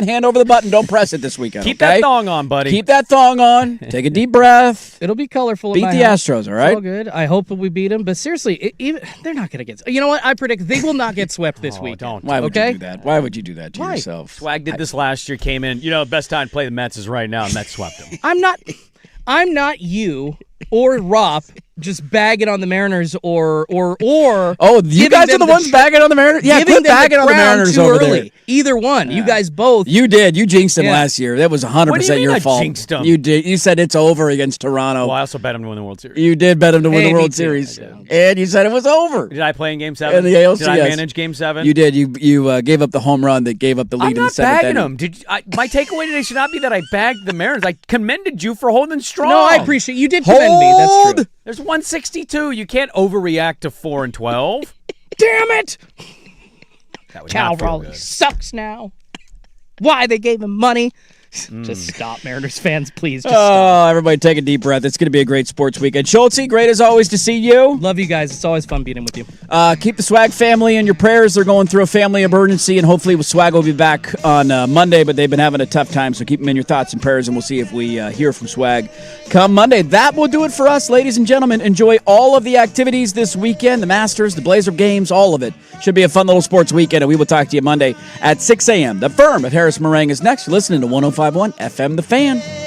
hand over the button. Don't press it this weekend. Keep that thong on, buddy. Keep that thong on. Take a deep breath. It'll be colorful. Beat the Astros, all right? It's all good. I hope that we beat them. But seriously, they're not going to get. You know what? I predict they will not get swept this week. Don't. Why would you do that? Why would you do that to yourself? Swag did this last year. Came in. Best time to play the Mets is right now, and Mets swept them. I'm not you or Rop just bagging on the Mariners or you guys are the ones bagging on the Mariners? Yeah, quit bagging on the Mariners over there. Either one. Yeah. You guys both. You did. You jinxed them last year. That was 100% your fault. Jinxed them? You did. You said it's over against Toronto. Well, I also bet them to win the World Series. You did bet them to win the World Series. And you said it was over. Did I play in Game 7? In the ALCS. Did I manage Game 7? You did. You gave up the home run that gave up the lead in the 7th inning. I'm not bagging them. My takeaway today should not be that I bagged the Mariners. I commended you for holding strong. No, I appreciate you did commend me. That's true. There's 162. You can't overreact to 4 and 12. Damn it! Cal Raleigh sucks now. Why they gave him money? Just stop, Mariners fans, please. Just stop. Everybody take a deep breath. It's going to be a great sports weekend. Schultzy, great as always to see you. Love you guys. It's always fun being with you. Keep the Swag family in your prayers. They're going through a family emergency, and hopefully Swag will be back on Monday, but they've been having a tough time, so keep them in your thoughts and prayers, and we'll see if we hear from Swag come Monday. That will do it for us, ladies and gentlemen. Enjoy all of the activities this weekend, the Masters, the Blazer games, all of it. Should be a fun little sports weekend, and we will talk to you Monday at 6 a.m. The Firm at Harris Meringue is next. You're listening to 105.1 FM The Fan.